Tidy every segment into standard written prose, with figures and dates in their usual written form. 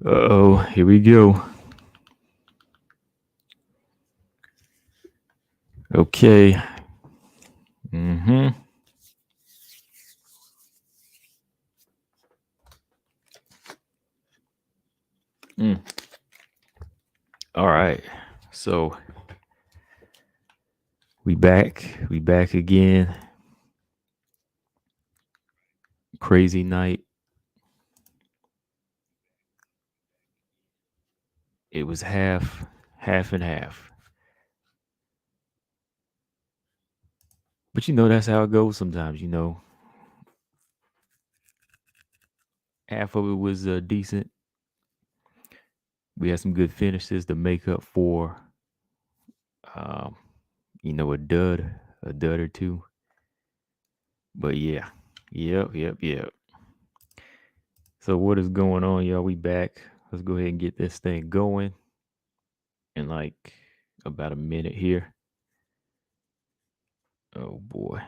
Uh-oh, here we go. Okay. Mm-hmm. Mm. All right. So we back. We back again. Crazy night. It was half and half. But that's how it goes sometimes, Half of it was decent. We had some good finishes to make up for um, a dud or two. But yeah. Yep. So what is going on, y'all? We back. Let's go ahead and get this thing going in like about a minute here. Oh boy.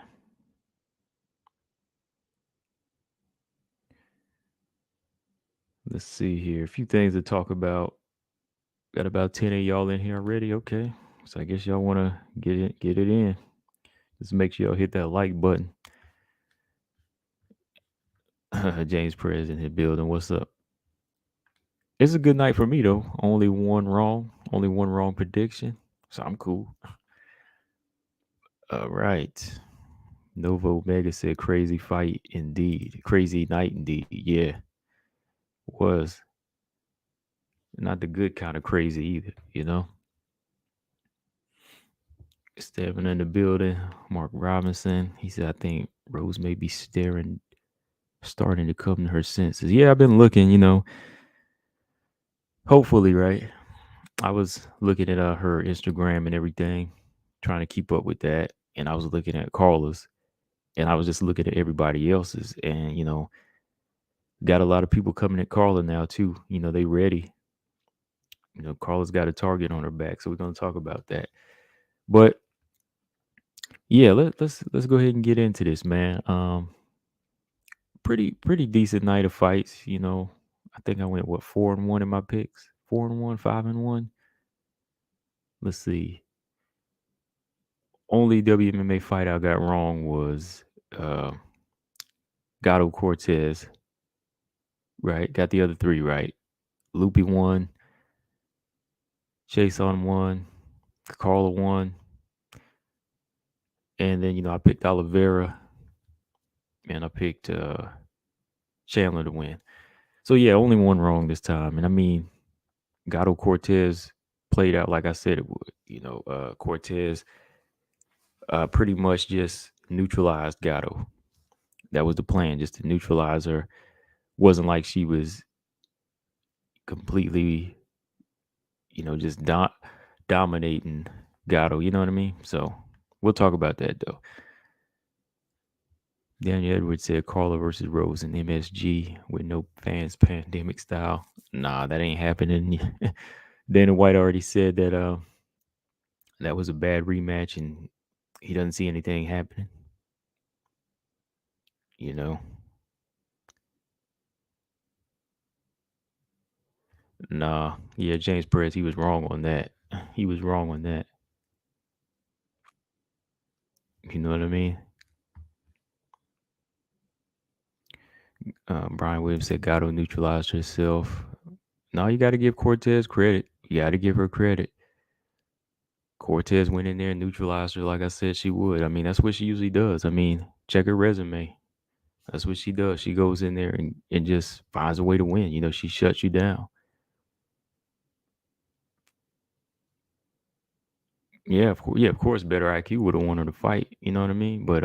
Let's see here. A few things to talk about. Got about 10 of y'all in here already. Okay. So I guess y'all want to get it in. Just make sure y'all hit that like button. James Perez in the building. What's up? It's a good night for me though. Only one wrong. Only one wrong prediction. So I'm cool. All right. Nova Omega said crazy fight indeed. Crazy night indeed. Yeah. Was not the good kind of crazy either. Stepping in the building. Mark Robinson. He said, I think Rose may be starting to come to her senses. Yeah, I've been looking. Hopefully, right? I was looking at her Instagram and everything, trying to keep up with that. And I was looking at Carla's and I was just looking at everybody else's. And, got a lot of people coming at Carla now, too. They ready. Carla's got a target on her back. So we're going to talk about that. But yeah, let's go ahead and get into this, man. Pretty decent night of fights. I think I went 4-1 in my picks. 4-1, 5-1. Let's see. Only WMMA fight I got wrong was Gatto Cortez. Right, got the other three right. Loopy won. Chiasson won. Carla won. And then I picked Oliveira, and I picked Chandler to win. So yeah, only one wrong this time. And I mean, Gatto Cortez played out like I said it would. Cortez pretty much just neutralized Gatto. That was the plan, just to neutralize her. Wasn't like she was completely, just dominating Gatto. You know what I mean? So we'll talk about that though. Daniel Edwards said Carla versus Rose in MSG with no fans, pandemic style. Nah, that ain't happening. Dana White already said that that was a bad rematch, and he doesn't see anything happening. You know, nah, yeah, James Perez, he was wrong on that. He was wrong on that. You know what I mean? Brian Williams said Gatto neutralized herself. No, you got to give Cortez credit. You got to give her credit. Cortez went in there and neutralized her like I said she would. I mean, that's what she usually does. I mean, check her resume. That's what she does. She goes in there and just finds a way to win. She shuts you down. Yeah, of course, better IQ would have won her the fight. You know what I mean? But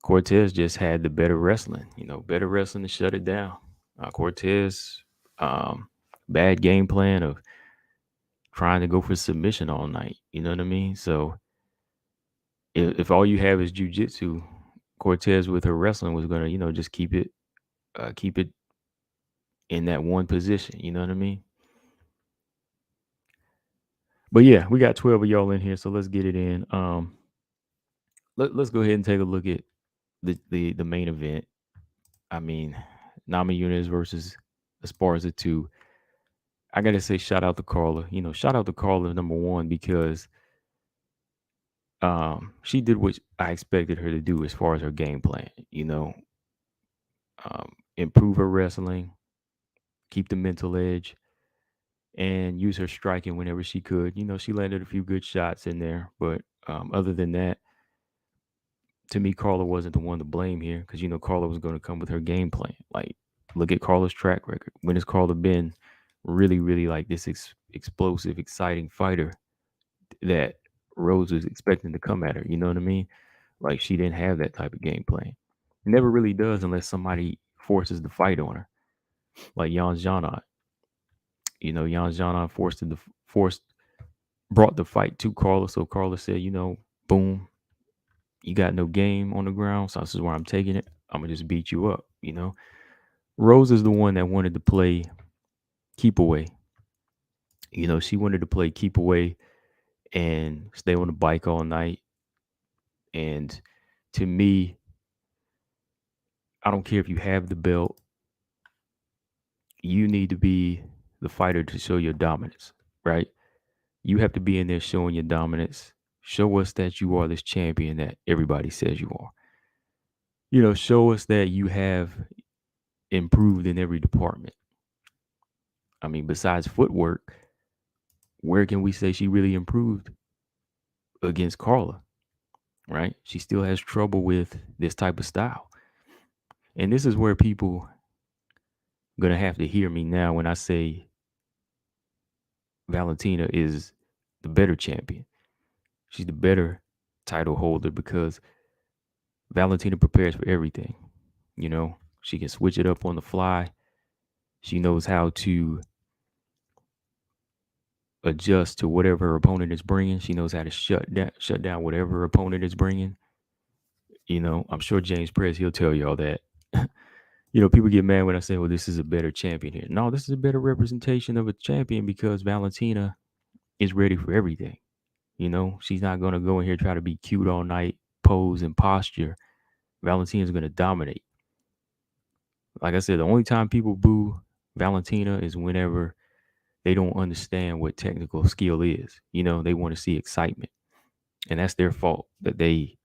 Cortez just had the better wrestling. Better wrestling to shut it down. Cortez, bad game plan of trying to go for submission all night. You know what I mean? So if all you have is jujitsu, Cortez with her wrestling was gonna, just keep it in that one position. You know what I mean? But yeah, we got 12 of y'all in here, so let's get it in. Let's go ahead and take a look at the main event. I mean, Namajunas versus Esparza 2. I gotta say, shout out to Carla. Shout out to Carla number one because she did what I expected her to do as far as her game plan. Improve her wrestling, keep the mental edge, and use her striking whenever she could. She landed a few good shots in there, but other than that, to me, Carla wasn't the one to blame here because Carla was going to come with her game plan. Like, look at Carla's track record. When has Carla been really, really like this explosive, exciting fighter that Rose was expecting to come at her? You know what I mean? Like, she didn't have that type of game plan. Never really does unless somebody forces the fight on her, like Jan Janot. Jan Janot forced brought the fight to Carla, so Carla said, boom, you got no game on the ground, so this is where I'm taking it. I'm gonna just beat you up. Rose is the one that wanted to play keep away. She wanted to play keep away and stay on the bike all night. And to me, I don't care if you have the belt, you need to be the fighter to show your dominance, right? You have to be in there showing your dominance. Show us that you are this champion that everybody says you are. Show us that you have improved in every department. I mean, besides footwork, where can we say she really improved against Carla, right? She still has trouble with this type of style. And this is where people going to have to hear me now when I say Valentina is the better champion. She's the better title holder because Valentina prepares for everything. She can switch it up on the fly. She knows how to adjust to whatever her opponent is bringing. She knows how to shut down whatever her opponent is bringing. I'm sure James Press, he'll tell you all that. People get mad when I say, well, this is a better champion here. No, this is a better representation of a champion because Valentina is ready for everything. She's not going to go in here, try to be cute all night, pose and posture. Valentina's going to dominate. Like I said, the only time people boo Valentina is whenever they don't understand what technical skill is. They want to see excitement. And that's their fault that they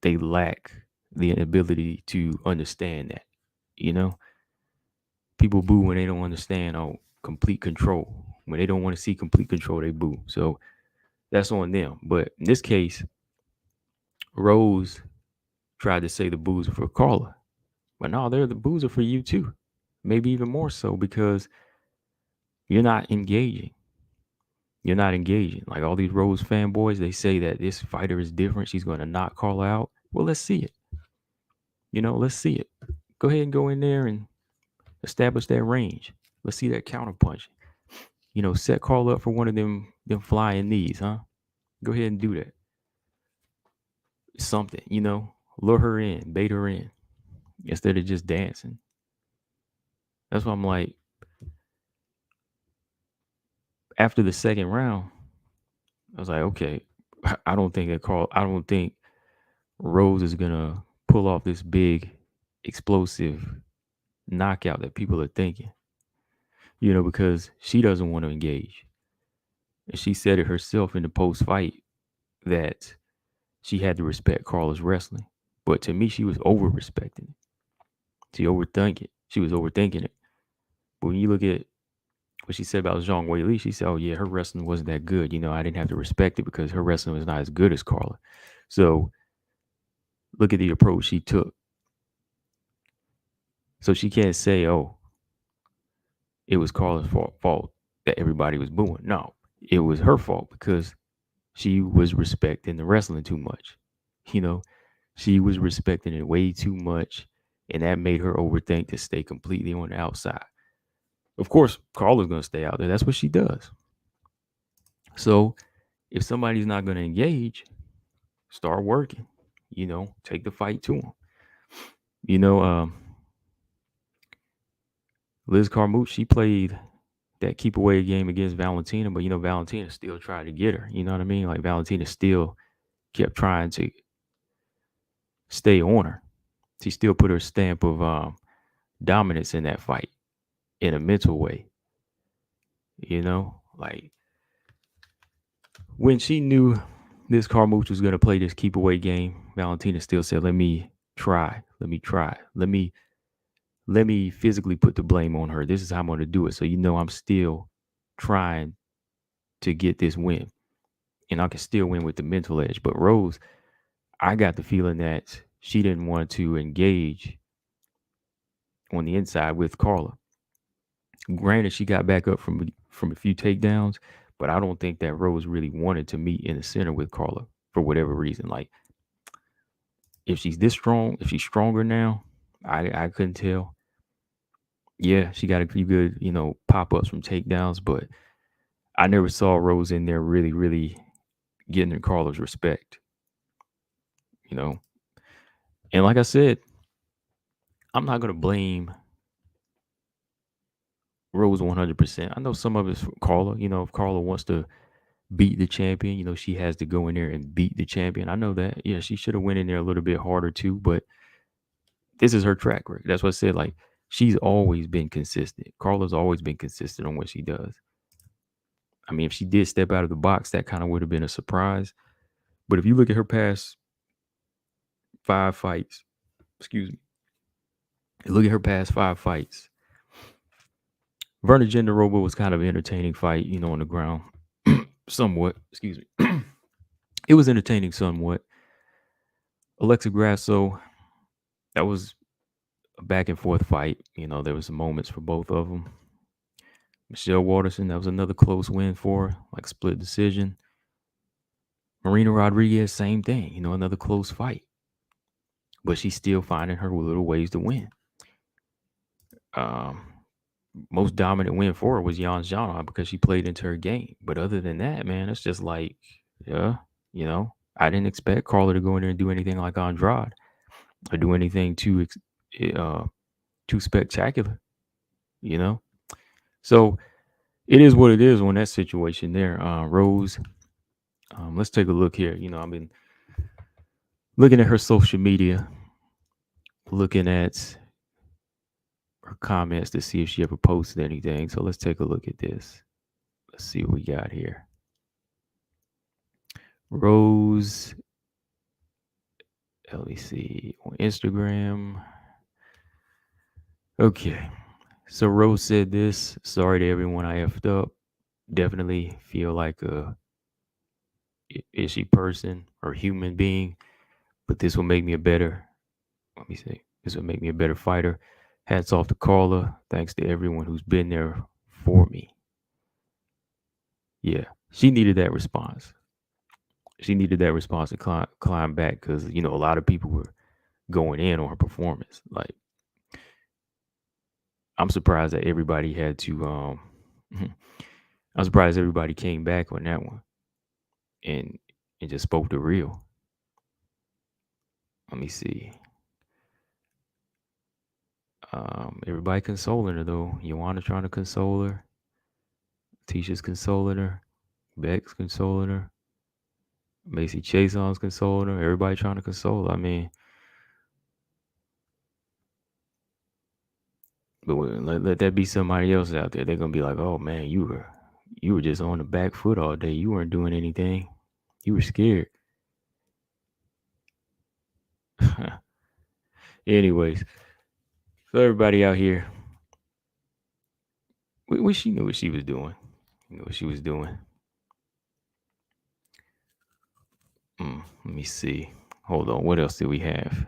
lack the ability to understand that. People boo when they don't understand complete control. When they don't want to see complete control, they boo. So that's on them. But in this case, Rose tried to say the boos are for Carla. But no, they're the boos are for you too. Maybe even more so because you're not engaging. You're not engaging. Like all these Rose fanboys, they say that this fighter is different. She's going to knock Carla out. Well, let's see it. Let's see it. Go ahead and go in there and establish that range. Let's see that counter punch. Set Carla up for one of them flying knees, huh? Go ahead and do that. Something, lure her in, bait her in, instead of just dancing. That's why I'm like, after the second round, I was like, okay, I don't think Rose is gonna pull off this big, explosive knockout that people are thinking. Because she doesn't want to engage. And she said it herself in the post fight that she had to respect Carla's wrestling. But to me, she was over respecting it. She overthink it. She was overthinking it. But when you look at what she said about Zhang Wei Li, she said, oh yeah, her wrestling wasn't that good. I didn't have to respect it because her wrestling was not as good as Carla. So look at the approach she took. So she can't say, oh, it was Carla's fault that everybody was booing. No, it was her fault because she was respecting the wrestling too much. She was respecting it way too much, and that made her overthink to stay completely on the outside. Of course, Carla's going to stay out there. That's what she does. So if somebody's not going to engage, start working. Take the fight to them. Liz Carmouche, she played that keep away game against Valentina, but Valentina still tried to get her. You know what I mean? Like Valentina still kept trying to stay on her. She still put her stamp of dominance in that fight in a mental way. You know, like when she knew this Carmouche was gonna play this keep away game, Valentina still said, "Let me try. Let me try. Let me physically put the blame on her. This is how I'm gonna do it. So I'm still trying to get this win, and I can still win with the mental edge." But Rose, I got the feeling that she didn't want to engage on the inside with Carla. Granted, she got back up from a few takedowns, but I don't think that Rose really wanted to meet in the center with Carla for whatever reason. Like if she's this strong, if she's stronger now, I couldn't tell. Yeah, she got a few good, pop ups from takedowns, but I never saw Rose in there really, really getting in Carla's respect, you know. And like I said, I'm not gonna blame Rose 100%. I know some of it's for Carla. If Carla wants to beat the champion, she has to go in there and beat the champion. I know that. Yeah, she should have went in there a little bit harder too, but this is her track record. That's what I said. Like she's always been consistent. Carla's always been consistent on what she does. I mean, if she did step out of the box, that kind of would have been a surprise. But if you look at her past 5 fights, excuse me, look at her past 5 fights. Verna Genderoba was kind of an entertaining fight, on the ground, somewhat. Excuse me. It was entertaining somewhat. Alexa Grasso, that was a back and forth fight. There was some moments for both of them. Michelle Waterson, that was another close win for her, like split decision. Marina Rodriguez, same thing, another close fight. But she's still finding her little ways to win. Um, Most dominant win for her was Jan Jana because she played into her game. But other than that, man, it's just like, yeah, I didn't expect Carla to go in there and do anything like Andrade or do anything too spectacular, you know. So it is what it is on that situation there. Rose, let's take a look here. I've been looking at her social media, looking at her comments to see if she ever posted anything. So let's take a look at this. Let's see what we got here. Rose, let me see, on Instagram. Okay. So Rose said this. Sorry to everyone I effed up. Definitely feel like a ishy person or human being, but this will make me a better, let me see, this will make me a better fighter. Hats off to Carla. Thanks to everyone who's been there for me. Yeah, she needed that response. She needed that response to climb back because, a lot of people were going in on her performance. Like, I'm surprised that everybody had to, I'm surprised everybody came back on that one and just spoke the real. Let me see. Everybody consoling her though. Joanna trying to console her. Tisha's consoling her. Beck's consoling her. Macy Chiasson's consoling her. Everybody trying to console her. I mean, but let that be somebody else out there. They're gonna be like, "Oh man, you were just on the back foot all day. You weren't doing anything. You were scared." Anyways, so everybody out here, she knew what she was doing. You know what she was doing. Let me see. Hold on. What else did we have?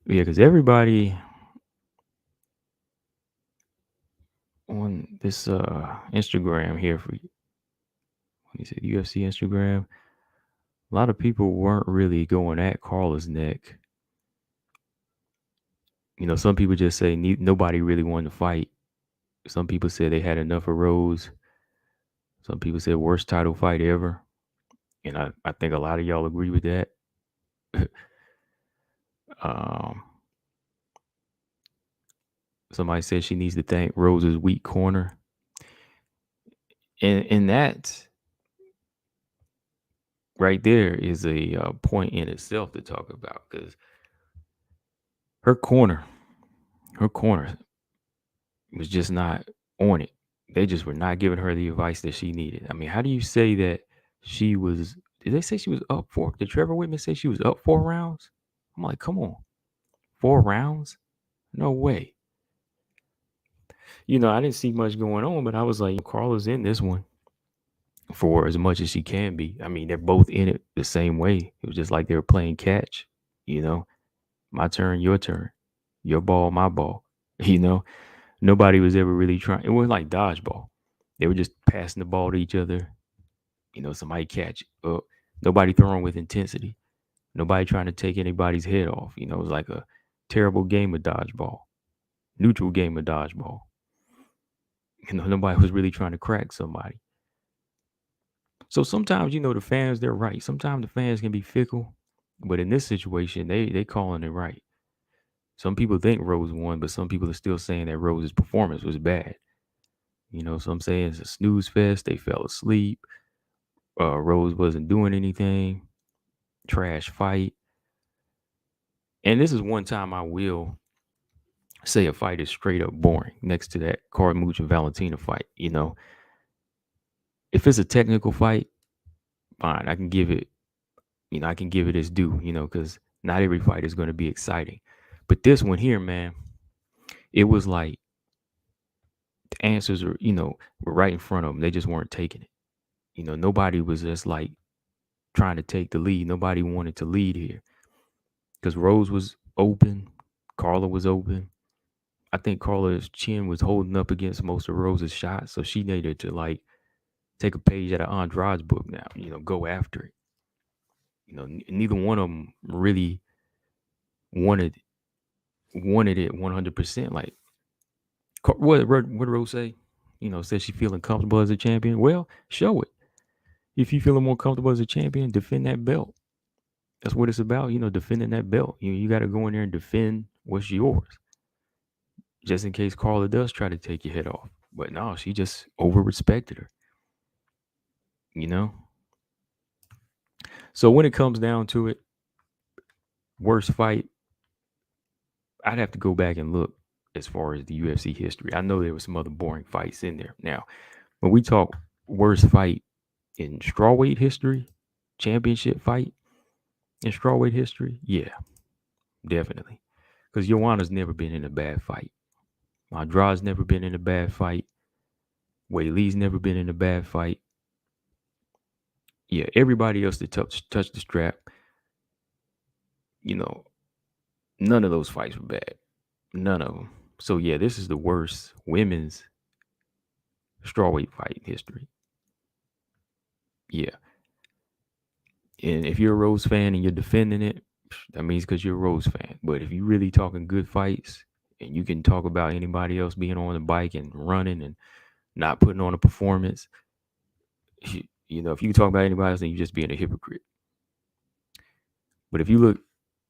Yeah, because everybody on this Instagram here for you said UFC Instagram, a lot of people weren't really going at Carla's neck. Some people just say nobody really wanted to fight. Some people said they had enough of Rose. Some people said worst title fight ever. And I think a lot of y'all agree with that. um, Somebody said she needs to thank Rose's weak corner. And that right there is a point in itself to talk about because her corner, was just not on it. They just were not giving her the advice that she needed. I mean, how do you say that she was? Did they say she was up for? Did Trevor Whitman say she was up 4 rounds? I'm like, come on, 4 rounds? No way. I didn't see much going on, but I was like, Carla's in this one for as much as she can be. I mean, they're both in it the same way. It was just like they were playing catch, you know, my turn, your turn, your ball, my ball, you know. Nobody was ever really trying. It wasn't like dodgeball. They were just passing the ball to each other. Somebody catch it. Nobody throwing with intensity. Nobody trying to take anybody's head off. It was like a terrible game of dodgeball, neutral game of dodgeball. Nobody was really trying to crack somebody. So sometimes, the fans, they're right. Sometimes the fans can be fickle, but in this situation, they calling it right. Some people think Rose won, but some people are still saying that Rose's performance was bad. Some saying it's a snooze fest. They fell asleep. Rose wasn't doing anything. Trash fight. And this is one time I will say a fight is straight up boring next to that Carmouche and Valentina fight. If it's a technical fight, fine. I can give it, its due, because not every fight is going to be exciting. But this one here, man, it was like the answers were right in front of them. They just weren't taking it. Nobody was just like trying to take the lead. Nobody wanted to lead here because Rose was open. Carla was open. I think Carla's chin was holding up against most of Rose's shots. So she needed to like take a page out of Andrade's book now, go after it. Neither one of them really wanted it 100%. Like, what did Rose say? Says she feeling comfortable as a champion. Well, show it. If you feeling more comfortable as a champion, defend that belt. That's what it's about, defending that belt. You got to go in there and defend what's yours, just in case Carla does try to take your head off. But no, she just over respected her. So when it comes down to it, worst fight, I'd have to go back and look as far as the UFC history. I know there were some other boring fights in there. Now, when we talk worst fight in strawweight history, championship fight in strawweight history, yeah, definitely. Because Joanna's never been in a bad fight. Andrade's never been in a bad fight. Weili's never been in a bad fight. Yeah, everybody else that touched the strap, none of those fights were bad. None of them. So yeah, this is the worst women's strawweight fight in history. Yeah. And if you're a Rose fan and you're defending it, that means because you're a Rose fan. But if you're really talking good fights and you can talk about anybody else being on the bike and running and not putting on a performance, if you talk about anybody else, then you're just being a hypocrite. But if you look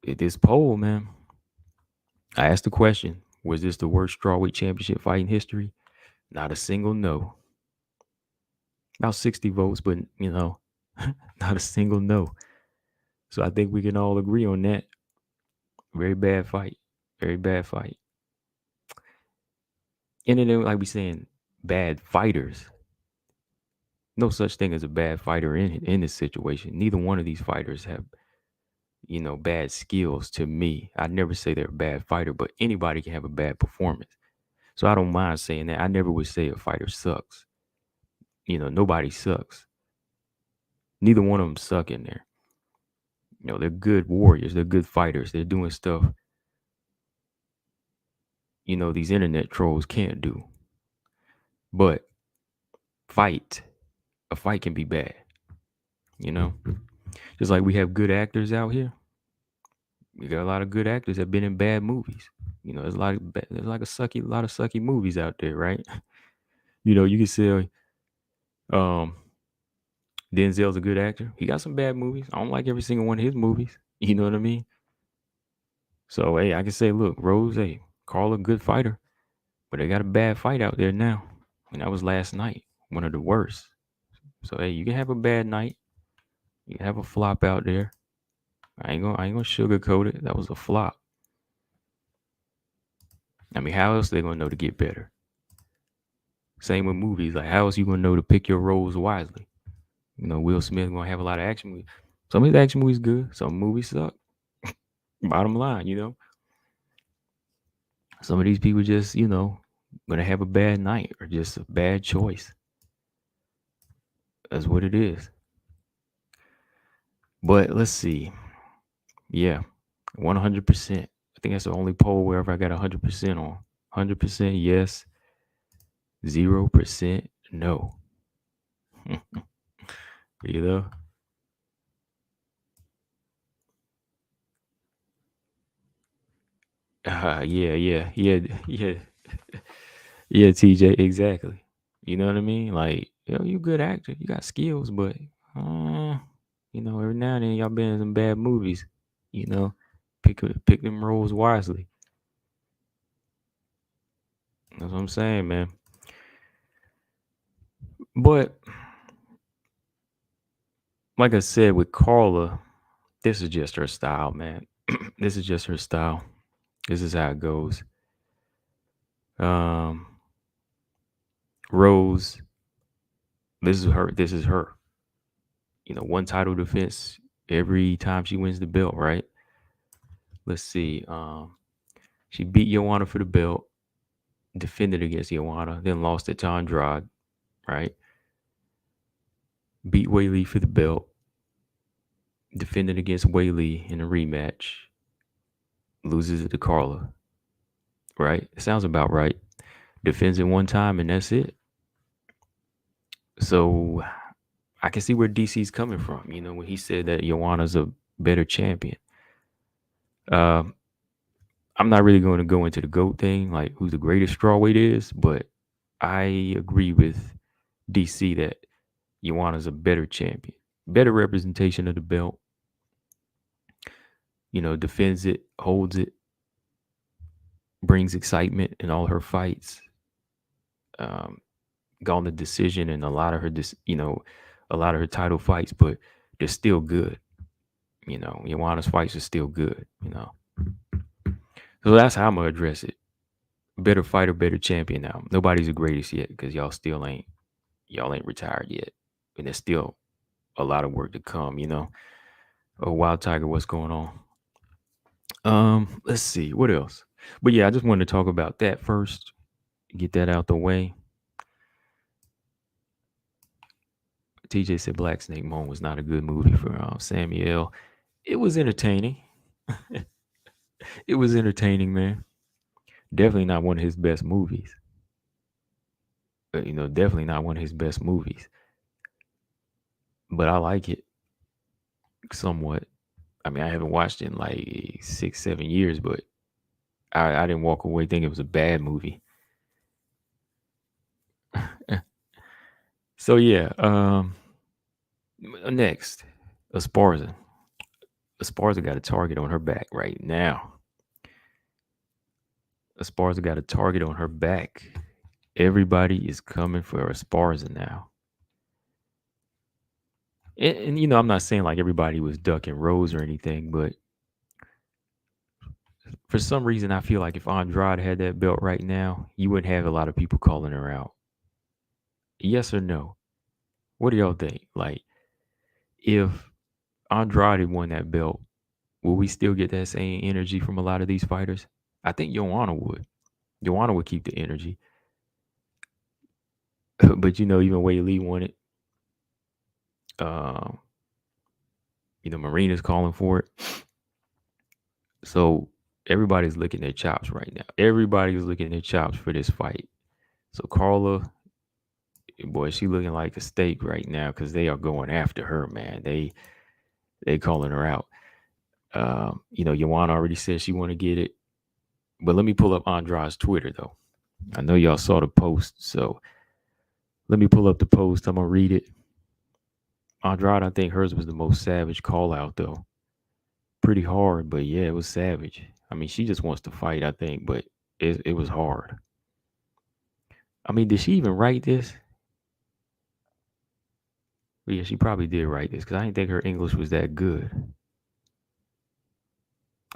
at this poll, man, I asked the question, was this the worst strawweight championship fight in history? Not a single no. About 60 votes, but, not a single no. So I think we can all agree on that. Very bad fight. Very bad fight. And then, like we saying, bad fighters. No such thing as a bad fighter in this situation. Neither one of these fighters have, bad skills to me. I'd never say they're a bad fighter, but anybody can have a bad performance. So I don't mind saying that. I never would say a fighter sucks. Nobody sucks. Neither one of them suck in there. They're good warriors. They're good fighters. They're doing stuff, these internet trolls can't do. But a fight can be bad. Just like we have good actors out here. We got a lot of good actors that have been in bad movies. There's a lot of sucky movies out there, right? You can say Denzel's a good actor. He got some bad movies. I don't like every single one of his movies. You know what I mean? So hey, I can say, look, Rose, hey, Carla, good fighter, but they got a bad fight out there now, and that was last night, one of the worst. So hey, you can have a bad night. You can have a flop out there. I ain't gonna sugarcoat it. That was a flop. I mean, how else are they gonna know to get better? Same with movies. Like, how else you gonna know to pick your roles wisely? Will Smith gonna have a lot of action movies. Some of his action movies good. Some movies suck. Bottom line, some of these people just, gonna have a bad night or just a bad choice. That's what it is. But let's see. Yeah, 100%. I think that's the only poll wherever I got 100% on. 100% yes, 0% no. you know? Yeah. Yeah, TJ, exactly. You know what I mean? Like, you a good actor. You got skills, but, uh, every now and then y'all been in some bad movies. You know, pick them roles wisely. That's what I'm saying, man. But like I said with Carla, this is just her style, man. This is just her style. This is how it goes. Um, Rose, this is her. This is her. One title defense every time she wins the belt, right? Let's see. She beat Joanna for the belt, defended against Joanna, then lost it to Andrade, right? Beat Whaley for the belt, defended against Whaley in a rematch, loses it to Carla, right? It sounds about right. Defends it one time and that's it. So I can see where DC's coming from, when he said that Joanna's a better champion. Um, I'm not really going to go into the GOAT thing, like who the greatest strawweight is, but I agree with DC that Joanna's a better champion, better representation of the belt. Defends it, holds it, brings excitement in all her fights. Um, Gone the decision in a lot of her, a lot of her title fights, but they're still good. Joanna's fights are still good. So that's how I'm gonna address it. Better fighter, better champion. Now nobody's the greatest yet because y'all ain't retired yet, and there's still a lot of work to come. Oh, Wild Tiger, what's going on? Let's see what else. But yeah, I just wanted to talk about that first. Get that out the way. TJ said Black Snake Moan was not a good movie for Samuel. It was entertaining. It was entertaining, man. Definitely not one of his best movies. Definitely not one of his best movies. But I like it somewhat. I mean, I haven't watched it in like 6, 7 years, but I didn't walk away thinking it was a bad movie. So yeah, next, Esparza. Esparza got a target on her back right now. Esparza got a target on her back. Everybody is coming for Esparza now. And I'm not saying like everybody was ducking Rose or anything, but for some reason, I feel like if Andrade had that belt right now, you wouldn't have a lot of people calling her out. Yes or no? What do y'all think? Like, if Andrade won that belt, will we still get that same energy from a lot of these fighters? I think Joanna would. Joanna would keep the energy. But even Wei Lee won it. Um, Marina's calling for it. So everybody's licking their chops right now. Everybody's licking their chops for this fight. So Carla, boy, she looking like a steak right now because they are going after her, man. They calling her out. Joanna already said she want to get it. But let me pull up Andrade's Twitter though. I know y'all saw the post, so let me pull up the post. I'm gonna read it. Andrade, I think hers was the most savage call out though. Pretty hard, but yeah, it was savage. I mean, she just wants to fight, I think, but it was hard. I mean, did she even write this? Well, yeah, she probably did write this because I didn't think her English was that good.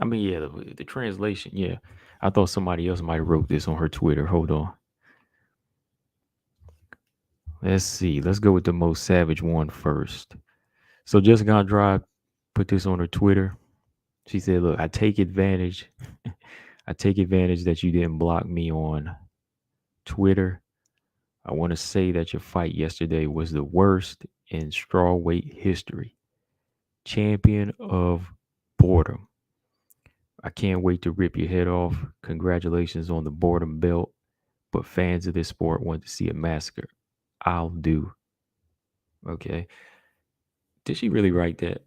I mean, yeah, the translation, yeah. I thought somebody else might have wrote this on her Twitter. Hold on. Let's see. Let's go with the most savage one first. So Jessica Andrade put this on her Twitter. She said, "Look, I take advantage. I take advantage that you didn't block me on Twitter. I want to say that your fight yesterday was the worst in strawweight history. Champion of boredom. I can't wait to rip your head off. Congratulations on the boredom belt. But fans of this sport want to see a massacre. I'll do." Okay. Did she really write that?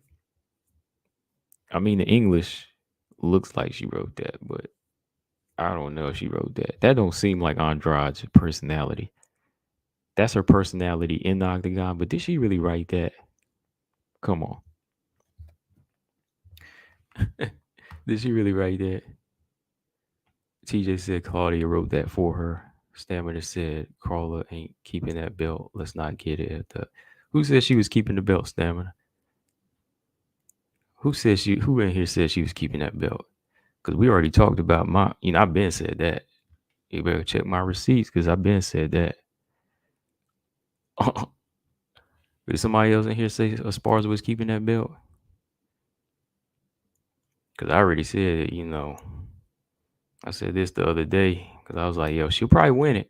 I mean, the English looks like she wrote that, but I don't know if she wrote that. That don't seem like Andrade's personality. That's her personality in the octagon, but did she really write that? Come on. Did she really write that? TJ said Claudia wrote that for her. Stamina said Carla ain't keeping that belt. Let's not get it at the. Who said she was keeping the belt, Stamina? Who said she? Who in here said she was keeping that belt? Because we already talked about my. I've been said that. You better check my receipts because I've been said that. Did somebody else in here say Esparza was keeping that belt? Because I already said it, I said this the other day because I was like, yo, she'll probably win it.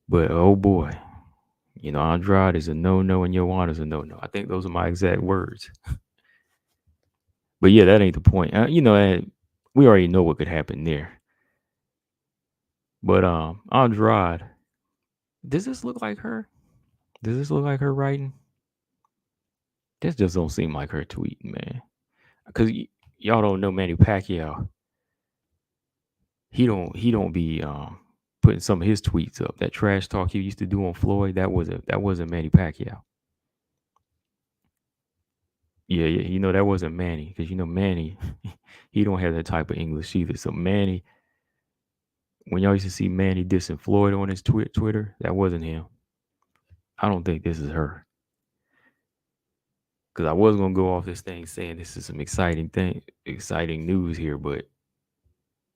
But oh boy, Andrade is a no-no and Joanna's a no-no. I think those are my exact words. But yeah, that ain't the point. We already know what could happen there. But Andrade, does this look like her? Does this look like her writing? This just don't seem like her tweeting, man. Because y'all don't know Manny Pacquiao. He don't be putting some of his tweets up. That trash talk he used to do on Floyd, that wasn't Manny Pacquiao. Yeah, that wasn't Manny because Manny, he don't have that type of English either. So Manny, when y'all used to see Manny dissing Floyd on his Twitter, that wasn't him. I don't think this is her. Because I was gonna go off this thing saying this is some exciting news here, but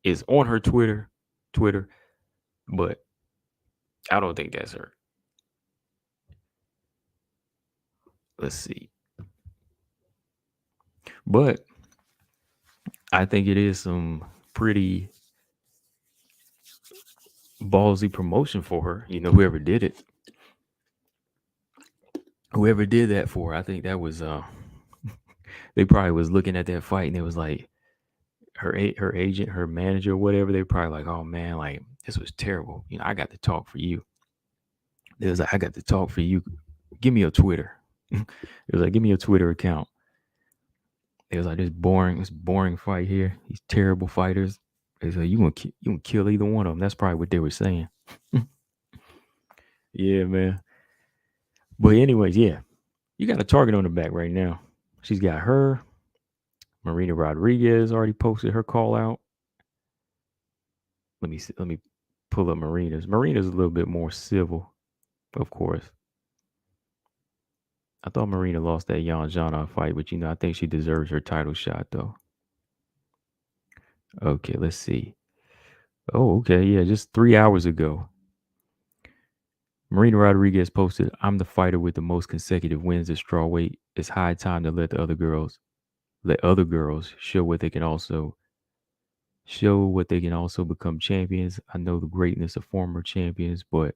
it's on her Twitter, but I don't think that's her. Let's see. But I think it is some pretty ballsy promotion for her. Whoever did it. Whoever did that for her, I think that was they probably was looking at that fight and it was like her agent, her manager, whatever, they probably like, oh man, like this was terrible. I got to talk for you. It was like, I got to talk for you. Give me your Twitter. It was like, give me your Twitter account. It was like this boring fight here. These terrible fighters. It's like you gonna kill either one of them. That's probably what they were saying. Yeah, man. But anyways, yeah, you got a target on the back right now. She's got her. Marina Rodriguez already posted her call out. Let me see. Let me pull up Marina's. Marina's a little bit more civil, of course. I thought Marina lost that Yan Jana fight, but I think she deserves her title shot though. Okay, let's see. Oh, okay, yeah, just 3 hours ago. Marina Rodriguez posted, "I'm the fighter with the most consecutive wins at strawweight. It's high time to let other girls show what they can also become champions. I know the greatness of former champions, but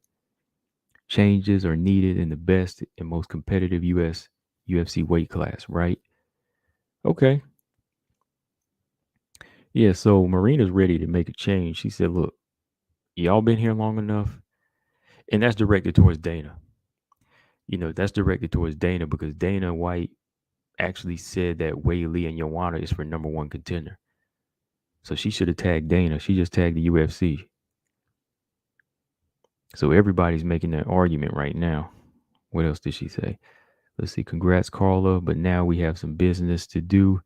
changes are needed in the best and most competitive UFC weight class, right?" Okay. Yeah, so Marina's ready to make a change. She said, "Look, y'all been here long enough." And that's directed towards Dana. That's directed towards Dana because Dana White actually said that Wei Lee and Joanna is for number one contender. So she should have tagged Dana. She just tagged the UFC. So everybody's making that argument right now. What else did she say? Let's see. Congrats, Carla. But now we have some business to do.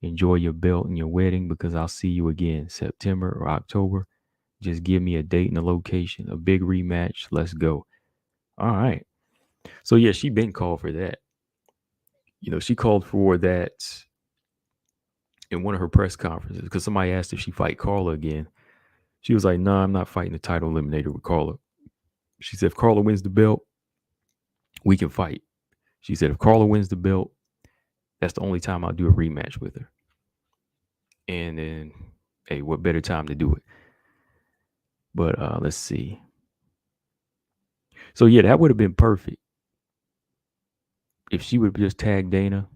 Enjoy your belt and your wedding because I'll see you again September or October. Just give me a date and a location. A big rematch. Let's go. All right. So yeah, she been called for that. She called for that in one of her press conferences because somebody asked if she fight Carla again. She was like, "No, I'm not fighting the title eliminator with Carla." She said, "If Carla wins the belt, We can fight. She said, if Carla wins the belt, that's the only time I'll do a rematch with her. And then, hey, what better time to do it? But let's see. So yeah, that would have been perfect if she would have just tagged Dana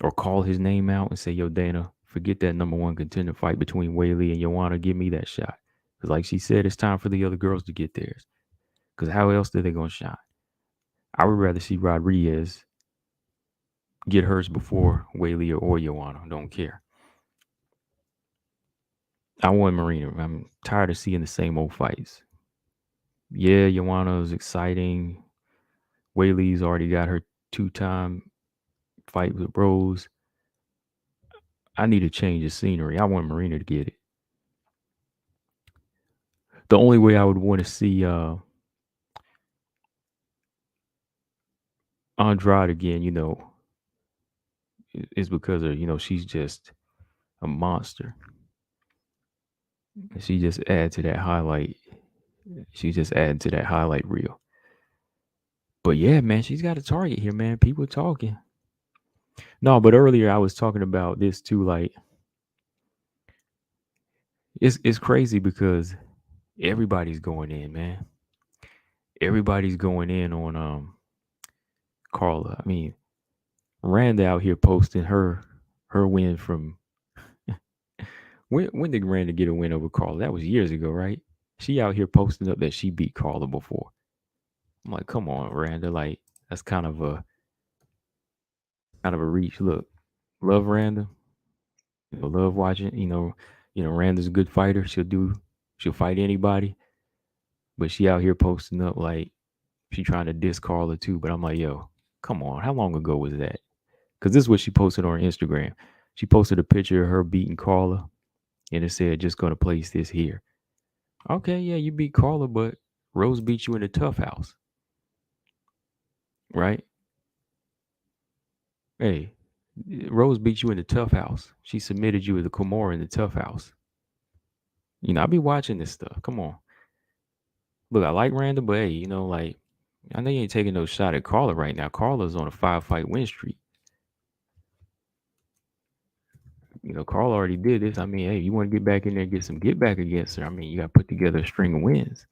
or call his name out and say, yo, Dana, forget that number one contender fight between Weili and Joanna. Give me that shot. Because like she said, it's time for the other girls to get theirs. Because how else are they going to shine? I would rather see Rodriguez get hers before Weili or Joanna. Don't care. I want Marina. I'm tired of seeing the same old fights. Yeah, Joanna's exciting. Weili's already got her 2-time fight with Rose. I need to change the scenery. I want Marina to get it. The only way I would want to see Andrade again, is because of, she's just a monster. She just adds to that highlight. She just added to that highlight reel. But yeah, man, she's got a target here, man. People talking. No, but earlier I was talking about this too. Like, it's crazy because everybody's going in, man. Everybody's going in on Carla. I mean, Randa out here posting her win from when did Randa get a win over Carla? That was years ago, right? She out here posting up that she beat Carla before. I'm like, come on, Randa. Like, that's kind of a reach. Look, love Randa. Love watching. Randa's a good fighter. She'll fight anybody. But she out here posting up like she trying to diss Carla too. But I'm like, yo, come on. How long ago was that? Because this is what she posted on her Instagram. She posted a picture of her beating Carla, and it said, just going to place this here. Okay, yeah, you beat Carla, but Rose beat you in the tough house. Right? Hey, Rose beat you in the tough house. She submitted you with the Kimura in the tough house. I be watching this stuff. Come on. Look, I like Randa, but hey, like, I know you ain't taking no shot at Carla right now. Carla's on a 5-fight win streak. Carla already did this. I mean, hey, you want to get back in there and get some get back against her. I mean, you got to put together a string of wins.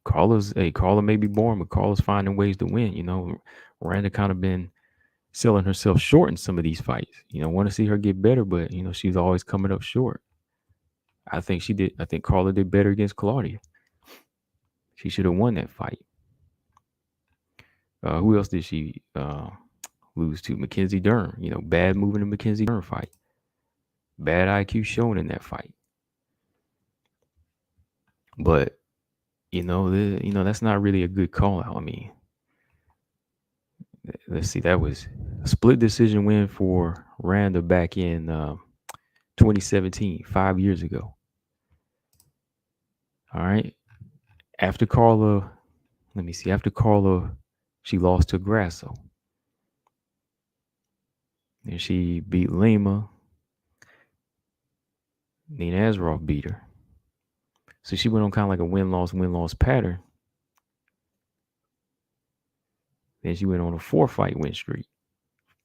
Carla may be boring, but Carla's finding ways to win. Randa kind of been selling herself short in some of these fights. Want to see her get better, but she's always coming up short. I think Carla did better against Claudia. She should have won that fight. Who else did she lose to? Mackenzie Dern. Bad moving the Mackenzie Dern fight. Bad IQ shown in that fight. But that's not really a good call out. I mean, let's see. That was a split decision win for Randa back in 2017, 5 years ago. All right. After Carla, she lost to Grasso. And she beat Lima. Nina Azaroff beat her. So she went on kind of like a win-loss pattern. Then she went on a 4-fight win streak,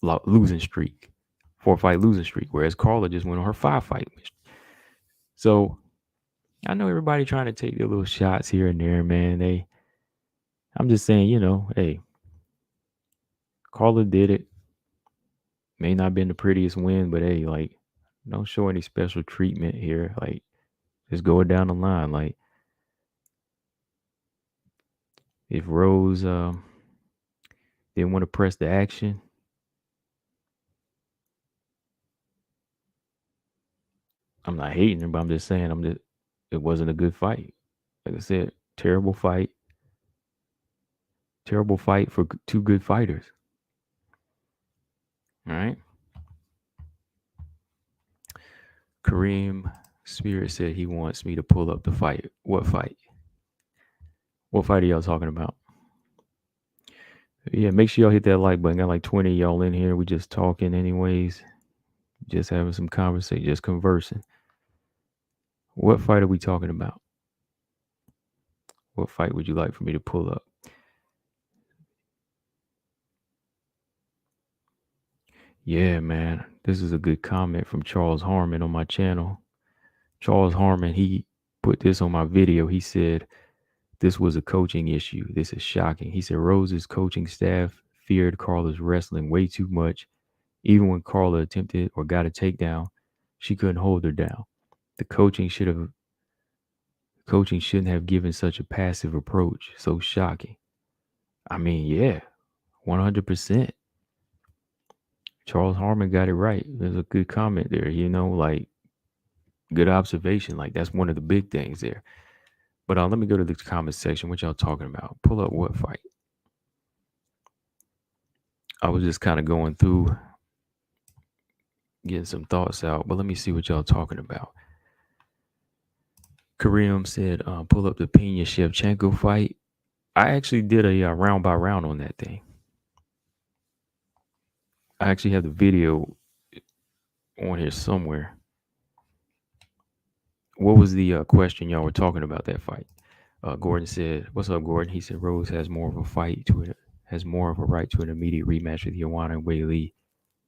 losing streak, 4-fight losing streak, whereas Carla just went on her 5-fight win streak. So I know everybody trying to take their little shots here and there, man. I'm just saying, hey, Carla did it. May not have been the prettiest win, but hey, like, don't show any special treatment here. Like, just go down the line. Like, if Rose didn't want to press the action, I'm not hating her, but I'm just saying it wasn't a good fight. Like I said, terrible fight. Terrible fight for two good fighters. All right. Kareem Spirit said he wants me to pull up the fight. What fight? What fight are y'all talking about? Yeah, make sure y'all hit that like button. Got like 20 of y'all in here. We just talking anyways. Just having some conversation, just conversing. What fight are we talking about? What fight would you like for me to pull up? Yeah, man. This is a good comment from Charles Harmon on my channel. Charles Harmon, he put this on my video. He said, this was a coaching issue. This is shocking. He said, Rose's coaching staff feared Carla's wrestling way too much. Even when Carla attempted or got a takedown, she couldn't hold her down. The coaching shouldn't have given such a passive approach. So shocking. I mean, yeah, 100%. Charles Harmon got it right. There's a good comment there, like good observation. Like that's one of the big things there. But let me go to the comment section. What y'all talking about? Pull up what fight? I was just kind of going through, getting some thoughts out. But let me see what y'all talking about. Kareem said, pull up the Pena Shevchenko fight. I actually did a round by round on that thing. I actually have the video on here somewhere. What was the question y'all were talking about that fight? Gordon said, "What's up, Gordon?" He said, "Rose has more of a right to an immediate rematch with Joanna and Weili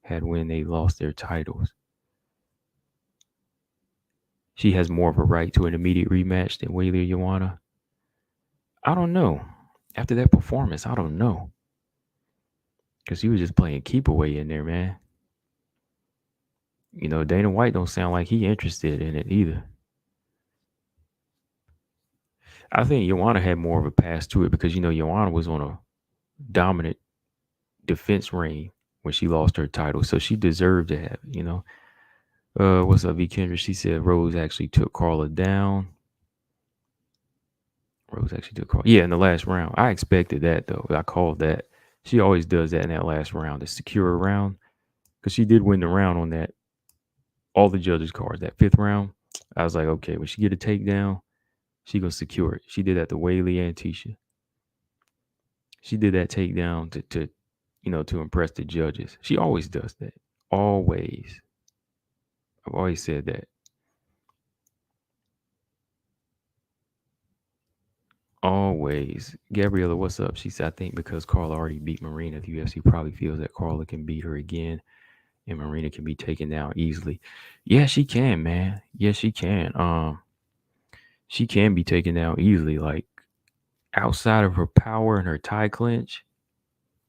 had when they lost their titles. She has more of a right to an immediate rematch than Weili or Joanna. I don't know. After that performance, I don't know, because he was just playing keep away in there, man. Dana White don't sound like he interested in it either. I think Joanna had more of a pass to it because Joanna was on a dominant defense reign when she lost her title, so she deserved to have it. What's up, V Kendra? She said Rose actually took Carla down. Rose actually took Carla. Yeah, in the last round. I expected that though. I called that. She always does that in that last round, the secure round, because she did win the round on that. All the judges' cards. That fifth round, I was like, okay, when she get a takedown, she gonna secure it. She did that to Weili and Tisha. She did that takedown to impress the judges. She always does that. Always. I've always said that. Always. Gabriella, what's up? She said, I think because Carla already beat Marina, the UFC probably feels that Carla can beat her again and Marina can be taken down easily. Yeah, she can, man. Yes, she can. She can be taken down easily. Like outside of her power and her tie clinch,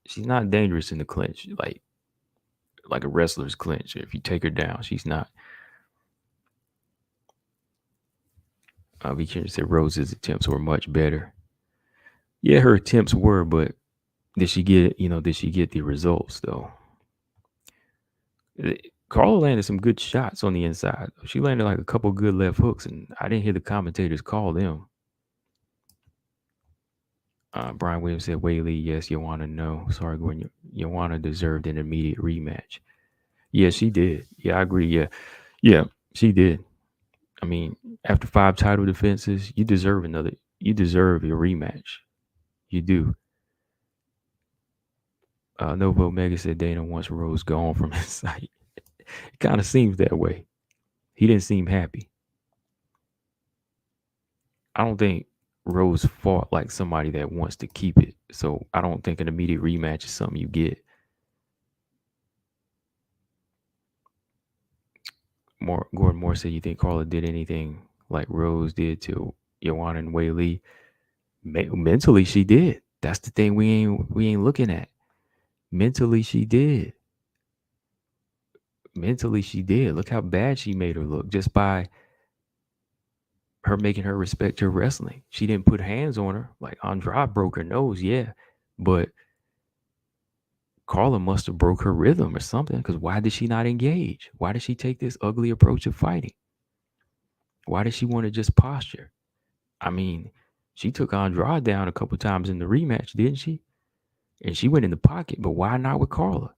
she's not dangerous in the clinch. Like a wrestler's clinch. If you take her down, she's not. We can say Rose's attempts were much better. Yeah, her attempts were, but did she get the results though? Carla landed some good shots on the inside. She landed like a couple good left hooks, and I didn't hear the commentators call them. Brian Williams said, Weili, yes, Joanna, no. Sorry, Gordon. Joanna deserved an immediate rematch. Yeah, she did. Yeah, I agree. Yeah, she did. I mean, after 5 title defenses, you deserve your rematch. You do. Nova Omega said Dana wants Rose gone from his sight. It kind of seems that way. He didn't seem happy. I don't think Rose fought like somebody that wants to keep it. So I don't think an immediate rematch is something you get. Gordon Moore said, you think Carla did anything like Rose did to Joanna and Weili? Mentally, she did. That's the thing we ain't looking at. Mentally, she did. Mentally, she did. Look how bad she made her look just by her making her respect her wrestling. She didn't put hands on her. Like Andrade broke her nose, yeah. But Carla must have broke her rhythm or something, because why did she not engage? Why did she take this ugly approach of fighting? Why did she want to just posture? I mean, she took Andrade down a couple times in the rematch, didn't she? And she went in the pocket, but why not with Carla?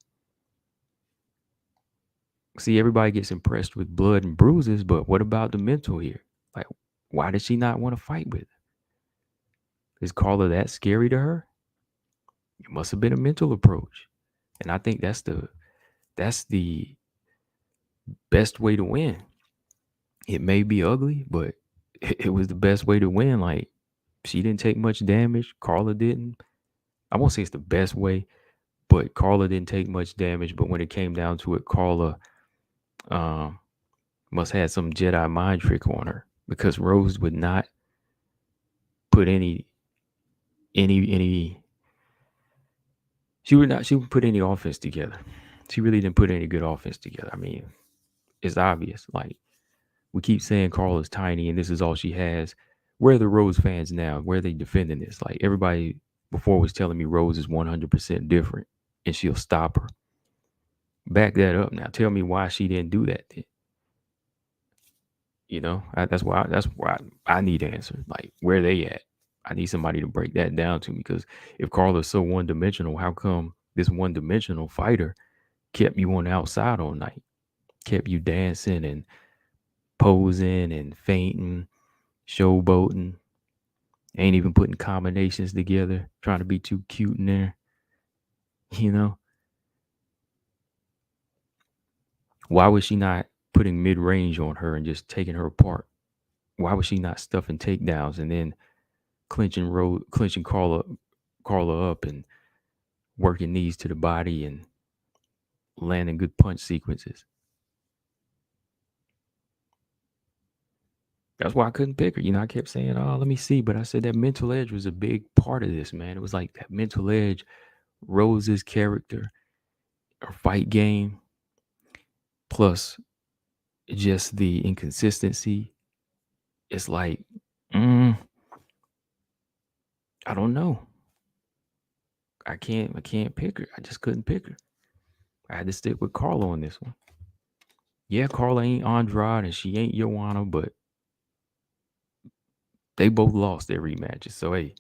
See, everybody gets impressed with blood and bruises, but what about the mental here? Like, why did she not want to fight with her? Is Carla that scary to her? It must have been a mental approach. And I think that's the best way to win. It may be ugly, but it was the best way to win. Like, she didn't take much damage. Carla didn't. I won't say it's the best way, but Carla didn't take much damage. But when it came down to it, Carla um, must have some Jedi mind trick on her because Rose would not put any she would put any offense together. She really didn't put any good offense together. I mean, it's obvious. Like we keep saying Carla's tiny and this is all she has. Where are the Rose fans now? Where are they defending this? Like everybody before was telling me Rose is 100% different and she'll stop her. Back that up now. Tell me why she didn't do that then. That's why I need answers. Like where they at? I need somebody to break that down to me because if Carla's so one dimensional, how come this one dimensional fighter kept you on the outside all night? Kept you dancing and posing and fainting, showboating, ain't even putting combinations together, trying to be too cute in there. You know? Why was she not putting mid range on her and just taking her apart? Why was she not stuffing takedowns and then clinching Carla up and working knees to the body and landing good punch sequences? That's why I couldn't pick her. I kept saying, "Oh, let me see," but I said that mental edge was a big part of this, man. It was like that mental edge, Rose's character, her fight game, plus just the inconsistency. It's like, I don't know. I can't pick her. I just couldn't pick her. I had to stick with Carla on this one. Yeah, Carla ain't Andrade and she ain't Joanna, but they both lost their rematches. So hey,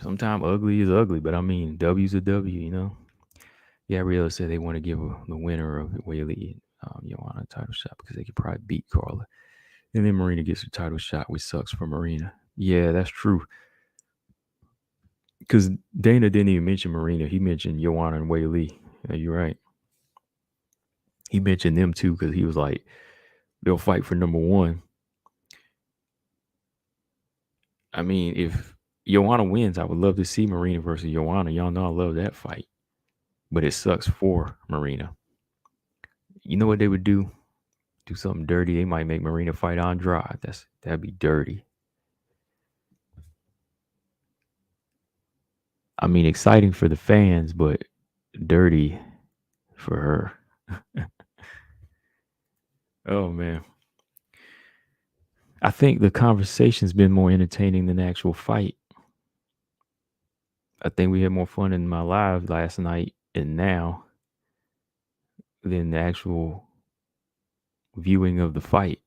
sometimes ugly is ugly, but I mean W's a W. Yeah, Rio said they want to give the winner of Whaley Joanna a title shot because they could probably beat Carla. And then Marina gets a title shot, which sucks for Marina. Yeah, that's true. Because Dana didn't even mention Marina. He mentioned Joanna and Whaley. Yeah, you're right. He mentioned them too because he was like, they'll fight for number one. I mean, if Joanna wins, I would love to see Marina versus Joanna. Y'all know I love that fight. But it sucks for Marina. You know what they would do? Do something dirty. They might make Marina fight Andrade. That'd be dirty. I mean, exciting for the fans, but dirty for her. Oh man. I think the conversation's been more entertaining than the actual fight. I think we had more fun in my live last night and now than the actual viewing of the fight.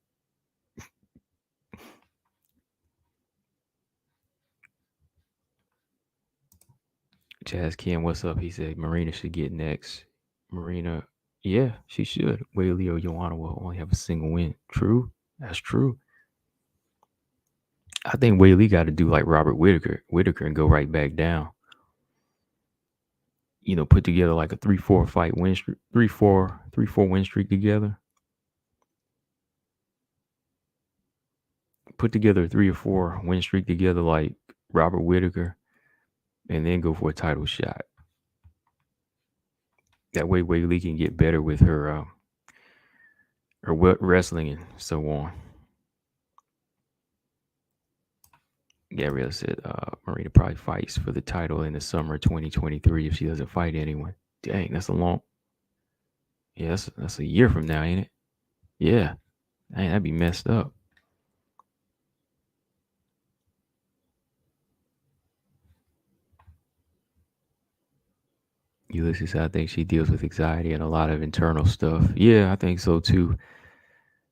Chaz Ken, what's up? He said Marina should get next. Marina, yeah, she should. Whaley or Joanna will only have a single win. True. That's true. I think Whaley got to do like Robert Whitaker and go right back down. Put together like a 3-4 fight win streak, 3-4 win streak together. Put together a 3 or 4 win streak together like Robert Whitaker, and then go for a title shot. That way, Whaley can get better with her wrestling and so on. Gabrielle said Marina probably fights for the title in the summer of 2023 if she doesn't fight anyone. Dang, that's a long. Yeah, that's a year from now, ain't it? Yeah, dang, that'd be messed up. Ulysses, I think she deals with anxiety and a lot of internal stuff. Yeah, I think so too.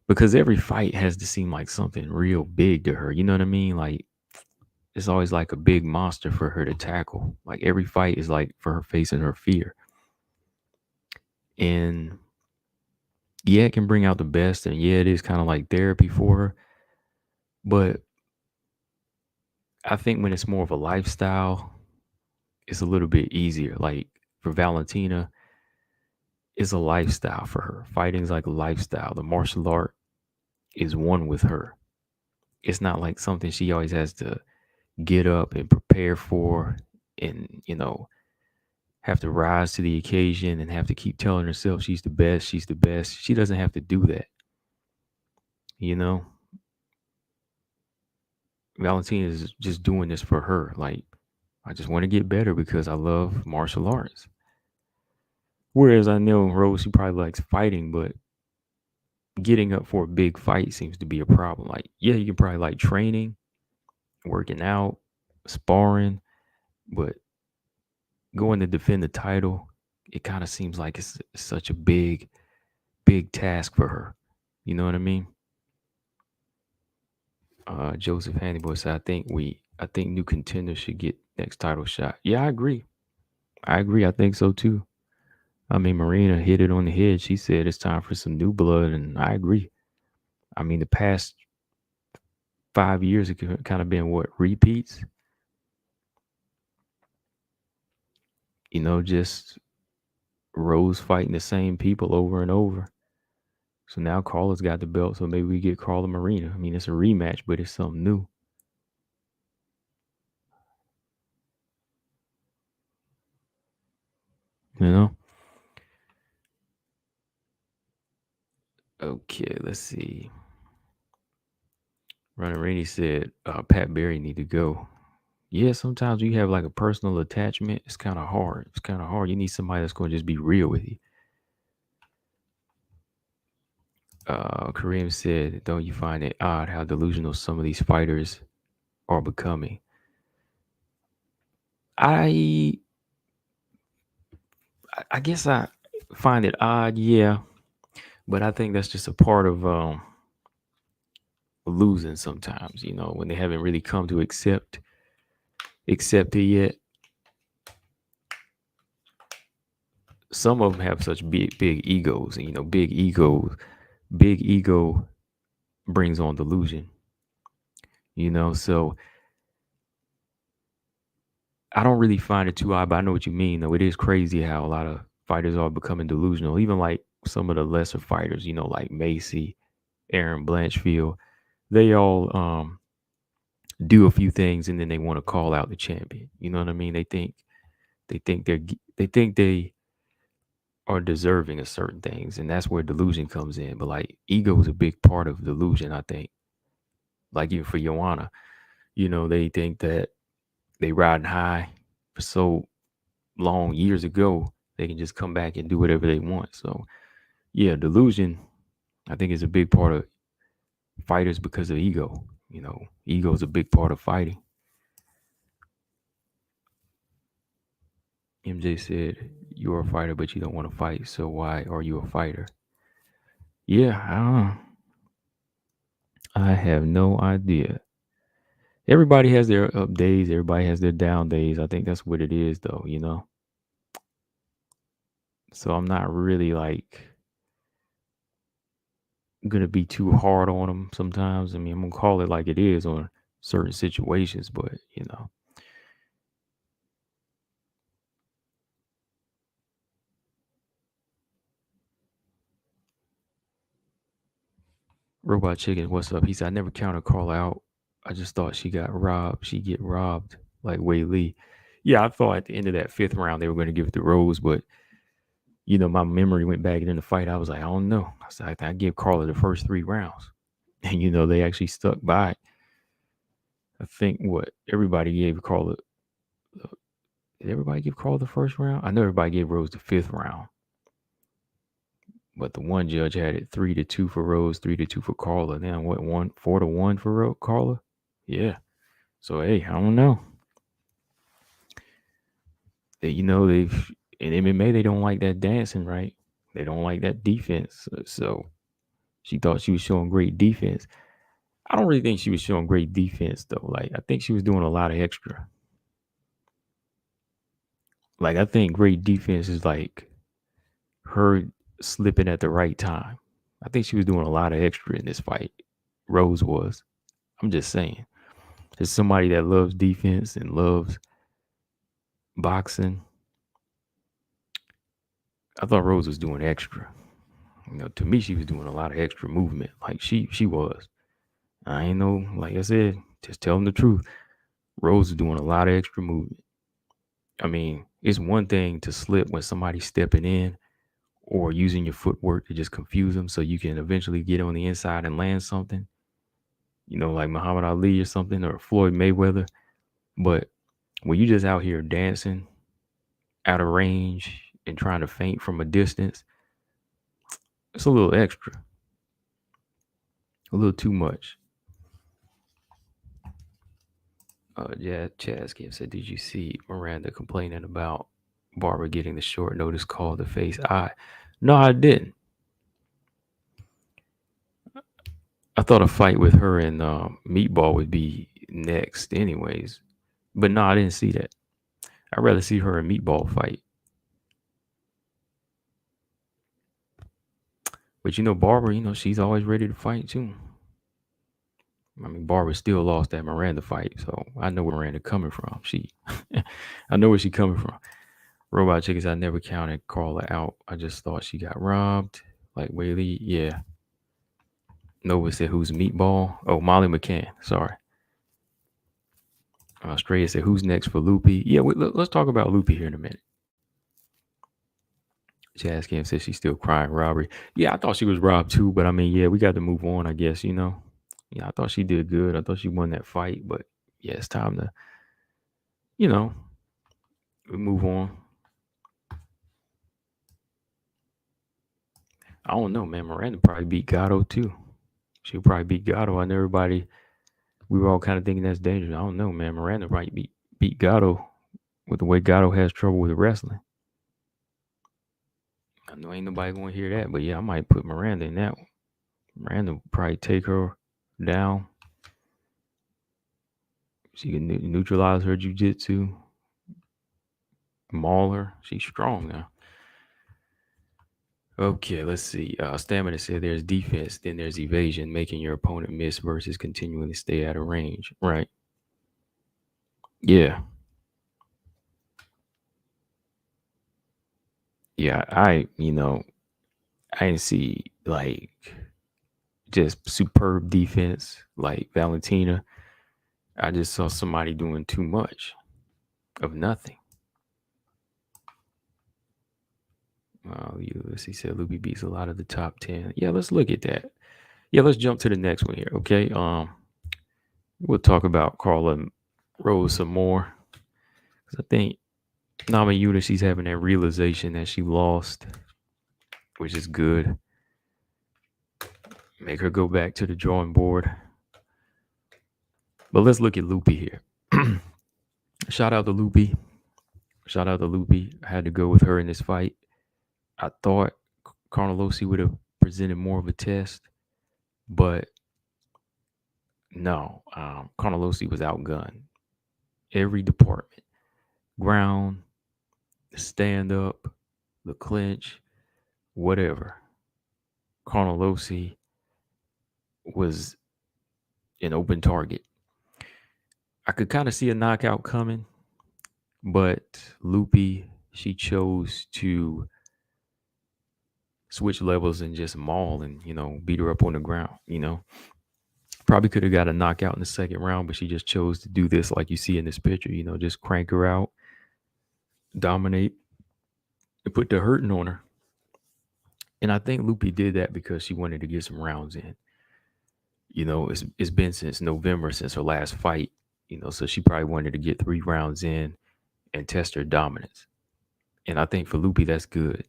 Because every fight has to seem like something real big to her. You know what I mean? Like it's always like a big monster for her to tackle. Like every fight is like for her facing her fear. And yeah, it can bring out the best. And yeah, it is kind of like therapy for her. But I think when it's more of a lifestyle, it's a little bit easier. Like for Valentina, it's a lifestyle for her. Fighting's like a lifestyle. The martial art is one with her. It's not like something she always has to get up and prepare for, and have to rise to the occasion and have to keep telling herself she's the best, she's the best. She doesn't have to do that. You know, Valentina is just doing this for her. Like, I just want to get better because I love martial arts. Whereas I know Rose, she probably likes fighting, but getting up for a big fight seems to be a problem. Like, yeah, you can probably like training, working out, sparring, but going to defend the title, it kind of seems like it's such a big task for her. You know what I mean? Joseph Handyboy said, I think new contenders should get next title shot. Yeah, I agree. I agree. I think so too. I mean, Marina hit it on the head. She said it's time for some new blood, and I agree. I mean, the past 5 years have kind of been what, repeats. Just Rose fighting the same people over and over. So now Carla's got the belt, so maybe we get Carla Marina. I mean, it's a rematch, but it's something new. You know? Okay, let's see. Ronnie Rainey said Pat Barry need to go. Yeah, sometimes you have like a personal attachment. It's kind of hard. It's kind of hard. You need somebody that's going to just be real with you. Kareem said, don't you find it odd how delusional some of these fighters are becoming? I I guess I find it odd, yeah, but I think that's just a part of losing sometimes, when they haven't really come to accept it yet. Some of them have such big egos, and big ego brings on delusion, so I don't really find it too odd, but I know what you mean, though. It is crazy how a lot of fighters are becoming delusional, even like some of the lesser fighters, like Macy, Aaron Blanchfield. They all do a few things and then they want to call out the champion. You know what I mean? They think they are deserving of certain things, and that's where delusion comes in. But like ego is a big part of delusion, I think. Like even for Joanna, they think that they riding high for so long years ago, they can just come back and do whatever they want. So yeah, delusion, I think, is a big part of fighters because of ego. Ego is a big part of fighting. MJ said, "You're a fighter, but you don't want to fight. So why are you a fighter?" Yeah, I don't know. I have no idea. Everybody has their up days. Everybody has their down days. I think that's what it is, though. So I'm not really like gonna be too hard on them sometimes. I mean, I'm gonna call it like it is on certain situations, but Robot Chicken, what's up? He said, I never counted Carl out. I just thought she got robbed. She get robbed like Wei Lee. Yeah, I thought at the end of that fifth round they were going to give it to Rose, but my memory went back in the fight. I was like, I don't know. I said, I give Carla the first 3 rounds, and they actually stuck by it. I think what everybody gave Carla. Did everybody give Carla the first round? I know everybody gave Rose the fifth round, but the one judge had it 3-2 for Rose, 3-2 for Carla. Now what, 4-1 for Carla? Yeah. So hey, I don't know. They've in MMA they don't like that dancing, right? They don't like that defense. So she thought she was showing great defense. I don't really think she was showing great defense though. Like I think she was doing a lot of extra. Like I think great defense is like her slipping at the right time. I think she was doing a lot of extra in this fight. Rose was. I'm just saying. As somebody that loves defense and loves boxing, I thought Rose was doing extra. To me, she was doing a lot of extra movement. Like she was. I ain't know. Like I said, just tell them the truth. Rose is doing a lot of extra movement. I mean, it's one thing to slip when somebody's stepping in or using your footwork to just confuse them so you can eventually get on the inside and land something, like Muhammad Ali or something or Floyd Mayweather. But when you just out here dancing out of range and trying to feint from a distance, it's a little extra, a little too much. Yeah, Chaz said, did you see Miranda complaining about Barbara getting the short notice call to face I? No, I didn't. I thought a fight with her and Meatball would be next, anyways. But no, I didn't see that. I'd rather see her and Meatball fight. But Barbara, she's always ready to fight too. I mean, Barbara still lost that Miranda fight, so I know where Miranda coming from. I know where she coming from. Robot Chickens, I never counted Carla out. I just thought she got robbed. Like Whaley, yeah. Nova said, who's Meatball? Oh, Molly McCann. Sorry. Australia said, who's next for Loopy? Yeah, let's talk about Loopy here in a minute. Jazz Cam says she's still crying robbery. Yeah, I thought she was robbed too, but I mean, yeah, we got to move on, I guess, Yeah, I thought she did good. I thought she won that fight, but yeah, it's time to, move on. I don't know, man. Miranda probably beat Gatto too. She'll probably beat Gatto, and everybody, we were all kind of thinking that's dangerous. I don't know, man. Miranda might beat Gatto with the way Gatto has trouble with wrestling. I know ain't nobody going to hear that, but yeah, I might put Miranda in that one. Miranda will probably take her down. She can neutralize her jiu-jitsu, maul her. She's strong now. Okay, let's see. Stamina said there's defense, then there's evasion, making your opponent miss versus continuing to stay out of range. Right. Yeah. Yeah, I didn't see like just superb defense like Valentina. I just saw somebody doing too much of nothing. He said Luby beats a lot of the top 10. Yeah, let's look at that. Yeah, let's jump to the next one here. Okay. We'll talk about Carla Rose some more. Because I think Nama Yuna, she's having that realization that she lost, which is good. Make her go back to the drawing board. But let's look at Loopy here. Shout out to Loopy. I had to go with her in this fight. I thought Carnelossi would have presented more of a test, but no. Carnelossi was outgunned. Every department. Ground, stand up, the clinch, whatever. Carnelossi was an open target. I could kind of see a knockout coming, but Loopy, she chose to switch levels and just maul and, beat her up on the ground, Probably could have got a knockout in the second round, but she just chose to do this like you see in this picture, just crank her out, dominate, and put the hurting on her. And I think Loopy did that because she wanted to get some rounds in. It's been since November since her last fight, so she probably wanted to get 3 rounds in and test her dominance. And I think for Loopy, that's good.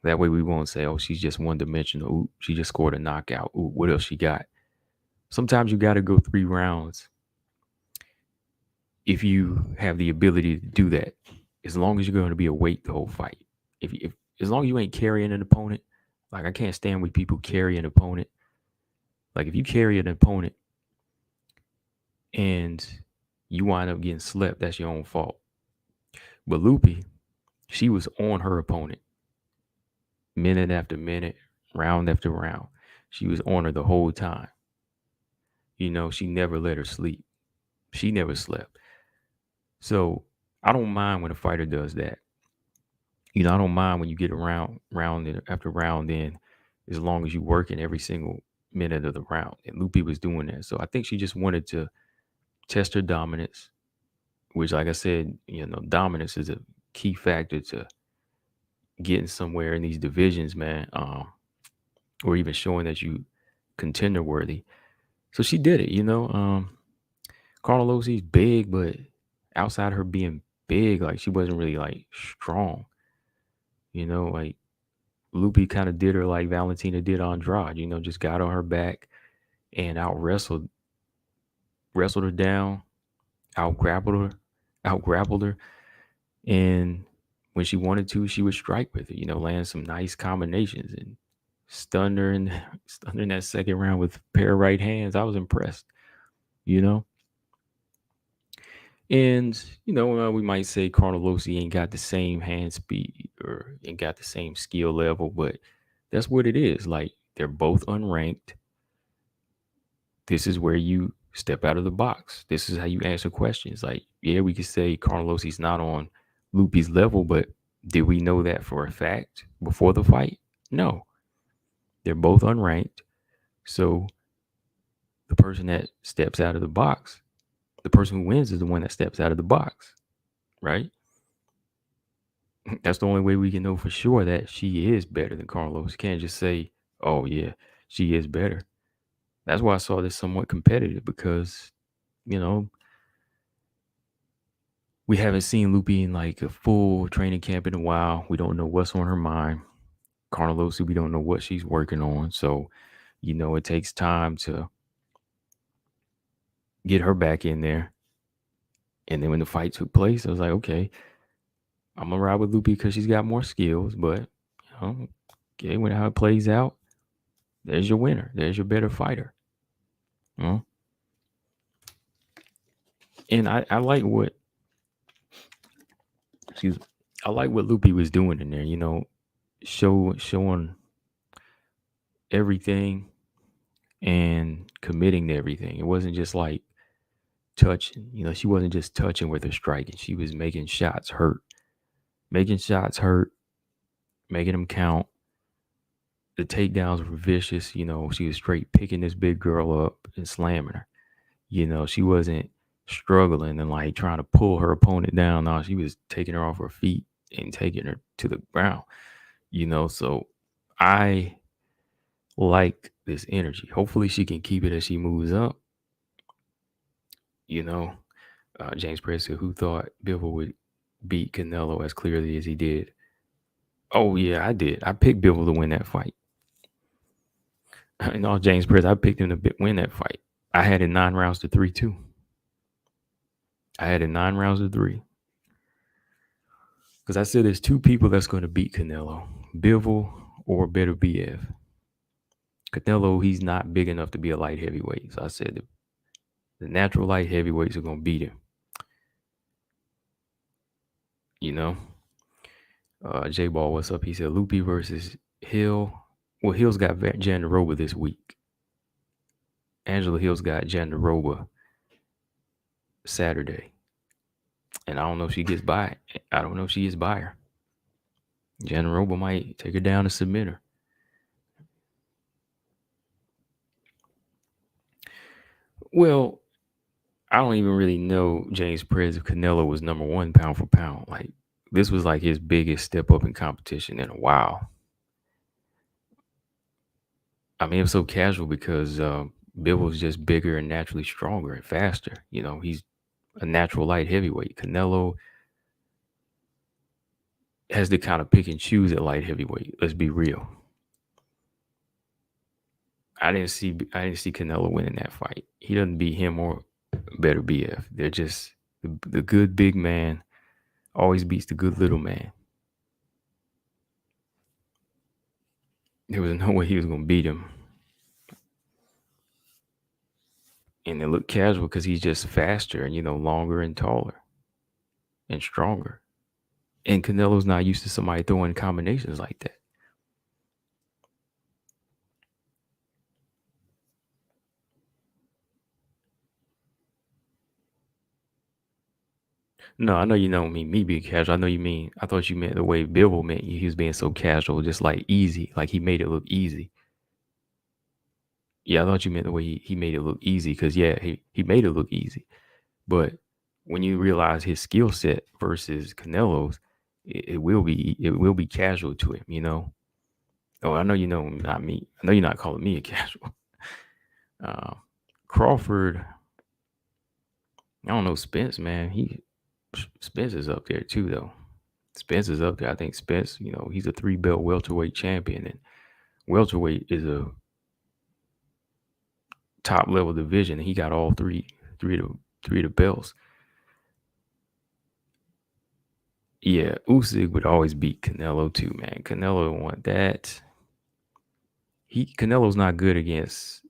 That way we won't say, oh, she's just one dimensional. Ooh, she just scored a knockout. Ooh, what else she got? Sometimes you got to go 3 rounds if you have the ability to do that, as long as you're going to be awake the whole fight. If as long as you ain't carrying an opponent, like I can't stand when people carry an opponent. Like if you carry an opponent and you wind up getting slept, that's your own fault. But Loopy, she was on her opponent minute after minute, round after round. She was on her the whole time. She never let her sleep. She never slept. So I don't mind when a fighter does that. I don't mind when you get round after round in, as long as you work in every single minute of the round. And Loopy was doing that. So I think she just wanted to test her dominance, which, like I said, dominance is a key factor to getting somewhere in these divisions, man, or even showing that you contender worthy. So she did it, Carlosi's big, but outside her being big, like she wasn't really like strong, like Lupi kind of did her like Valentina did Andrade, just got on her back and wrestled her down, out grappled her, and when she wanted to, she would strike with it, land some nice combinations and stunned her in stunned her in that second round with a pair of right hands. I was impressed, you know. And we might say Carnelossi ain't got the same hand speed or ain't got the same skill level, but that's what it is. Like they're both unranked. This is where you step out of the box. This is how you answer questions. Like, yeah, we could say Carnelossi's not on Lupi's level, but did we know that for a fact before the fight? No. They're both unranked. So the person that steps out of the box, the person who wins is the one that steps out of the box, right? That's the only way we can know for sure that she is better than Carlos. You can't just say, oh, yeah, she is better. That's why I saw this somewhat competitive because, we haven't seen Lupi in like a full training camp in a while. We don't know what's on her mind. Carnelosi, we don't know what she's working on. So, it takes time to get her back in there. And then when the fight took place, I was like, okay, I'm gonna ride with Lupi because she's got more skills. But okay, when how it plays out, there's your winner. There's your better fighter. And I like what I like what Lupi was doing in there. Showing everything and committing to everything. It wasn't just like touching. She wasn't just touching with her striking. She was making shots hurt, making them count. The takedowns were vicious. She was straight picking this big girl up and slamming her. She wasn't struggling and like trying to pull her opponent down. No, she was taking her off her feet and taking her to the ground. So I like this energy. Hopefully she can keep it as she moves up. James Perez said, who thought Bivol would beat Canelo as clearly as he did? Oh, yeah, I did. I picked Bivol to win that fight. And all James Perez, I picked him to win that fight. I had it 9 rounds to 3, too. I had it 9 rounds to 3. Because I said there's 2 people that's going to beat Canelo, Bivol or Beterbiev. Canelo, he's not big enough to be a light heavyweight. So I said the natural light heavyweights are going to beat him. J-Ball, what's up? He said Lupi versus Hill. Well, Hill's got Jandaroba this week. Angela Hill's got Jandaroba Saturday. And I don't know if she gets by. I don't know if she gets by her. Jandaroba might take her down and submit her. Well, I don't even really know James Perez if Canelo was number 1 pound for pound. Like, this was like his biggest step up in competition in a while. I mean, it was so casual because Bivol's just bigger and naturally stronger and faster. He's a natural light heavyweight. Canelo has to kind of pick and choose at light heavyweight. Let's be real. I didn't see Canelo winning that fight. He doesn't beat him or Beterbiev. They're just the good big man always beats the good little man. There was no way he was going to beat him. And it looked casual because he's just faster and, longer and taller and stronger. And Canelo's not used to somebody throwing combinations like that. No, I know you don't mean me being casual. I thought you meant the way Bivol meant he was being so casual, just like easy. Like he made it look easy. Yeah, I thought you meant the way he made it look easy because, yeah, he made it look easy. But when you realize his skill set versus Canelo's, it will be casual to him, you know. Oh, I know you know not me. I know you're not calling me a casual. Uh, Crawford, I don't know Spence, man. Spence is up there too, though. Spence is up there. I think Spence, he's a three belt welterweight champion, and welterweight is a top level division. And he got all three of the belts. Yeah, Usyk would always beat Canelo too, man. Canelo want that. Canelo's not good against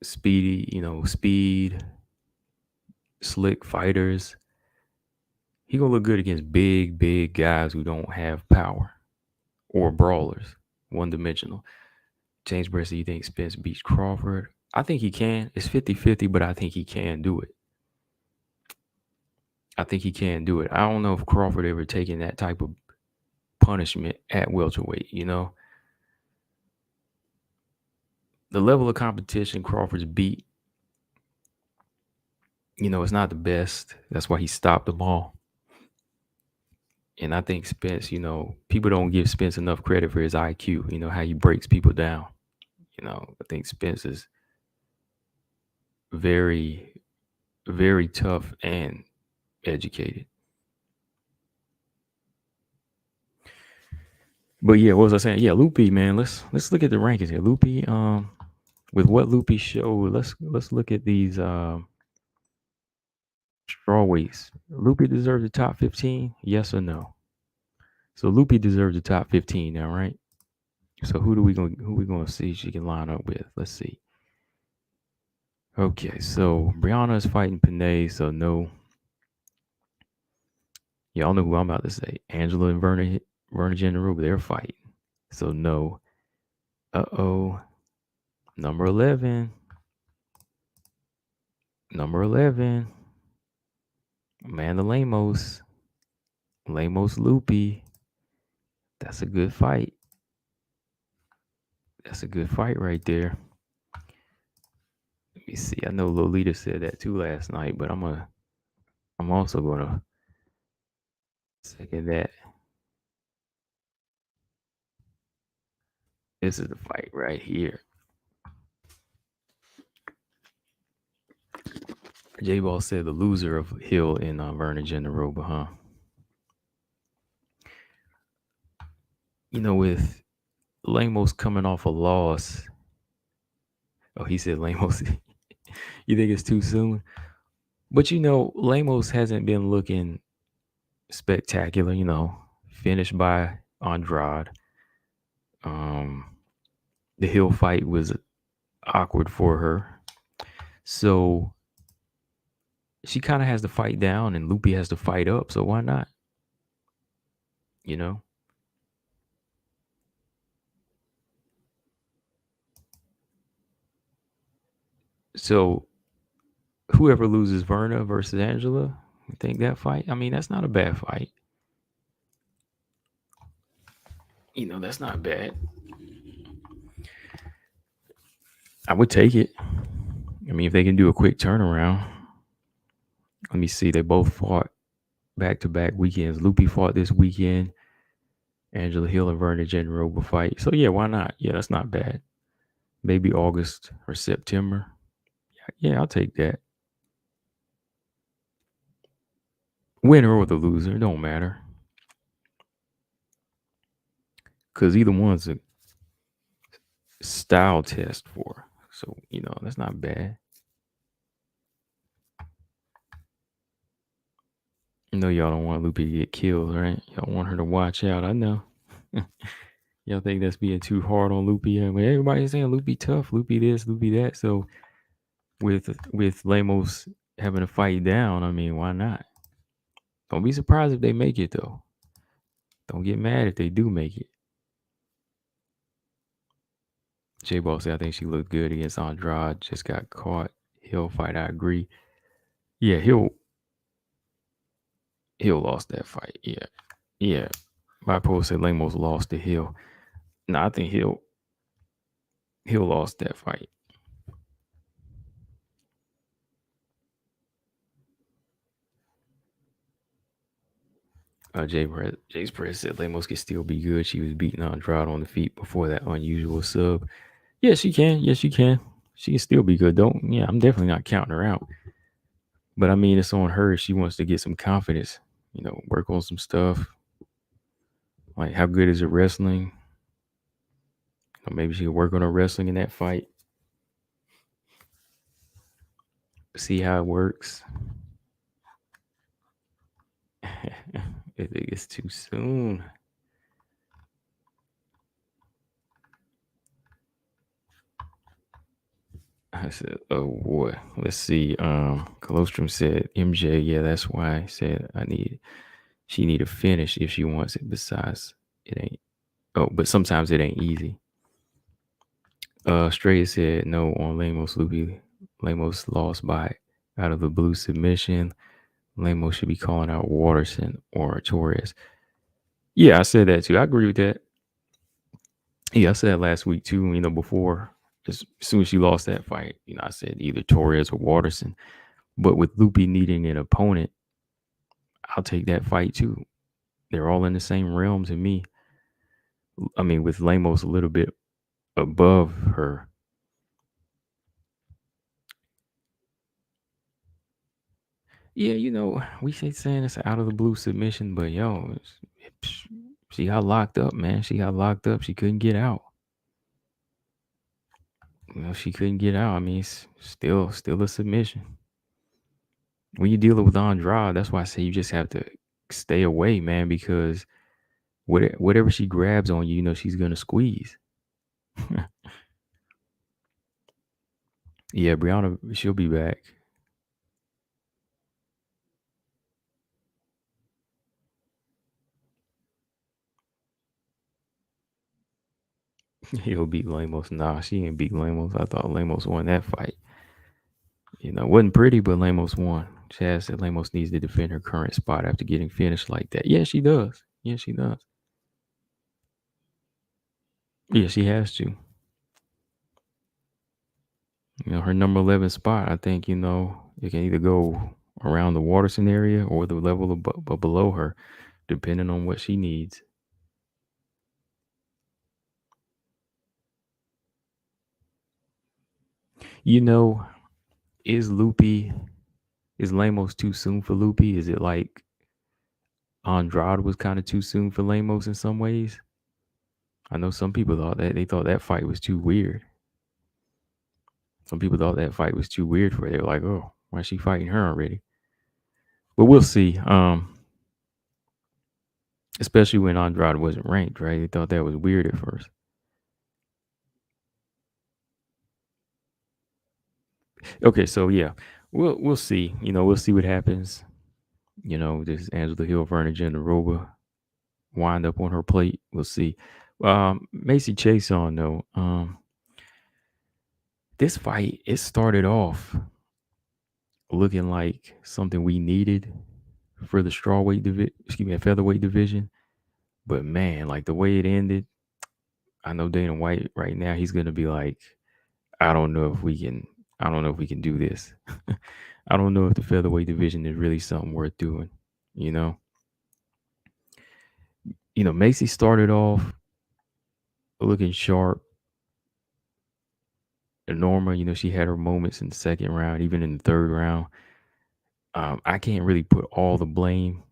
speed, slick fighters. He gonna look good against big guys who don't have power or brawlers, one dimensional. James Bressy, you think Spence beats Crawford? I think he can. It's 50-50, but I think he can do it. I think he can do it. I don't know if Crawford ever taken that type of punishment at welterweight. The level of competition Crawford's beat, it's not the best. That's why he stopped them all. And I think Spence, people don't give Spence enough credit for his IQ, how he breaks people down. I think Spence is very, very tough and educated. But yeah, what was I saying? Yeah, Lupi, man. Let's look at the rankings here. Lupi, with what Lupi showed, let's look at these strawweights. Lupi deserves the top 15, yes or no? So Lupi deserves the top 15 now, right? So who we gonna see she can line up with? Let's see. Okay, so Brianna is fighting Panay, so no. Y'all know who I'm about to say. Angela and Verna Genderuba, they're fighting. So no. Uh-oh. Number 11. Number 11. Amanda Lemos. Lemos Lupi. That's a good fight. That's a good fight right there. Let me see. I know Lolita said that too last night, but I'm also gonna second that. This is the fight right here. J Ball said the loser of Hill and Vernon Genderoba, huh? With Lemos coming off a loss. Oh, he said Lemos. You think it's too soon? But Lemos hasn't been looking spectacular, finished by Andrade. The Hill fight was awkward for her. So she kind of has to fight down and Lupi has to fight up. So why not? So whoever loses Verna versus Angela, you think that fight? I mean, that's not a bad fight. That's not bad. I would take it. I mean, if they can do a quick turnaround. Let me see. They both fought back-to-back weekends. Lupi fought this weekend. Angela Hill and Vernon Genderoba fight. So, yeah, why not? Yeah, that's not bad. Maybe August or September. Yeah, I'll take that. Winner or the loser, it don't matter. Because either one's a style test for. So, that's not bad. Y'all don't want Lupi to get killed, right? Y'all want her to watch out. I know. Y'all think that's being too hard on Lupi? I mean, everybody's saying Lupi tough, Lupi this, Lupi that. So with Lemos having to fight down, I mean, why not? Don't be surprised if they make it though. Don't get mad if they do make it. J-Ball said, I think she looked good against Andrade. Just got caught. Hill fight, I agree. Yeah, Hill lost that fight. Yeah. Bipolar said Lemos lost to Hill. No, I think Hill lost that fight. Jace Press said Lemos could still be good. She was beating Andrade on the feet before that unusual sub. Yeah, she can. Yes, she can. She can still be good. Don't. Yeah, I'm definitely not counting her out. But I mean, it's on her. She wants to get some confidence. Work on some stuff. Like, how good is her wrestling? Maybe she could work on her wrestling in that fight. See how it works. I think it's too soon. I said, oh boy. Let's see. Colostrum said MJ, yeah, that's why I said she need a finish if she wants it. Besides, it ain't but sometimes it ain't easy. Stray said no on Lamos Loopy. Lamos lost by out of the blue submission. Lamos should be calling out Waterson or Torres. Yeah, I said that too. I agree with that. Yeah, I said that last week too, before as soon as she lost that fight, I said either Torres or Waterson. But with Loopy needing an opponent, I'll take that fight too. They're all in the same realm to me. I mean, with Lamos a little bit above her. Yeah, we saying it's out of the blue submission, but she got locked up, man. She got locked up. She couldn't get out. She couldn't get out. I mean, it's still a submission. When you're dealing with Andrade, that's why I say you just have to stay away, man, because whatever she grabs on you, she's gonna squeeze. Yeah, Brianna, she'll be back. He'll beat Lamos. Nah, she ain't beat Lamos. I thought Lamos won that fight. Wasn't pretty, but Lamos won. Chaz said Lamos needs to defend her current spot after getting finished like that. Yeah, she does. Yeah, she does. Yeah, she has to. Her number 11 spot, I think, it can either go around the Waterson area or the level below her, depending on what she needs. Is Lamos too soon for Loopy? Is it like Andrade was kind of too soon for Lamos in some ways? I know some people thought that they thought that fight was too weird. Some people thought that fight was too weird for her. They were like, "Oh, why is she fighting her already?" But we'll see. Especially when Andrade wasn't ranked, right? They thought that was weird at first. Okay, so yeah, we'll see. We'll see what happens. Does Angela Hill, Verna Jandaroba wind up on her plate? We'll see. Macy Chiasson though. This fight, it started off looking like something we needed for the featherweight division. But man, like the way it ended, I know Dana White right now, he's gonna be like, I don't know if we can do this. I don't know if the featherweight division is really something worth doing. You know, Macy started off looking sharp. Norma, she had her moments in the second round, even in the third round. I can't really put all the blame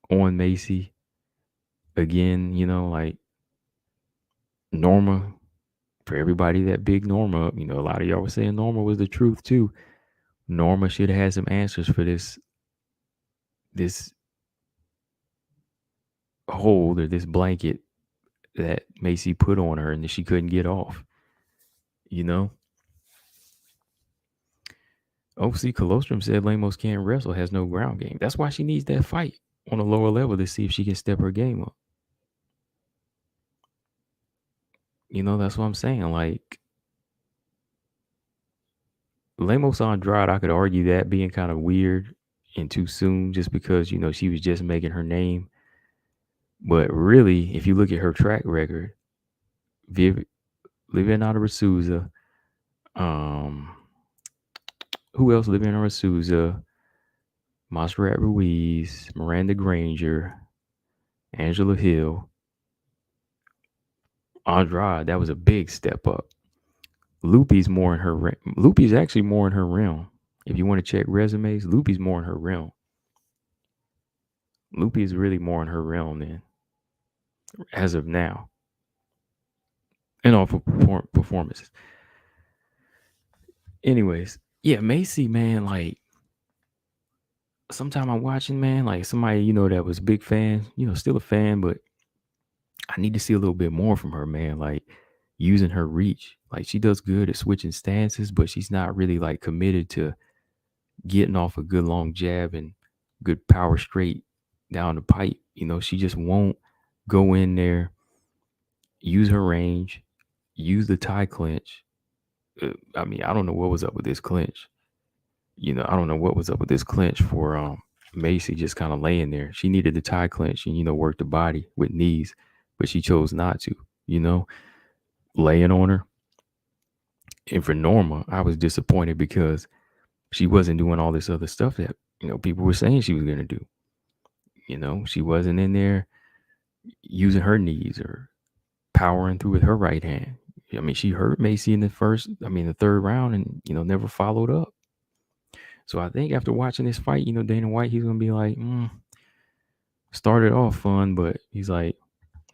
on Macy. Again, like Norma, for everybody that big Norma up, a lot of y'all were saying Norma was the truth too. Norma should have had some answers for this hold or this blanket that Macy put on her and that she couldn't get off. You know, OC Colostrum said Lemos can't wrestle, has no ground game. That's why she needs that fight on a lower level to see if she can step her game up. That's what I'm saying. Like Lemos Andrade, I could argue that being kind of weird and too soon just because, she was just making her name. But really, if you look at her track record, Viviana Souza, who else? Viviana Souza, Montserrat Ruiz, Miranda Granger, Angela Hill, Andrade. That was a big step up. Lupi's actually more in her realm. If you want to check resumes, Lupi's more in her realm. Lupi is really more in her realm than as of now. And all for performances. Anyways, yeah, Macy, man, like sometime I'm watching, man, like somebody, that was a big fan, still a fan, but I need to see a little bit more from her, man. Like using her reach. Like she does good at switching stances, but she's not really like committed to getting off a good long jab and good power straight down the pipe. She just won't go in there, use her range, use the tie clinch. I mean, I don't know what was up with this clinch. I don't know what was up with this clinch for Macy just kind of laying there. She needed the tie clinch and work the body with knees, but she chose not to. Laying on her. And for Norma, I was disappointed because she wasn't doing all this other stuff that people were saying she was gonna do. She wasn't in there using her knees or powering through with her right hand. I mean, she hurt Macy in the third round, and never followed up. So I think after watching this fight, Dana White, he's gonna be like, started off fun, but he's like,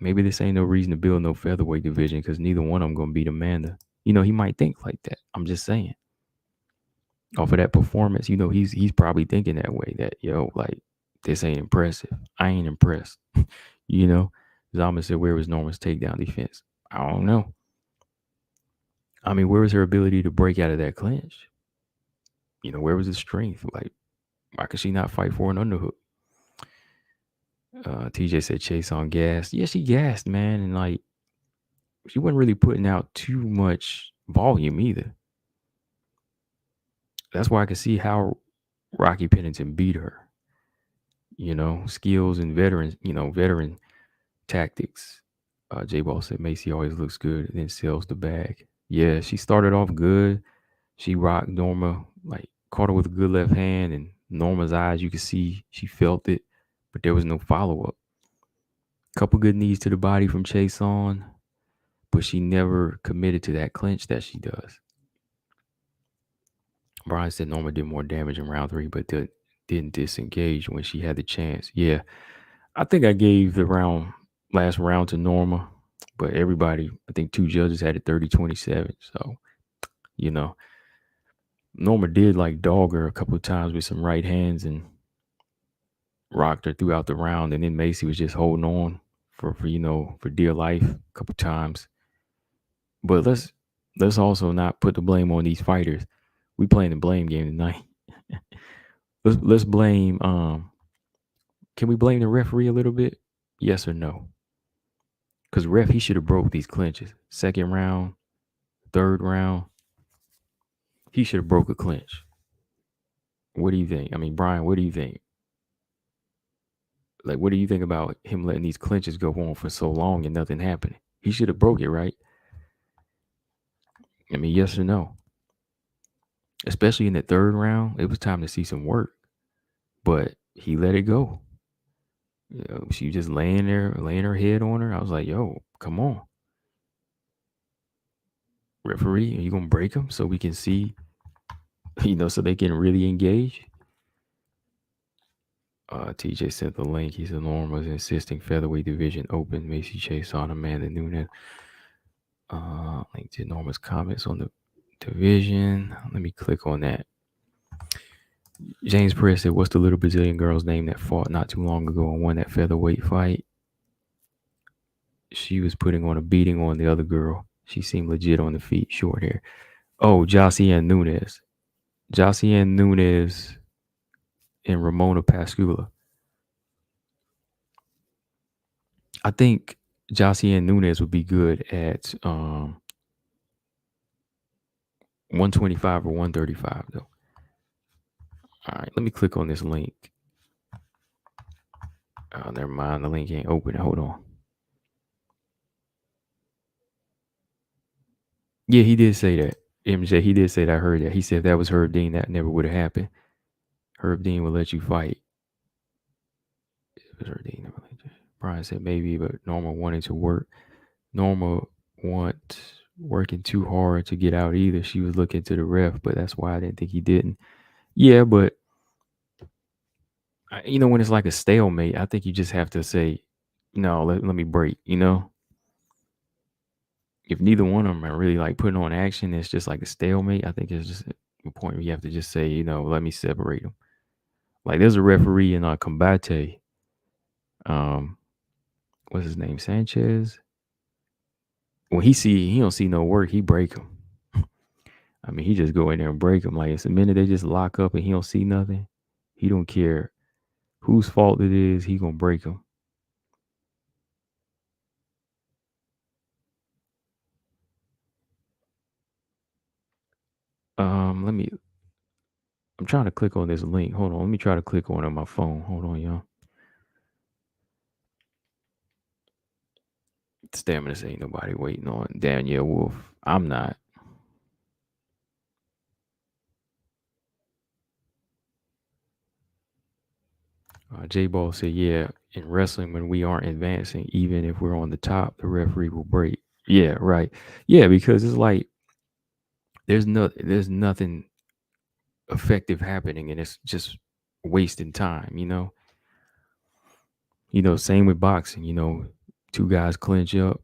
maybe this ain't no reason to build no featherweight division because neither one of them gonna beat Amanda. He might think like that. I'm just saying. Off of that performance, he's probably thinking that way. That like this ain't impressive. I ain't impressed. Zama said, where was Norma's takedown defense? I don't know. I mean, where was her ability to break out of that clinch? Where was the strength? Like, why could she not fight for an underhook? TJ said Chiasson gassed. Yeah, she gassed, man. And like, she wasn't really putting out too much volume either. That's why I could see how Rocky Pennington beat her. Skills and veteran tactics. J-Ball said Macy always looks good, then sells the bag. Yeah, she started off good. She rocked Norma, like caught her with a good left hand, and Norma's eyes, you could see she felt it, but there was no follow-up. Couple good knees to the body from Chiasson, but she never committed to that clinch that she does. Brian said Norma did more damage in round 3, but didn't disengage when she had the chance. Yeah, I think I gave the last round to Norma, but everybody, I think 2 judges had it 30-27. So, Norma did like dog her a couple of times with some right hands and rocked her throughout the round. And then Macy was just holding on for dear life a couple of times. But let's also not put the blame on these fighters. We playing the blame game tonight. let's blame can we blame the referee a little bit? Yes or no? Because ref, he should have broke these clinches. Second round, third round, he should have broke a clinch. What do you think? I mean, Brian, what do you think? Like, what do you think about him letting these clinches go on for so long and nothing happening? He should have broke it, right? I mean, yes or no? Especially in the third round, it was time to see some work. But he let it go. She was just laying her head on her. I was like, yo, come on. Referee, are you going to break him so we can see, so they can really engage? TJ sent the link. He said Norm was insisting featherweight division open. Macy Chiasson, Amanda Nunes. Link to Norma's comments on the division. Let me click on that. James Perez said, what's the little Brazilian girl's name that fought not too long ago and won that featherweight fight? She was putting on a beating on the other girl. She seemed legit on the feet, short hair. Oh, Josiane Nunes. Josiane Nunes and Ramona Pascula. I think Josiane Nunes would be good at 125 or 135, though. All right, let me click on this link. Oh, never mind. The link ain't open. Hold on. Yeah, he did say that. MJ, he did say that. I heard that. He said if that was her, Dean, that never would have happened. Herb Dean will let you fight. Brian said maybe, but Norma wanted to work. Norma want working too hard to get out either. She was looking to the ref, but that's why I didn't think he didn't. Yeah, but when it's like a stalemate, I think you just have to say, no, let me break. If neither one of them are really like putting on action, it's just like a stalemate. I think it's just a point where you have to just say, let me separate them. Like there's a referee in Combate. What's his name? Sanchez. When he don't see no work, he break him. I mean, he just go in there and break him. Like it's the minute they just lock up and he don't see nothing, he don't care whose fault it is. He gonna break him. Let me. I'm trying to click on this link. Hold on. Let me try to click on it on my phone. Hold on, y'all. Stamina ain't nobody waiting on Danielle Wolf. I'm not. J Ball said, "Yeah, in wrestling, when we aren't advancing, even if we're on the top, the referee will break." Yeah, right. Yeah, because it's like there's nothing effective happening, and it's just wasting time. Same with boxing. Two guys clinch up.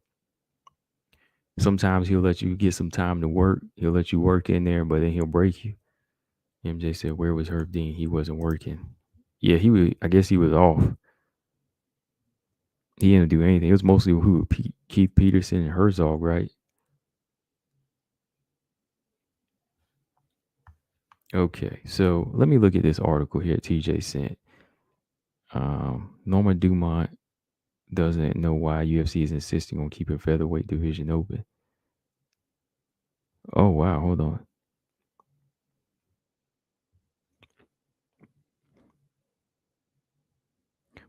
Sometimes he'll let you get some time to work. He'll let you work in there, but then he'll break you. MJ said, "Where was Herb Dean? He wasn't working." Yeah, he was. I guess he was off. He didn't do anything. It was mostly who Keith Peterson and Herzog, right? Okay, so let me look at this article here TJ sent. Norma Dumont doesn't know why UFC is insisting on keeping featherweight division open. Oh wow, hold on.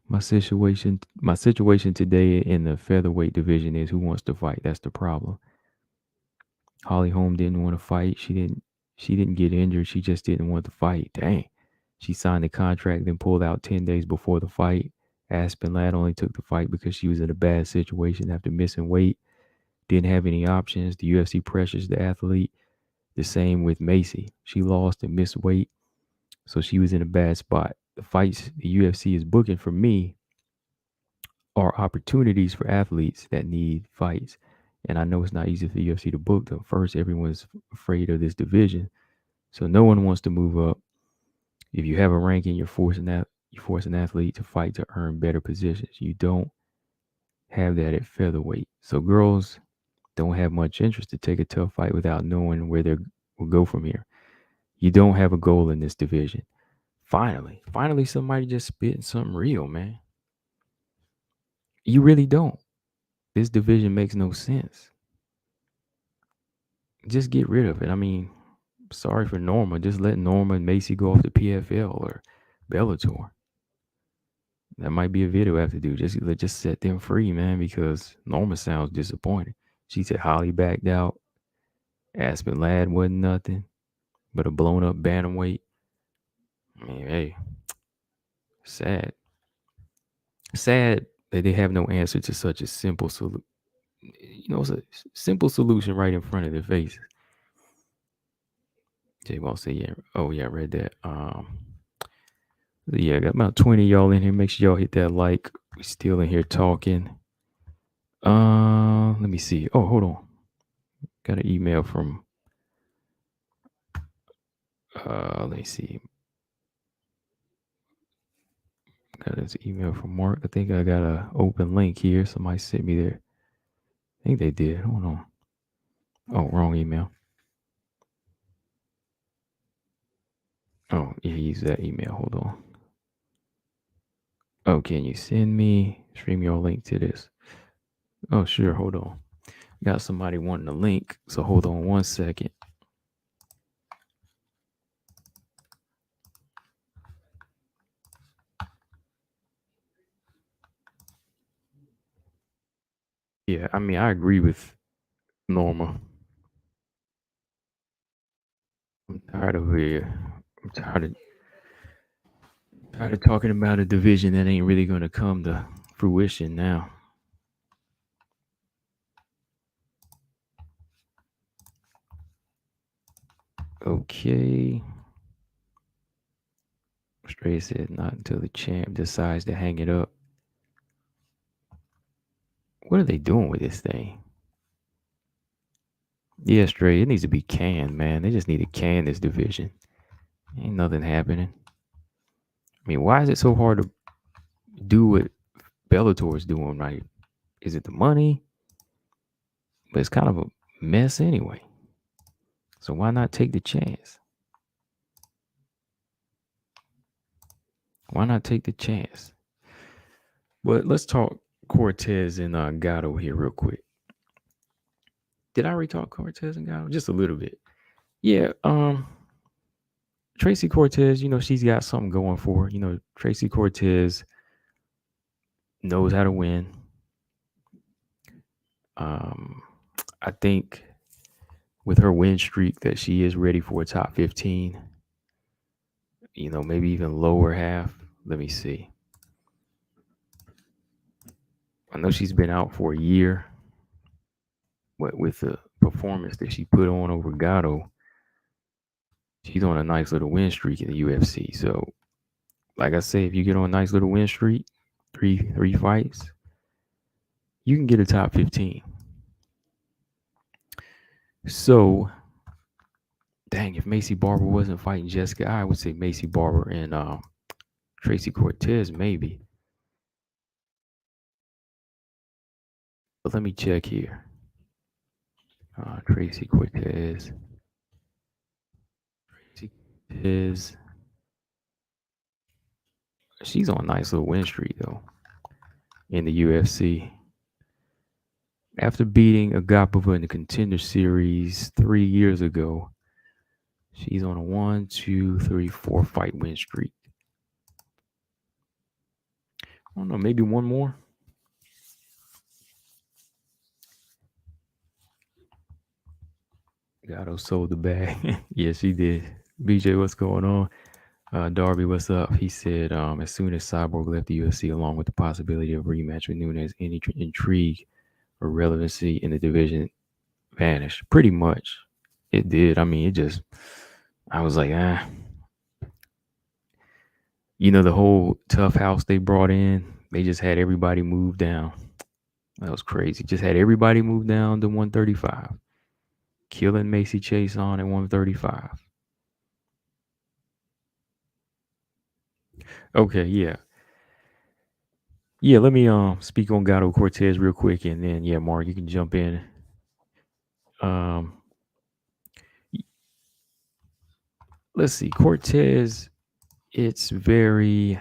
My situation today in the featherweight division is who wants to fight. That's the problem. Holly Holm didn't want to fight. She didn't get injured. She just didn't want to fight. Dang. She signed the contract, then pulled out 10 days before the fight. Aspen Ladd only took the fight because she was in a bad situation after missing weight. Didn't have any options. The UFC pressures the athlete. The same with Macy. She lost and missed weight, so she was in a bad spot. The fights the UFC is booking for me are opportunities for athletes that need fights. And I know it's not easy for the UFC to book them. First, everyone's afraid of this division, so no one wants to move up. If you have a ranking, you force an athlete to fight to earn better positions. You don't have that at featherweight. So girls don't have much interest to take a tough fight without knowing where they will go from here. You don't have a goal in this division. Finally, somebody just spitting something real, man. You really don't. This division makes no sense. Just get rid of it. I mean, sorry for Norma. Just let Norma and Macy go off the PFL or Bellator. That might be a video I have to do. Just set them free, man, because Norma sounds disappointed. She said Holly backed out. Aspen Ladd wasn't nothing but a blown up bantamweight. I mean, hey, sad. Sad that they have no answer to such a simple solution. It's a simple solution right in front of their faces. J Ball said, yeah. Oh, yeah, I read that. Yeah, I got about 20 of y'all in here. Make sure y'all hit that like. We still in here talking. Let me see. Oh, hold on. Got an email from let me see. Got this email from Mark. I think I got an open link here. Somebody sent me there. I think they did. Hold on. Oh, wrong email. Oh, yeah, use that email. Hold on. Oh, can you send me stream your link to this? Oh, sure. Hold on. Got somebody wanting a link. So hold on 1 second. Yeah, I mean, I agree with Norma. I'm tired of it. I'm tired of Tired of talking about a division that ain't really going to come to fruition now. Okay. Stray said not until the champ decides to hang it up. What are they doing with this thing? Yeah, Stray, it needs to be canned, man. They just need to can this division. Ain't nothing happening. I mean, why is it so hard to do what Bellator is doing right? Is it the money? But it's kind of a mess anyway. So why not take the chance? Why not take the chance? But let's talk Cortez and Gatto here real quick. Did I already talk Cortez and Gatto? Just a little bit. Yeah, Tracy Cortez, she's got something going for her. Tracy Cortez knows how to win. I think with her win streak that she is ready for a top 15, maybe even lower half. Let me see. I know she's been out for a year, but with the performance that she put on over Gatto, she's on a nice little win streak in the UFC. So, like I say, if you get on a nice little win streak, three fights, you can get a top 15. So, dang, if Macy Barber wasn't fighting Jessica, I would say Macy Barber and Tracy Cortez, maybe. But let me check here. Tracy Cortez. Tracy Cortez. She's on a nice little win streak, though, in the UFC. After beating Agapova in the Contender Series 3 years ago, she's on a 1, 2, 3, 4 fight win streak. I don't know, maybe one more. Gatto sold the bag. Yes, she did. BJ, what's going on? Darby, what's up? He said, as soon as Cyborg left the UFC, along with the possibility of rematch with Nunes, any intrigue or relevancy in the division vanished. Pretty much, it did. I mean, I was like, the whole tough house they brought in, they just had everybody move down. That was crazy. Just had everybody move down to 135, killing Macy Chiasson at 135. Okay, yeah. Yeah, let me speak on Gatto Cortez real quick, and then Mark, you can jump in. Let's see, Cortez. It's very,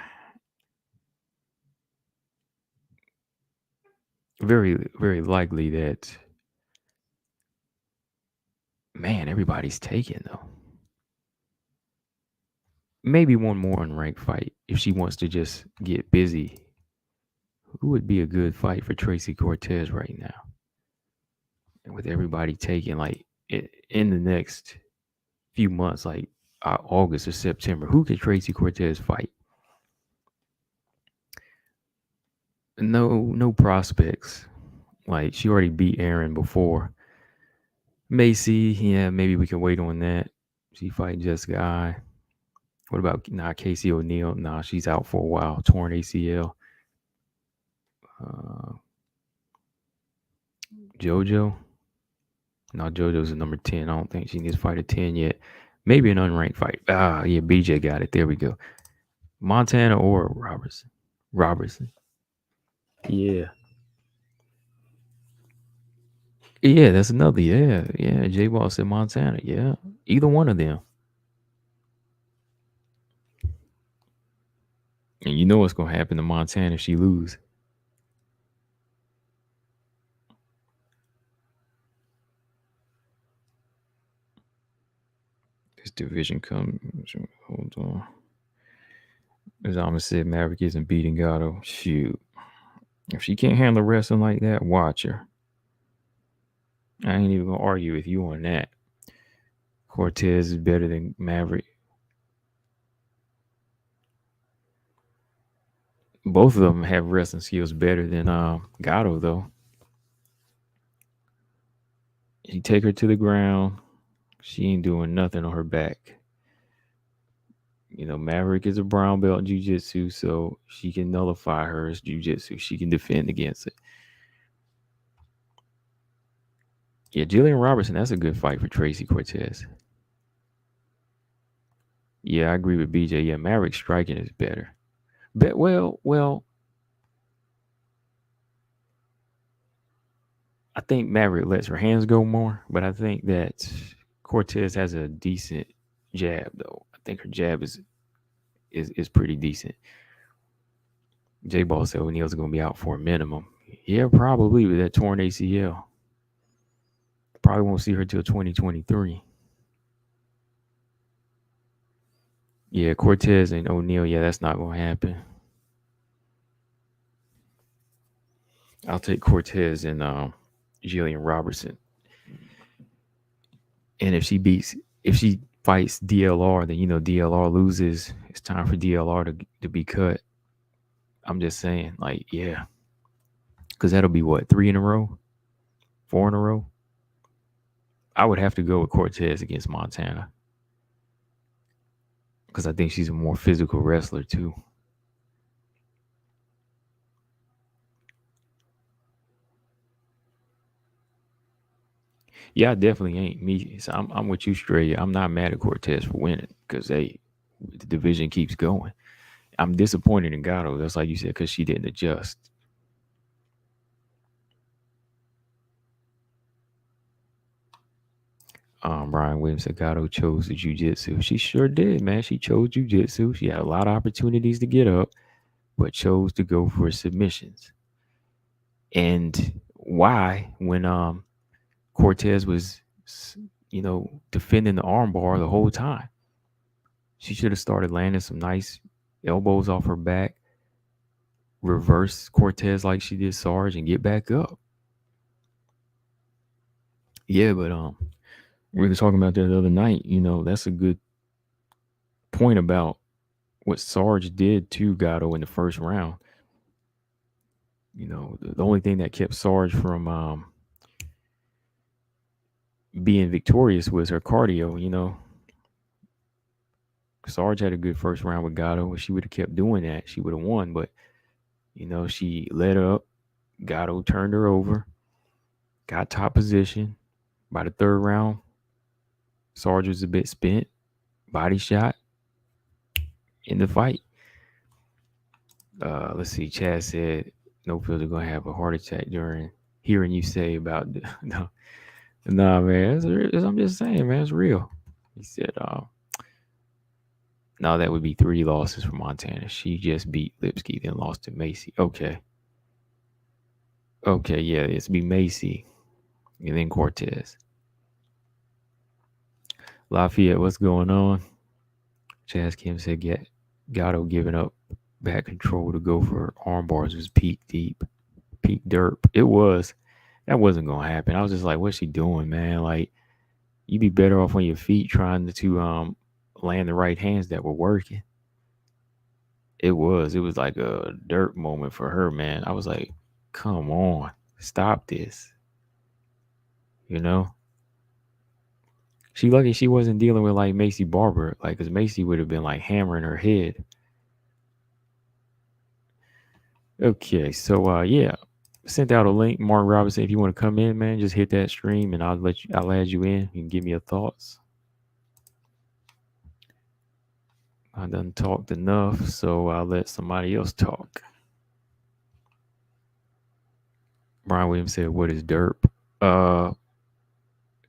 very, very likely that, man, everybody's taken though. Maybe one more unranked fight if she wants to just get busy. Who would be a good fight for Tracy Cortez right now? With everybody taking like in the next few months, like August or September, who could Tracy Cortez fight? No prospects. Like she already beat Aaron before. Macy, yeah, maybe we can wait on that. She fight Jessica I. What about Casey O'Neill? Nah, she's out for a while, torn ACL. JoJo. No, JoJo's a number 10. I don't think she needs to fight a 10 yet. Maybe an unranked fight. Yeah, BJ got it. There we go. Montana or Robertson. Robertson. Yeah. Yeah, that's another. Yeah. J-Ball said Montana. Yeah. Either one of them. And you know what's going to happen to Montana if she lose. This division comes. Hold on. As Alma said, Maverick isn't beating Gatto. Shoot. If she can't handle wrestling like that, watch her. I ain't even going to argue with you on that. Cortez is better than Maverick. Both of them have wrestling skills better than Gatto though. She take her to the ground. She ain't doing nothing on her back. Maverick is a brown belt in jiu-jitsu, so she can nullify her as jiu-jitsu. She can defend against it. Yeah, Jillian Robertson, that's a good fight for Tracy Cortez. Yeah, I agree with BJ. Yeah, Maverick striking is better. But well, I think Maverick lets her hands go more, but I think that Cortez has a decent jab though. I think her jab is pretty decent. J Ball said O'Neal's gonna be out for a minimum. Yeah, probably with that torn ACL. Probably won't see her till 2023. Yeah, Cortez and O'Neal. Yeah, that's not gonna happen. I'll take Cortez and Jillian Robertson. And if she fights DLR, then DLR loses. It's time for DLR to be cut. I'm just saying, like, yeah, because that'll be what, 3 in a row, 4 in a row. I would have to go with Cortez against Montana because I think she's a more physical wrestler too. Yeah, I definitely ain't me. So I'm with you straight. I'm not mad at Cortez for winning because the division keeps going. I'm disappointed in Gatto. That's like you said because she didn't adjust. Brian Williams said Gatto chose the jiu-jitsu. She sure did, man. She chose jiu-jitsu. She had a lot of opportunities to get up, but chose to go for submissions. And why, when Cortez was, defending the armbar the whole time, she should have started landing some nice elbows off her back, reverse Cortez like she did Sarge, and get back up. Yeah, but we were talking about that the other night. That's a good point about what Sarge did to Gatto in the first round. The only thing that kept Sarge from being victorious was her cardio. Sarge had a good first round with Gatto. If she would have kept doing that, she would have won. But she led up. Gatto turned her over, got top position. By the third round, Sarge was a bit spent. Body shot in the fight. Let's see. Chad said no filter gonna have a heart attack during hearing you say about no. Nah, man. I'm just saying, man. It's real. He said, no, that would be 3 losses for Montana. She just beat Lipsky, then lost to Macy. Okay. Okay, yeah, it's be Macy and then Cortez. Lafayette, what's going on? Chaz Kim said Gatto giving up back control to go for arm bars was peak deep. Peak derp. It was. That wasn't gonna happen. I was just like, what's she doing, man? Like, you'd be better off on your feet trying to land the right hands that were working. It was like a dirt moment for her, man. I was like, come on, stop this. She lucky she wasn't dealing with like Macy Barber, like, because Macy would have been like hammering her head. Okay, so yeah, sent out a link, Mark Robinson. If you want to come in, man, just hit that stream and I'll add you in. You can give me your thoughts. I done talked enough, so I'll let somebody else talk. Brian Williams said, "What is derp?"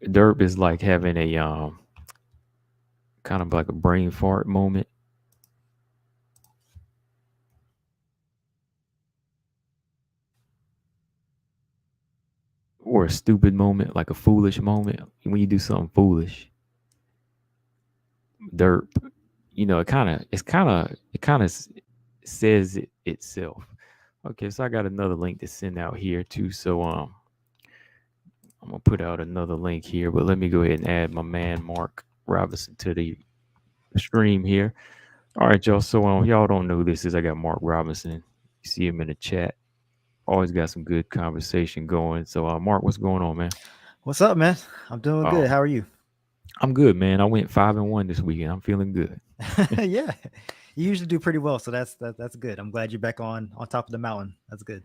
Derp is like having a kind of like a brain fart moment. Or a stupid moment, like a foolish moment. When you do something foolish. Derp. It kind of says it itself. Okay, so I got another link to send out here too. So I'm gonna put out another link here, but let me go ahead and add my man Mark Robinson to the stream here. All right, y'all. So y'all don't know who this is. I got Mark Robinson. You see him in the chat. Always got some good conversation going. So, Mark, what's going on, man? What's up, man? I'm doing good. Oh, How are you? I'm good, man. I went 5-1 this weekend. I'm feeling good. Yeah, you usually do pretty well, so that's good. I'm glad you're back on top of the mountain. That's good.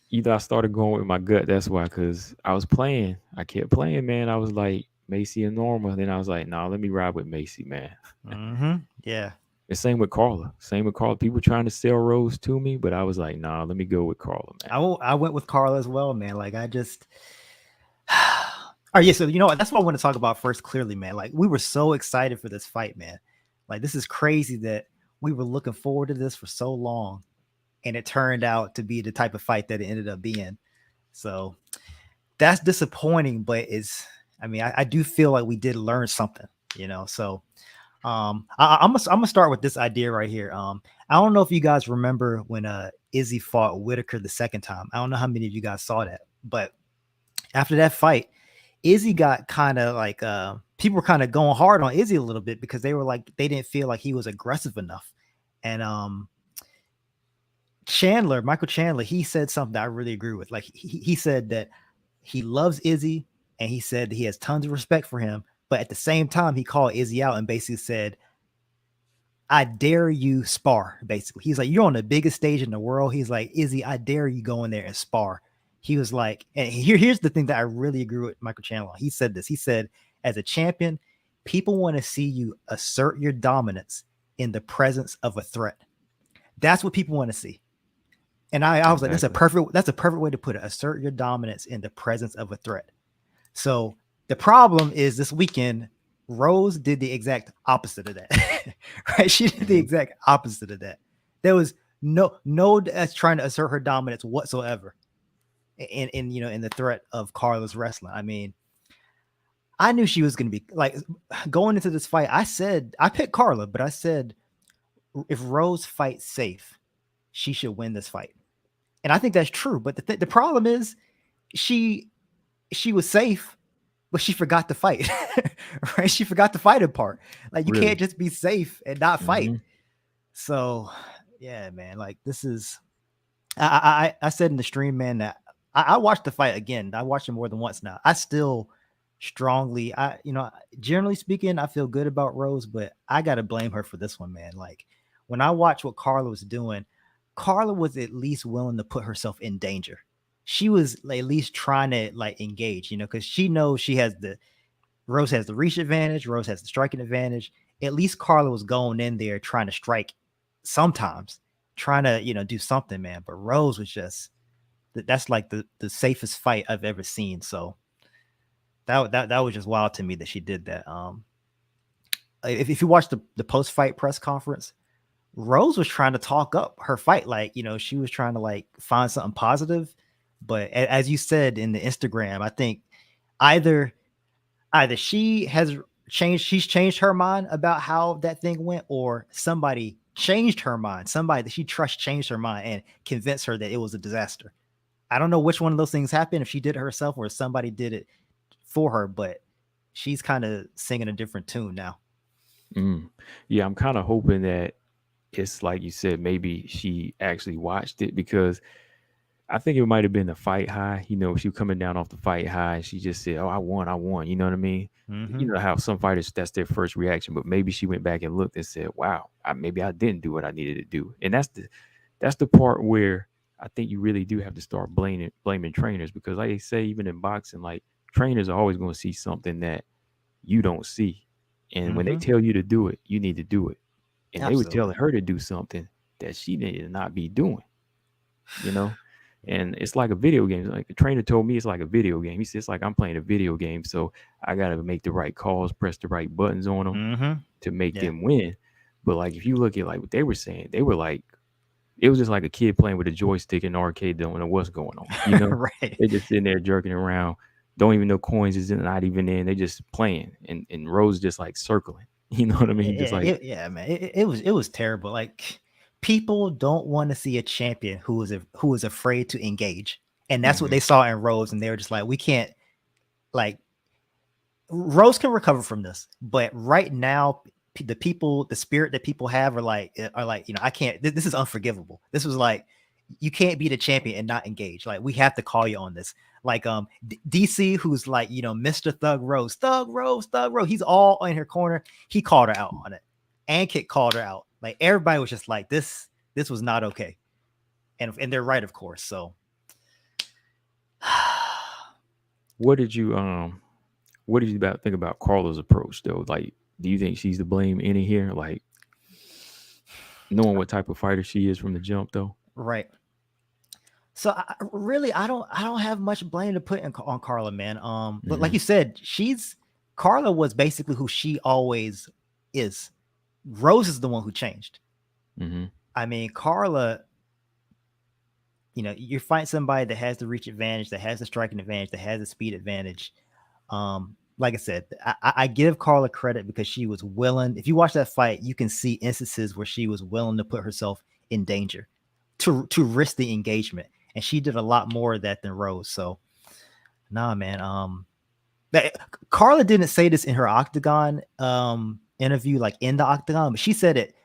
Either I started going with my gut. That's why, because I was playing. I kept playing, man. I was like Macy and Norma. Then I was like, nah, let me ride with Macy, man. Yeah. And same with Carla. Same with Carla. People trying to sell Rose to me, but I was like, nah, let me go with Carla, man. I went with Carla as well, man. Like I just. Oh yeah, so you know what? That's what I want to talk about first. Clearly, man. Like we were so excited for this fight, man. Like this is crazy that we were looking forward to this for so long, and it turned out to be the type of fight that it ended up being. So that's disappointing, but it's. I mean, I do feel like we did learn something, you know. So I'm gonna start with this idea right here. I don't know if you guys remember when Izzy fought Whitaker the second time. I don't know how many of you guys saw that, but after that fight, Izzy got kind of like people were kind of going hard on Izzy a little bit because they were like they didn't feel like he was aggressive enough. And Michael Chandler, he said something that I really agree with. Like he said that he loves Izzy and he said that he has tons of respect for him, but at the same time he called Izzy out and basically said, I dare you spar, basically. He's like, you're on the biggest stage in the world. He's like, Izzy, I dare you go in there and spar. He was like, and here's the thing that I really agree with Michael Chandler. He said this. He said, as a champion, people want to see you assert your dominance in the presence of a threat. That's what people want to see. And I was like, that's a Exactly. perfect way to put it. Assert your dominance in the presence of a threat. So the problem is this weekend, Rose did the exact opposite of that. Right? She did the Mhm. exact opposite of that. There was no trying to assert her dominance whatsoever in the threat of Carla's wrestling. I mean, I knew she was going to be like going into this fight. I picked Carla, but I said if Rose fights safe, she should win this fight, and I think that's true. But the problem is she she was safe, but she forgot to fight. Right? She forgot the fighting part. Like you can't Really. just be safe and not fight. Hmm. So yeah, man. Like this is I said in the stream, man, that I watched the fight again. I watched it more than once now. I still strongly, generally speaking, I feel good about Rose, but I gotta blame her for this one, man. Like when I watched what Carla was doing, Carla was at least willing to put herself in danger. She was like, at least trying to like engage, because she knows she has the Rose has the reach advantage, Rose has the striking advantage. At least Carla was going in there trying to strike sometimes, trying to, do something, man. But Rose was just that's like the safest fight I've ever seen. So that was just wild to me that she did that. If you watch the post fight press conference, Rose was trying to talk up her fight, like she was trying to like find something positive. But as you said in the Instagram, I think either she has she's changed her mind about how that thing went, or somebody changed her mind. Somebody that she trusts changed her mind and convinced her that it was a disaster. I don't know which one of those things happened, if she did it herself or somebody did it for her, but she's kind of singing a different tune now. Mm. Yeah, I'm kind of hoping that it's like you said, maybe she actually watched it because I think it might have been the fight high. She was coming down off the fight high. And she just said, "Oh, I won, I won." You know what I mean? You Mm-hmm. know how some fighters that's their first reaction, but maybe she went back and looked and said, "Wow, maybe I didn't do what I needed to do." And that's the part where I think you really do have to start blaming trainers because, like they say, even in boxing, like trainers are always going to see something that you don't see, and when they Mm-hmm. tell you to do it, you need to do it. And they were Absolutely. telling her to do something that she needed to not be doing you know Yeah. and it's like a video game. Like the trainer told me, it's like a video game. He said it's like I'm playing a video game, so I gotta make the right calls, press the right buttons on them Mm-hmm. to make Yeah. them win. But like if you look at like what they were saying, they were like, it was just like a kid playing with a joystick in the arcade, don't know what's going on. Right. They just sitting there jerking around, don't even know coins is not even in, they just playing, and Rose just like circling. You know what I mean? Just like, Yeah, man. It was terrible. Like people don't want to see a champion who is afraid to engage, and that's what hmm they saw in Rose, and they were just like, we can't like Rose can recover from this, but right now, the spirit that people have are like, I can't. This is unforgivable. This was like, you can't be the champion and not engage. Like, we have to call you on this. Like, DC, who's like, Mr. Thug Rose, Thug Rose, Thug Rose. He's all in her corner. He called her out on it. Ankit called her out. Like, everybody was just like, this was not okay. And they're right, of course. So What did you think about Carla's approach though? Like, do you think she's to blame in here? Like, knowing what type of fighter she is from the jump though. right. So I don't have much blame to put on Carla, man. But like you said, Carla was basically who she always is. Rose is the one who changed. Mm-hmm. I mean, Carla, you fight somebody that has the reach advantage, that has the striking advantage, that has the speed advantage. Like I said, I give Carla credit because she was willing. If you watch that fight, you can see instances where she was willing to put herself in danger to risk the engagement. And she did a lot more of that than Rose. So, nah, man. Carla didn't say this in her Octagon interview, like in the Octagon, but she said it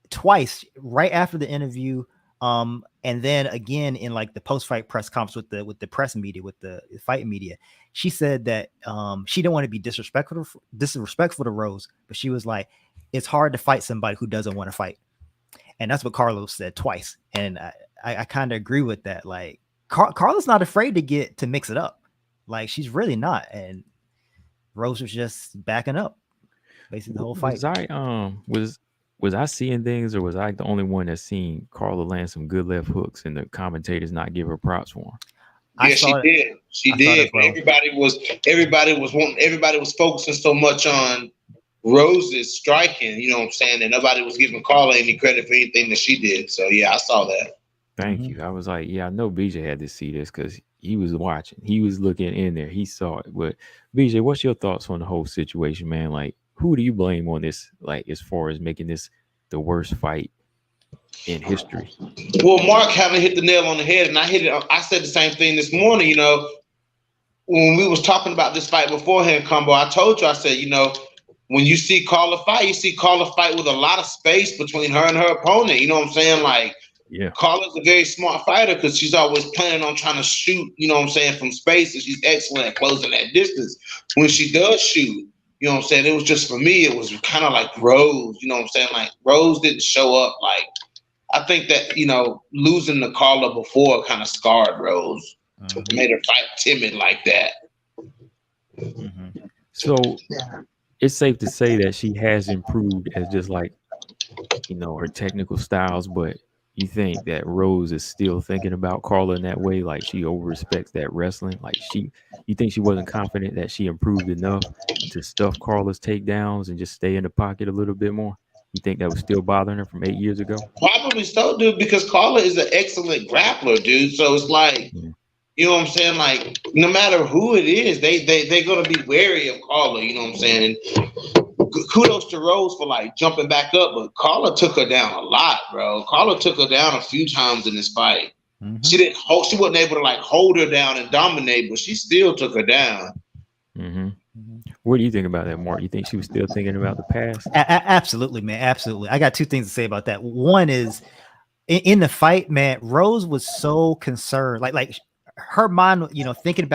twice right after the interview, and then again in like the post-fight press conference with the press media, with the fight media. She said that she didn't want to be disrespectful to Rose, but she was like, it's hard to fight somebody who doesn't want to fight. And that's what Carlos said twice. And I kind of agree with that. Like, Carla's not afraid to mix it up. Like, she's really not. And Rose was just backing up basically the whole fight. Was I seeing things, or was I the only one that seen Carla land some good left hooks and the commentators not give her props for them? Yeah, she did. She did. Well. Everybody was focusing so much on Rose's striking, you know what I'm saying, and nobody was giving Carla any credit for anything that she did. So yeah, I saw that. Thank you. I was like, yeah, I know BJ had to see this because he was watching. He was looking in there. He saw it. But BJ, what's your thoughts on the whole situation, man? Like, who do you blame on this? Like, as far as making this the worst fight in history? Well, Mark haven't hit the nail on the head, and I hit it. I said the same thing this morning. When we was talking about this fight beforehand, Combo, I told you, I said, when you see Carla fight, you see Carla fight with a lot of space between her and her opponent. You know what I'm saying? Like, yeah, Carla's a very smart fighter because she's always planning on trying to shoot, you know what I'm saying, from space, and she's excellent at closing that distance. When she does shoot, you know what I'm saying, it was just, for me, it was kind of like Rose, you know what I'm saying? Like, Rose didn't show up. Like, I think that, losing to Carla before kind of scarred Rose, made her fight timid like that. Mm-hmm. So it's safe to say that she has improved as just like, her technical styles, but you think that Rose is still thinking about Carla in that way? Like, she over-respects that wrestling? Like, you think she wasn't confident that she improved enough to stuff Carla's takedowns and just stay in the pocket a little bit more? You think that was still bothering her from 8 years ago? Probably so, dude, because Carla is an excellent grappler, dude. So it's like, you know what I'm saying? Like, no matter who it is, they're going to be wary of Carla, you know what I'm saying? And kudos to Rose for like jumping back up, but Carla took her down a lot, bro. Carla took her down a few times in this fight. Mm-hmm. She wasn't able to like hold her down and dominate, but she still took her down. Mm-hmm. What do you think about that, Mark? You think she was still thinking about the past? Absolutely, man. Absolutely. I got two things to say about that. One is in the fight, man, Rose was so concerned, like her mind, thinking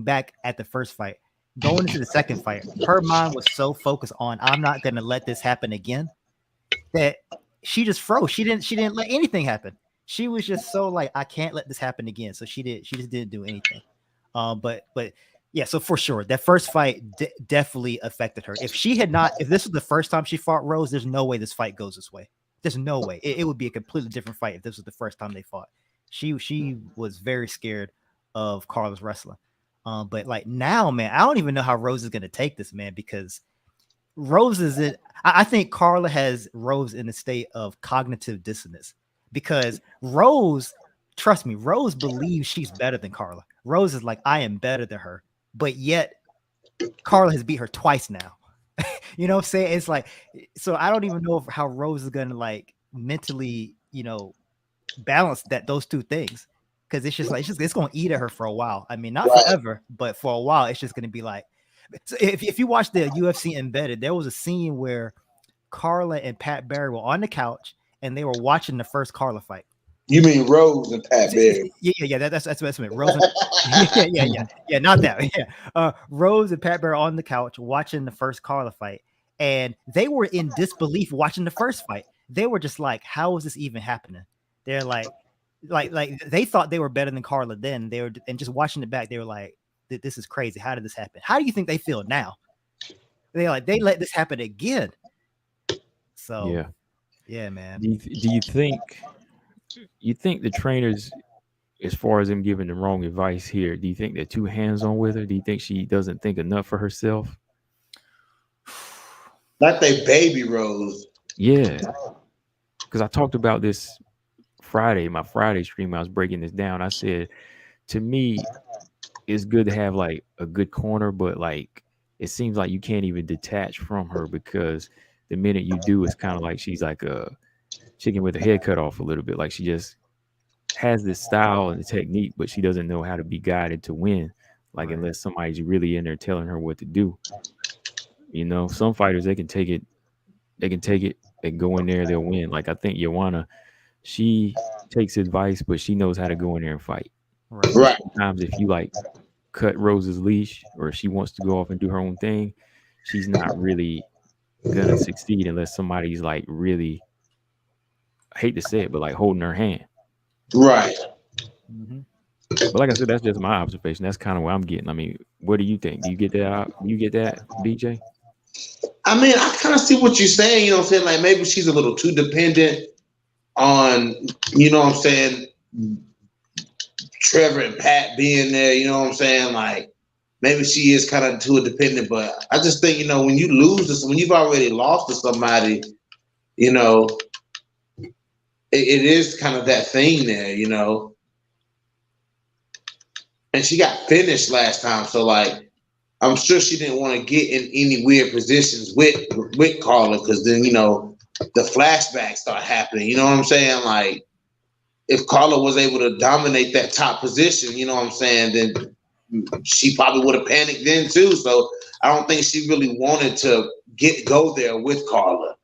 back at the first fight, going into the second fight, her mind was so focused on, I'm not going to let this happen again, that she just froze. She didn't let anything happen. She was just so like, I can't let this happen again. So she just didn't do anything. But yeah, so for sure, that first fight definitely affected her. If this was the first time she fought Rose, there's no way this fight goes this way. There's no way. It would be a completely different fight if this was the first time they fought. She was very scared of Carla's wrestling. But like now, man, I don't even know how Rose is going to take this, man, because Rose is it. I think Carla has Rose in a state of cognitive dissonance because Rose, trust me, Rose believes she's better than Carla. Rose is like, I am better than her, but yet Carla has beat her twice now. You know what I'm saying? It's like, so I don't even know how Rose is going to like mentally, balance those two things. Because it's just like it's going to eat at her for a while. I mean, not forever, but for a while, it's just going to be like. So if you watch the UFC Embedded, there was a scene where Carla and Pat Barry were on the couch and they were watching the first Carla fight. You mean Rose and Pat Barry? Yeah. That's what I meant. Rose. Yeah. Not that. Yeah. Rose and Pat Barry on the couch watching the first Carla fight, and they were in disbelief watching the first fight. They were just like, "How is this even happening?" They're like they thought they were better than Carla then. They were, and just watching it back, they were like, "This is crazy. How did this happen?" How do you think they feel now? They're like, they let this happen again. So yeah, man. Do you think the trainers, as far as them giving the wrong advice here, do you think they're too hands-on with her? Do you think she doesn't think enough for herself? Like they baby Rose. Yeah, because I talked about this Friday, my Friday stream. I was breaking this down. I said, to me, it's good to have like a good corner, but like it seems like you can't even detach from her, because the minute you do, it's kind of like she's like a chicken with her head cut off a little bit. Like she just has this style and the technique, but she doesn't know how to be guided to win. Like unless somebody's really in there telling her what to do. You know, some fighters they can take it, and go in there, they'll win. Like I think Joanna, she takes advice, but she knows how to go in there and fight. Right. Sometimes if you like cut Rose's leash, or if she wants to go off and do her own thing, she's not really gonna succeed unless somebody's like really, I hate to say it, but like holding her hand. Right. Mm-hmm. But like I said, that's just my observation. That's kind of what I'm getting. I mean, what do you think? Do you get that? Do you get that, BJ? I mean, I kind of see what you're saying. You know what I'm saying? Like maybe she's a little too dependent on, you know what I'm saying, Trevor and Pat being there. You know what I'm saying? Like maybe she is kind of too dependent. But I just think, you know, when you lose this, when you've already lost to somebody, you know, it is kind of that thing there, you know. And she got finished last time, so like I'm sure she didn't want to get in any weird positions with Carla, because then, you know, the flashbacks start happening. You know what I'm saying? Like if Carla was able to dominate that top position, you know what I'm saying, then she probably would have panicked then too. So I don't think she really wanted to go there with Carla.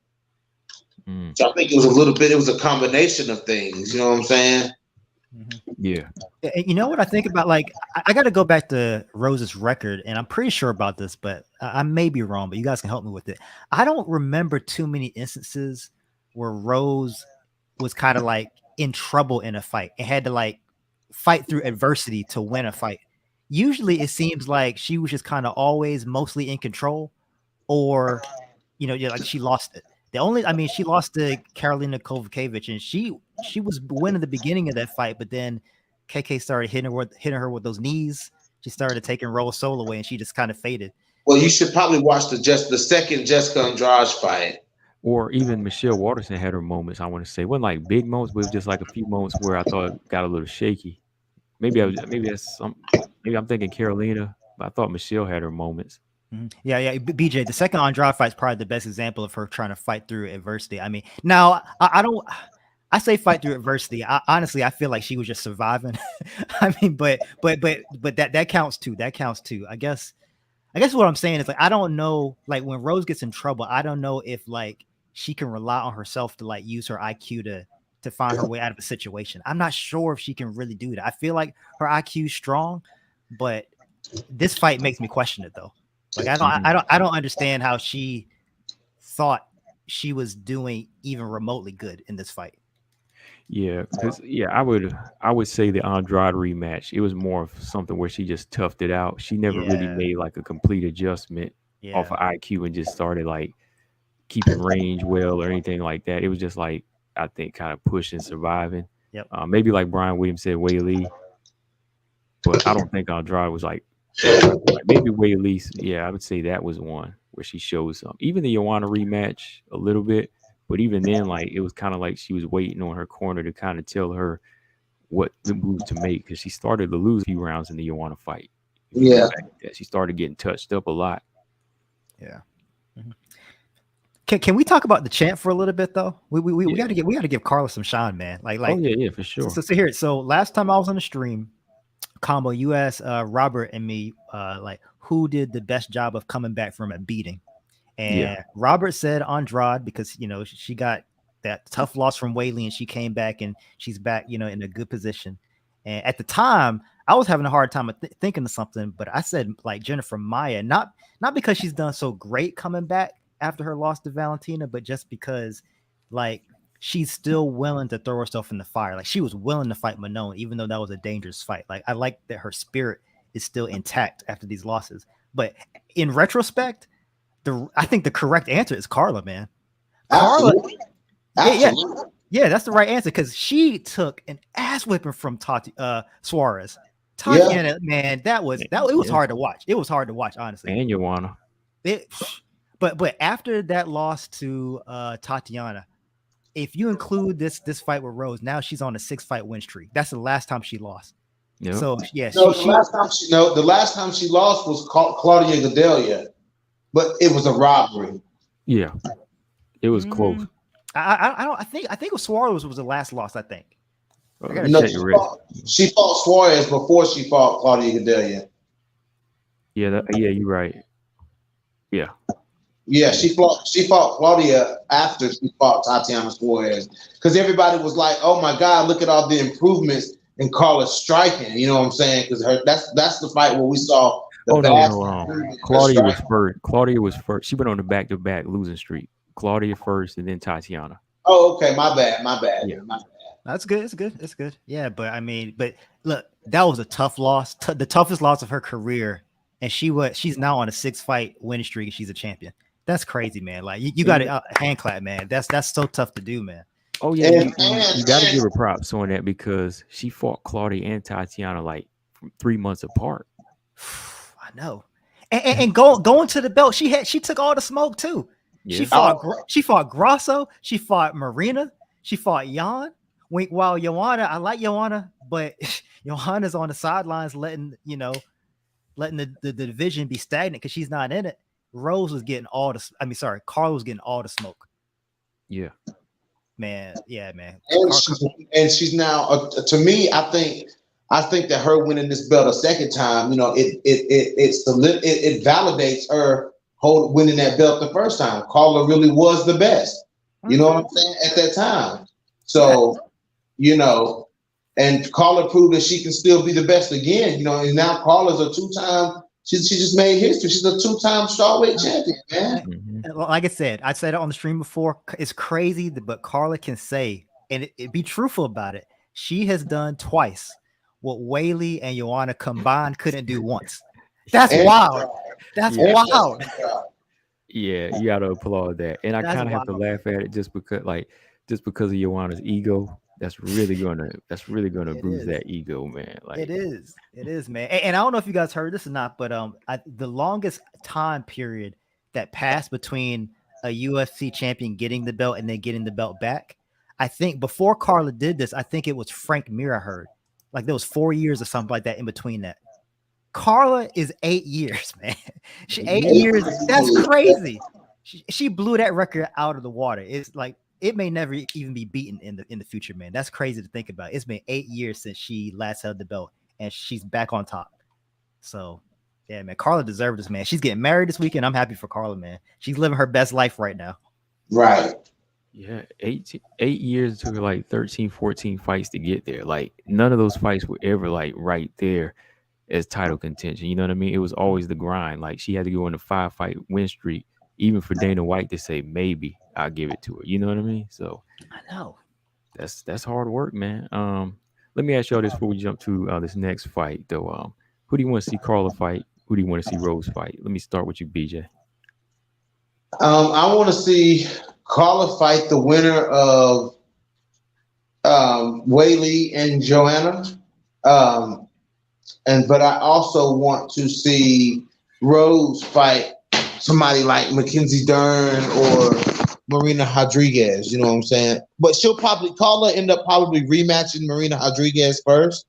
So I think it was a combination of things. You know what I'm saying? Mm-hmm. Yeah. You know what I think about? Like, I got to go back to Rose's record, and I'm pretty sure about this, but I may be wrong, but you guys can help me with it. I don't remember too many instances where Rose was kind of like in trouble in a fight and had to like fight through adversity to win a fight. Usually it seems like she was just kind of always mostly in control, or, you know, like she lost it. She lost to Karolina Kowalkiewicz, and she was winning the beginning of that fight, but then KK started hitting her with those knees. She started taking Rose Soul away, and she just kind of faded. Well, you should probably watch the second Jessica Andrade fight. Or even Michelle Waterson had her moments. I want to say it wasn't like big moments, but it was just like a few moments where I thought it got a little shaky. Maybe I'm thinking Carolina, but I thought Michelle had her moments. Mm-hmm. Yeah. BJ, the second Andrade fight is probably the best example of her trying to fight through adversity. I mean, now I say fight through adversity. Honestly, I feel like she was just surviving. I mean, but that counts too. That counts too. I guess what I'm saying is, like, I don't know, like when Rose gets in trouble, I don't know if like she can rely on herself to like use her IQ to find her way out of a situation. I'm not sure if she can really do that. I feel like her IQ is strong, but this fight makes me question it though. Like I don't understand how she thought she was doing even remotely good in this fight. Yeah, because I would say the Andrade rematch, it was more of something where she just toughed it out. She never really made like a complete adjustment off of IQ and just started like keeping range well or anything like that. It was just like, I think, kind of pushing, surviving. Yep. Maybe like Brian Williams said, Wei Lee, but I don't think Andrade was like maybe Wei Lee. Yeah, I would say that was one where she showed some. Even the Joanna rematch a little bit. But even then, like, it was kind of like she was waiting on her corner to kind of tell her what the moves to make, because she started to lose a few rounds in the Joanna fight. Yeah. She started getting touched up a lot. Yeah. Mm-hmm. Can we talk about the champ for a little bit though? We got to give Carla some shine, man. Like oh yeah, for sure. So here, so last time I was on the stream, Combo, you asked Robert and me like who did the best job of coming back from a beating. And Robert said Andrade, because, you know, she got that tough loss from Weili, and she came back and she's back, in a good position. And at the time, I was having a hard time thinking of something, but I said like Jennifer Maia, not because she's done so great coming back after her loss to Valentina, but just because like she's still willing to throw herself in the fire. Like she was willing to fight Manon, even though that was a dangerous fight. Like I like that her spirit is still intact after these losses. But in retrospect, I think the correct answer is Carla, man. Absolutely. Yeah, that's the right answer because she took an ass whipping from Suarez. Tatiana, man, it was hard to watch. It was hard to watch, honestly. And Joanna. But after that loss to Tatiana, if you include this fight with Rose, now she's on a 6-fight win streak. That's the last time she lost. Yep. So yeah, the last time she lost was Claudia Gadelha, but it was a robbery. Yeah, it was close. I think it was Suarez was the last loss. I think. She fought Suarez before she fought Claudia Gadelha. Yeah, you're right. Yeah. Yeah, she fought Claudia after she fought Tatiana Suarez because everybody was like, "Oh my God, look at all the improvements in Carla's striking." You know what I'm saying? Because that's the fight where we saw. Claudia was first. Claudia was first. She went on the back-to-back losing streak. Claudia first, and then Tatiana. Oh, okay. My bad. Yeah. My bad. That's good. It's good. Yeah, but look, that was a tough loss, the toughest loss of her career, and she's now on a 6-fight winning streak. And she's a champion. That's crazy, man. Like you got to hand clap, man. That's so tough to do, man. Oh yeah, you got to give her props on that because she fought Claudia and Tatiana like 3 months apart. I know, and going to the belt, she took all the smoke too. Yeah. She fought Grasso, she fought Marina, she fought Jan. While Joanna, I like Joanna, but Joanna's on the sidelines letting the division be stagnant because she's not in it. Rose was getting Carla was getting all the smoke. Yeah. Man. Yeah, man. And she's now to me, I think that her winning this belt a second time, it validates her winning that belt the first time. Carla really was the best. You know what I'm saying? At that time. So, and Carla proved that she can still be the best again, and now Carla's a 2-time. She just made history. She's a 2-time strawweight champion, man. Mm-hmm. Like I said it on the stream before. It's crazy, but Carla can say, and be truthful about it. She has done twice what Weili and Joanna combined couldn't do once. That's wild. That's wild. Yeah, you got to applaud that. And I kind of have to laugh at it just because of Joanna's ego. That's really gonna bruise that ego, man. Like it is, man. And I don't know if you guys heard this or not, but the longest time period that passed between a UFC champion getting the belt and then getting the belt back, I think before Carla did this, I think it was Frank Mir. I heard like there was 4 years or something like that in between that. Carla is 8 years, man. 8 years. That's crazy. She blew that record out of the water. It's like. It may never even be beaten in the future, man. That's crazy to think about. It's been 8 years since she last held the belt, and she's back on top. So, yeah, man, Carla deserved this, man. She's getting married this weekend. I'm happy for Carla, man. She's living her best life right now. Right. Yeah, 8 years took her like 13, 14 fights to get there. Like none of those fights were ever like right there as title contention. You know what I mean? It was always the grind. Like she had to go on a 5-fight win streak, even for Dana White to say maybe I'll give it to her. You know what I mean? So I know that's hard work, man. Let me ask y'all this before we jump to this next fight, though. Who do you want to see Carla fight? Who do you want to see Rose fight? Let me start with you, BJ. I want to see Carla fight the winner of Weili and Joanna, but I also want to see Rose fight somebody like Mackenzie Dern or Marina Rodriguez, you know what I'm saying? But Carla end up probably rematching Marina Rodriguez first.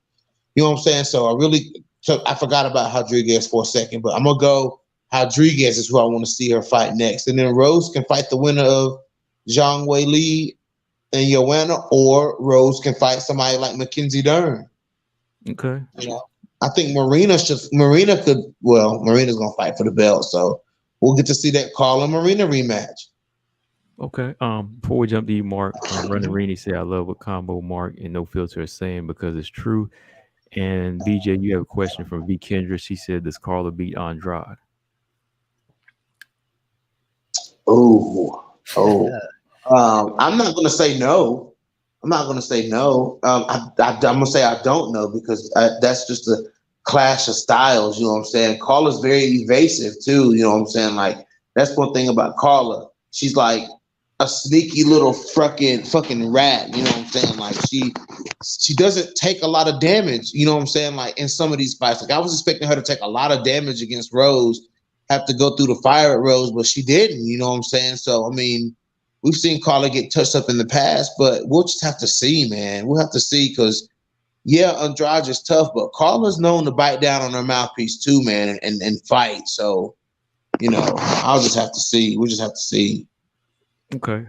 You know what I'm saying? So I forgot about Rodriguez for a second, but I'm going to go Rodriguez is who I want to see her fight next. And then Rose can fight the winner of Zhang Weili and Joanna, or Rose can fight somebody like Mackenzie Dern. Okay. I think Marina's going to fight for the belt, so we'll get to see that Carla Marina rematch. Okay. Before we jump to you, Mark, Running Reenie said, "I love what Combo Mark and No Filter is saying because it's true." And BJ, you have a question from V Kendra. She said, "Does Carla beat Andrade?" Oh, oh. I'm not gonna say no. I'm not gonna say no. I'm gonna say I don't know because that's just a clash of styles. You know what I'm saying? Carla's very evasive too. You know what I'm saying? Like that's one thing about Carla. She's like a sneaky little fucking rat. You know what I'm saying? Like she doesn't take a lot of damage. You know what I'm saying? Like in some of these fights, like I was expecting her to take a lot of damage against Rose, have to go through the fire at Rose, but she didn't. You know what I'm saying? So I mean. We've seen Carla get touched up in the past, but we'll just have to see, man. We'll have to see because, yeah, Andrade is tough, but Carla's known to bite down on her mouthpiece too, man, and fight. So, I'll just have to see. We'll just have to see. Okay.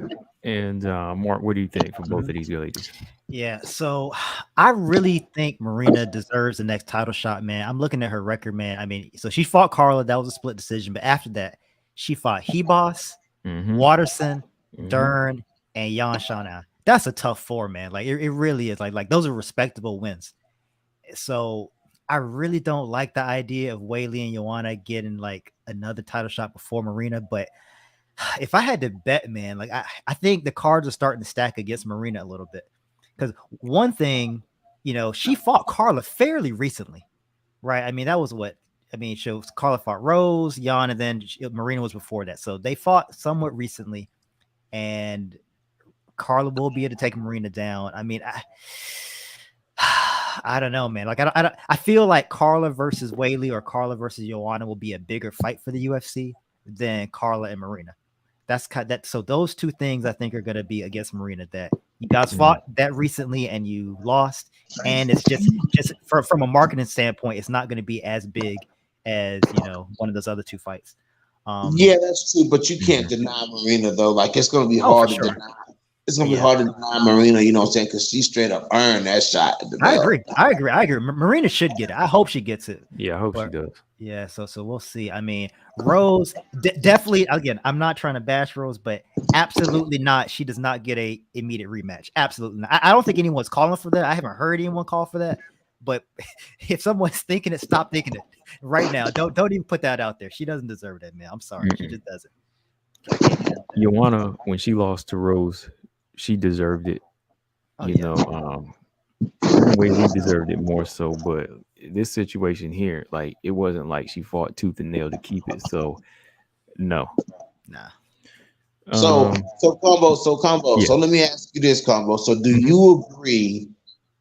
And Mark, what do you think for both of these ladies? Yeah, so I really think Marina deserves the next title shot, man. I'm looking at her record, man. I mean, so she fought Carla, that was a split decision, but after that, she fought Hebos, Watterson, Dern, and Yan Shana. That's a tough four, man. Like it really is. Like those are respectable wins. So I really don't like the idea of Whaley and Joanna getting like another title shot before Marina, but if I had to bet, man, like I think the cards are starting to stack against Marina a little bit. Because one thing, she fought Carla fairly recently, right? I mean, that was what Carla fought Rose, Jan, and then Marina was before that. So they fought somewhat recently, and Carla will be able to take Marina down. I mean, I don't know, man. Like I feel like Carla versus Whaley or Carla versus Joanna will be a bigger fight for the UFC than Carla and Marina. That's kind of that. So those two things I think are going to be against Marina. That you guys fought that recently and you lost, and it's just from a marketing standpoint, it's not going to be as big as one of those other two fights. Yeah, that's true, but you can't deny Marina though. Like it's going to be hard to deny. It's gonna be hard to deny Marina, you know what I'm saying? Because she straight up earned that shot at the belt. I agree. Marina should get it. I hope she gets it. Yeah, I hope she does. Yeah, so we'll see. I mean, Rose definitely. Again, I'm not trying to bash Rose, but absolutely not. She does not get a immediate rematch. Absolutely not. I don't think anyone's calling for that. I haven't heard anyone call for that. But if someone's thinking it, stop thinking it right now. Don't even put that out there. She doesn't deserve that, man. I'm sorry, she just doesn't. Joanna, when she lost to Rose, she deserved it. Whaley deserved it more so, but this situation here, like it wasn't like she fought tooth and nail to keep it. So no. Nah. So combo. Yeah. So let me ask you this, combo. So do you agree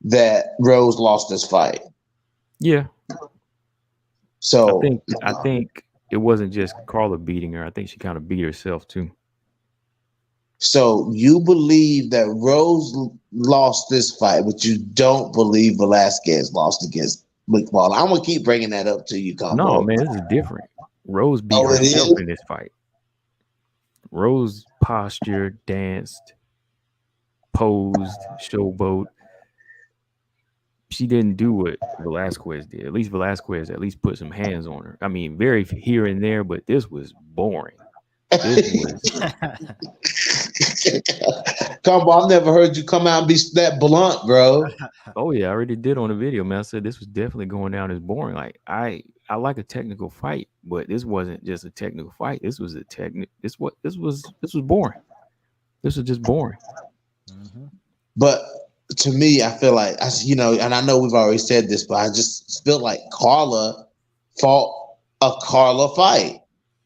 that Rose lost this fight? Yeah. So I think it wasn't just Carla beating her. I think she kind of beat herself too. So you believe that Rose lost this fight, but you don't believe Velasquez lost against McFall. I'm gonna keep bringing that up to you, combo. No, man, this is different. Rose beat herself in this fight. Rose postured, danced, posed, showboat. She didn't do what Velasquez did. At least Velasquez put some hands on her. I mean, very here and there, but this was boring. Combo, I've never heard you come out and be that blunt, bro. Oh yeah, I already did on the video, man. I said this was definitely going down as boring. Like I like a technical fight, but this wasn't just a technical fight. This was a this was boring. This was just boring. But to me, I feel like and I know we've already said this, but I just feel like Carla fought a Carla fight.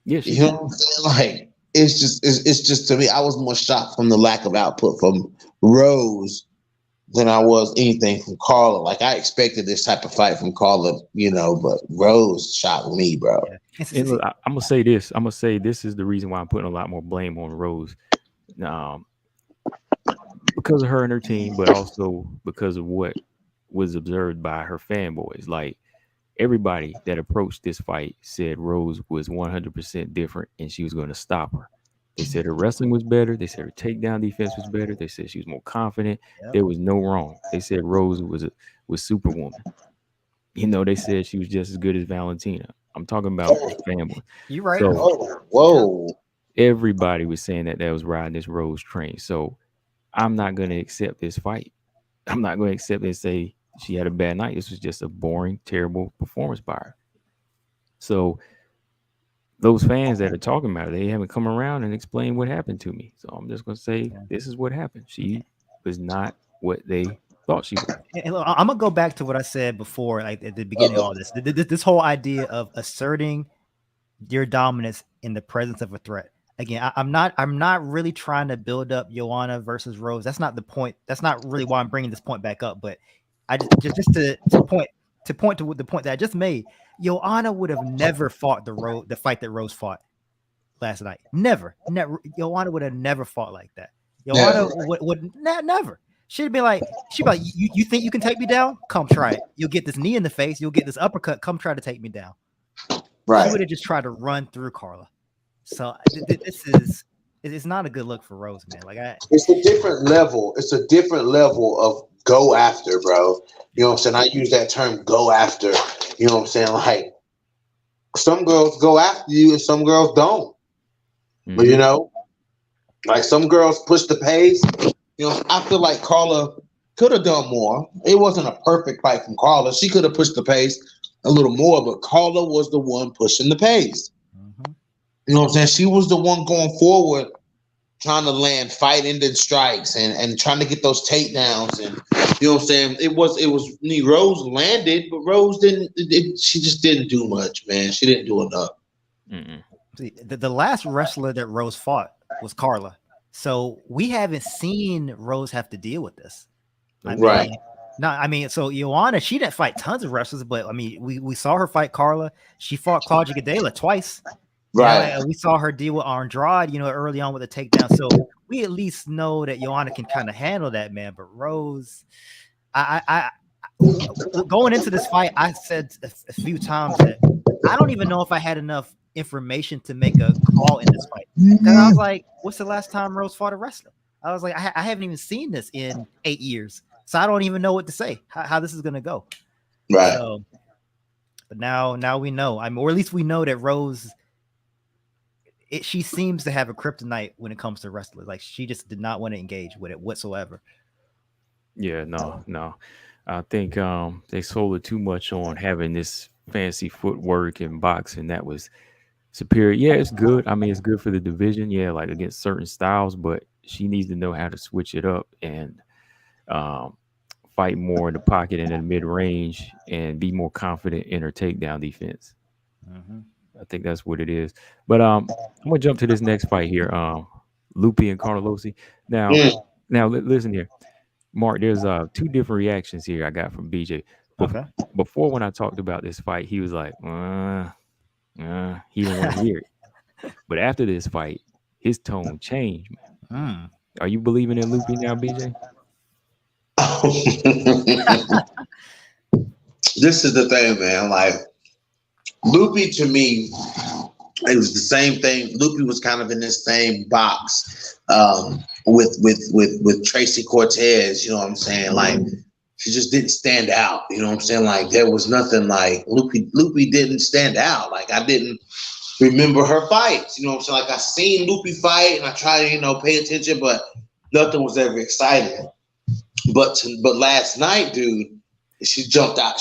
Yeah, you know what I'm saying? Like it's just to me, I was more shocked from the lack of output from Rose than I was anything from Carla. Like I expected this type of fight from Carla, but Rose shocked me, bro. And look, I'm gonna say this. I'm gonna say this is the reason why I'm putting a lot more blame on Rose, because of her and her team, but also because of what was observed by her fanboys. Like everybody that approached this fight said Rose was 100% different and she was going to stop her. They said her wrestling was better. They said her takedown defense was better. They said she was more confident. Yep. There was no wrong. They said Rose was Superwoman. They said she was just as good as Valentina. I'm talking about family. You're right. So, whoa. everybody was saying that was riding this Rose train. So I'm not going to accept this fight. I'm not going to accept and say she had a bad night. This was just a boring, terrible performance by her. So those fans that are talking about it, they haven't come around and explained what happened to me. So I'm just going to say this is what happened. She was not what they thought she was. And look, I'm gonna go back to what I said before, like at the beginning of all this. This whole idea of asserting your dominance in the presence of a threat. Again, I'm not really trying to build up Joanna versus Rose. That's not the point. That's not really why I'm bringing this point back up. But I just to point to the point that I just made. Joanna would have never fought the fight that Rose fought last night. Never. Joanna would have never fought like that. Joanna would never. She'd be like, you think you can take me down? Come try it. You'll get this knee in the face. You'll get this uppercut. Come try to take me down. Right. She would have just tried to run through Carla. So it's not a good look for Rose, man. It's a different level. It's a different level of go after, bro. You know what I'm saying? I use that term go after. You know what I'm saying? Like some girls go after you and some girls don't. Mm-hmm. But you know, like some girls push the pace. You know, I feel like Carla could have done more. It wasn't a perfect fight from Carla. She could have pushed the pace a little more, but Carla was the one pushing the pace. Mm-hmm. You know what I'm saying? She was the one going forward, trying to land fight-ending strikes and trying to get those takedowns. And you know what I'm saying? It was Rose landed, but Rose didn't. She just didn't do much, man. She didn't do enough. Mm-mm. See, the last wrestler that Rose fought was Carla. So we haven't seen Rose have to deal with this. So Joanna, she didn't fight tons of wrestlers, but I mean, we saw her fight Carla. She fought Claudia Gadelha twice. Right. We saw her deal with Andrade, early on with a takedown. So we at least know that Joanna can kind of handle that, man. But Rose, I going into this fight, I said a few times that I don't even know if I had enough information to make a call in this fight. Because I was like, what's the last time Rose fought a wrestler? I was like, I haven't even seen this in 8 years. So I don't even know what to say, how this is going to go. Right. So, but now we know. Or at least we know that Rose, she seems to have a kryptonite when it comes to wrestlers. Like she just did not want to engage with it whatsoever. Yeah, no. I think they sold it too much on having this fancy footwork and boxing that was superior. Yeah, it's good. I mean, it's good for the division. Yeah, like against certain styles, but she needs to know how to switch it up and fight more in the pocket and in the mid range and be more confident in her takedown defense. Mm-hmm. I think that's what it is. But I'm gonna jump to this next fight here. Lupi and Carnelossi. Now listen here, Mark. There's 2 different reactions here I got from BJ. Okay. Before when I talked about this fight, he was like, he didn't want to hear it. But after this fight, his tone changed, man. Are you believing in Lupi now, BJ? This is the thing, man. Like Lupi to me, it was the same thing. Lupi was kind of in this same box with Tracy Cortez. You know what I'm saying? Like she just didn't stand out. You know what I'm saying? Like there was nothing like Lupi didn't stand out. Like I didn't remember her fights. You know what I'm saying? Like I seen Lupi fight and I try to pay attention, but nothing was ever exciting. But last night, dude, she jumped out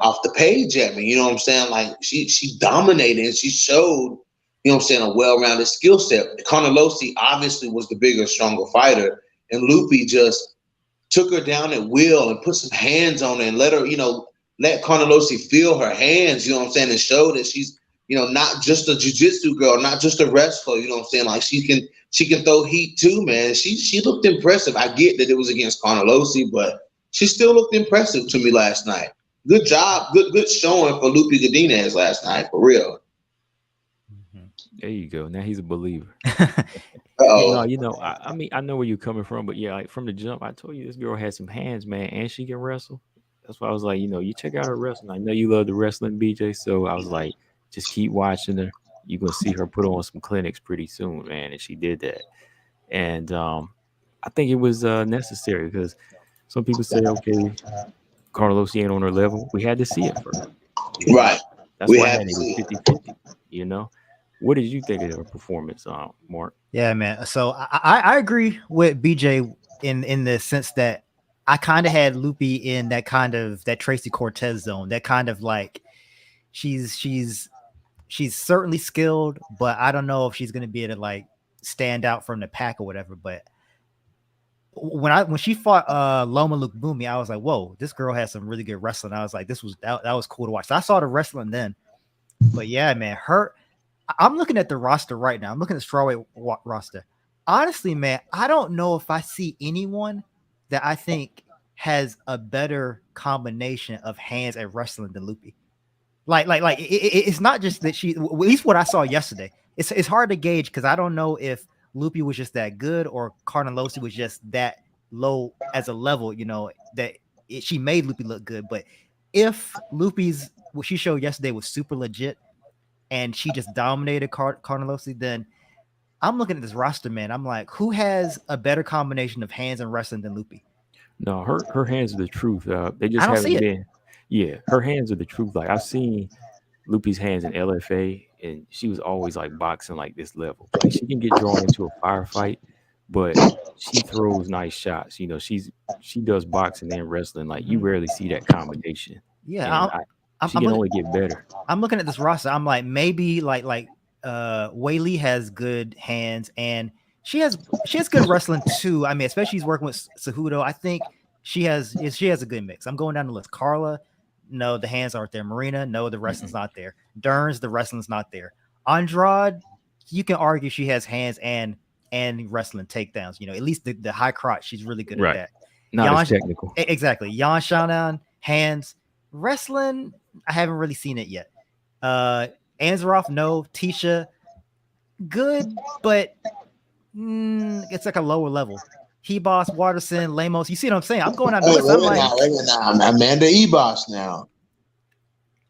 off the page at me. You know what I'm saying? Like she dominated and she showed, you know what I'm saying, a well-rounded skill set. Carnelossi obviously was the bigger, stronger fighter, and Lupi just took her down at will and put some hands on her and let her, let Carnelossi feel her hands, you know what I'm saying, and show that she's, not just a jiu-jitsu girl, not just a wrestler, you know what I'm saying? Like she can throw heat too, man. She looked impressive. I get that it was against Carnelossi, but she still looked impressive to me last night. Good job, good showing for Lupi Godinez last night, for real. There you go. Now he's a believer. I mean, I know where you're coming from, but yeah, like from the jump, I told you this girl had some hands, man, and she can wrestle. That's why I was like, you check out her wrestling. I know you love the wrestling, BJ. So I was like, just keep watching her. You're gonna see her put on some clinics pretty soon, man. And she did that. And I think it was necessary because some people say, okay, Carnelossi ain't on her level. We had to see it first. Right. That's why it was 50-50, What did you think of her performance, Mark? Yeah, man. So I agree with BJ in the sense that I kind of had Loopy in that kind of that Tracy Cortez zone, that kind of like she's certainly skilled, but I don't know if she's gonna be able to like stand out from the pack or whatever. But when she fought Loma Lukbumi, I was like, whoa, this girl has some really good wrestling. I was like, that was cool to watch. So I saw the wrestling then. But yeah, man, I'm looking at the roster right now. I'm looking at the strawweight roster. Honestly, man, I don't know if I see anyone that I think has a better combination of hands and wrestling than Loopy. It's not just that she, at least what I saw yesterday. It's hard to gauge because I don't know if Loopy was just that good or Carnelosi was just that low as a level, she made Loopy look good. But if Loopy's what she showed yesterday was super legit and she just dominated Carnelosi, then I'm looking at this roster, man. I'm like, who has a better combination of hands and wrestling than Loopy? No, her hands are the truth. They just I don't haven't see it. been. Yeah, her hands are the truth. Like I've seen Loopy's hands in LFA, and she was always like boxing like this level. Like she can get drawn into a firefight, but she throws nice shots. She does boxing and wrestling. Like you rarely see that combination. Yeah, she can only get better. I'm looking at this roster. I'm like, maybe like Wei Li has good hands and she has good wrestling too. I mean, especially she's working with Cejudo. I think she has a good mix. I'm going down the list. Carla, no, the hands aren't there. Marina, no, the wrestling's not there. Derns, the wrestling's not there. Andrade, you can argue she has hands and wrestling takedowns. At least the high crotch, she's really good at that. Not as technical. Exactly. Yan Shannon, hands, wrestling, I haven't really seen it yet. Anzaroff, no. Tisha, good, but it's like a lower level. Hebos, Watterson, Lemos. You see what I'm saying? I'm going on the list. I'm like, Amanda Ebos now.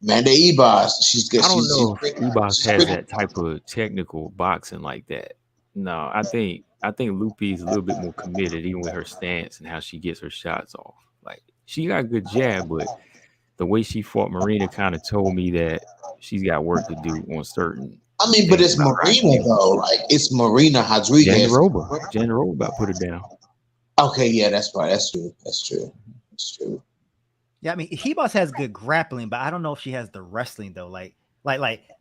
Amanda Ebos, she's good. I don't know if Ebos has that type of technical boxing like that. No, I think Loopy is a little bit more committed, even with her stance and how she gets her shots off. Like she got a good jab, but the way she fought Marina kind of told me that she's got work to do on certain. I mean, but it's Marina though. Like it's Marina Rodriguez. Jandaroba about to put her down. Okay, yeah, that's right. That's true. Yeah, I mean, Hebos has good grappling, but I don't know if she has the wrestling though. Like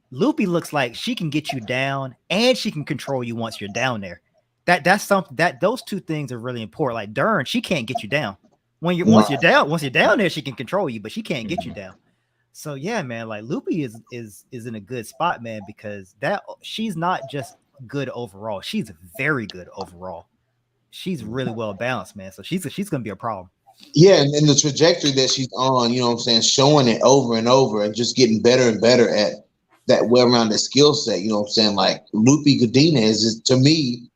Loopy looks like she can get you down and she can control you once you're down there. That's something that those two things are really important. Like Dern, she can't get you down. Once you're down there, she can control you, but she can't get you down. So yeah, man, like Loopy is in a good spot, man, because she's not just good overall, she's very good overall. She's really well balanced, man. So she's gonna be a problem. Yeah, and the trajectory that she's on, you know what I'm saying, showing it over and over and just getting better and better at that well-rounded skill set. You know what I'm saying? Like Loopy Godinez is to me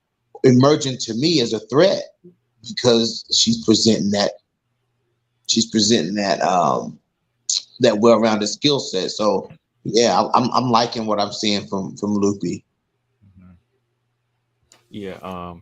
emerging to me as a threat because she's presenting that that well-rounded skill set. So yeah, I'm liking what I'm seeing from Loopy. Yeah,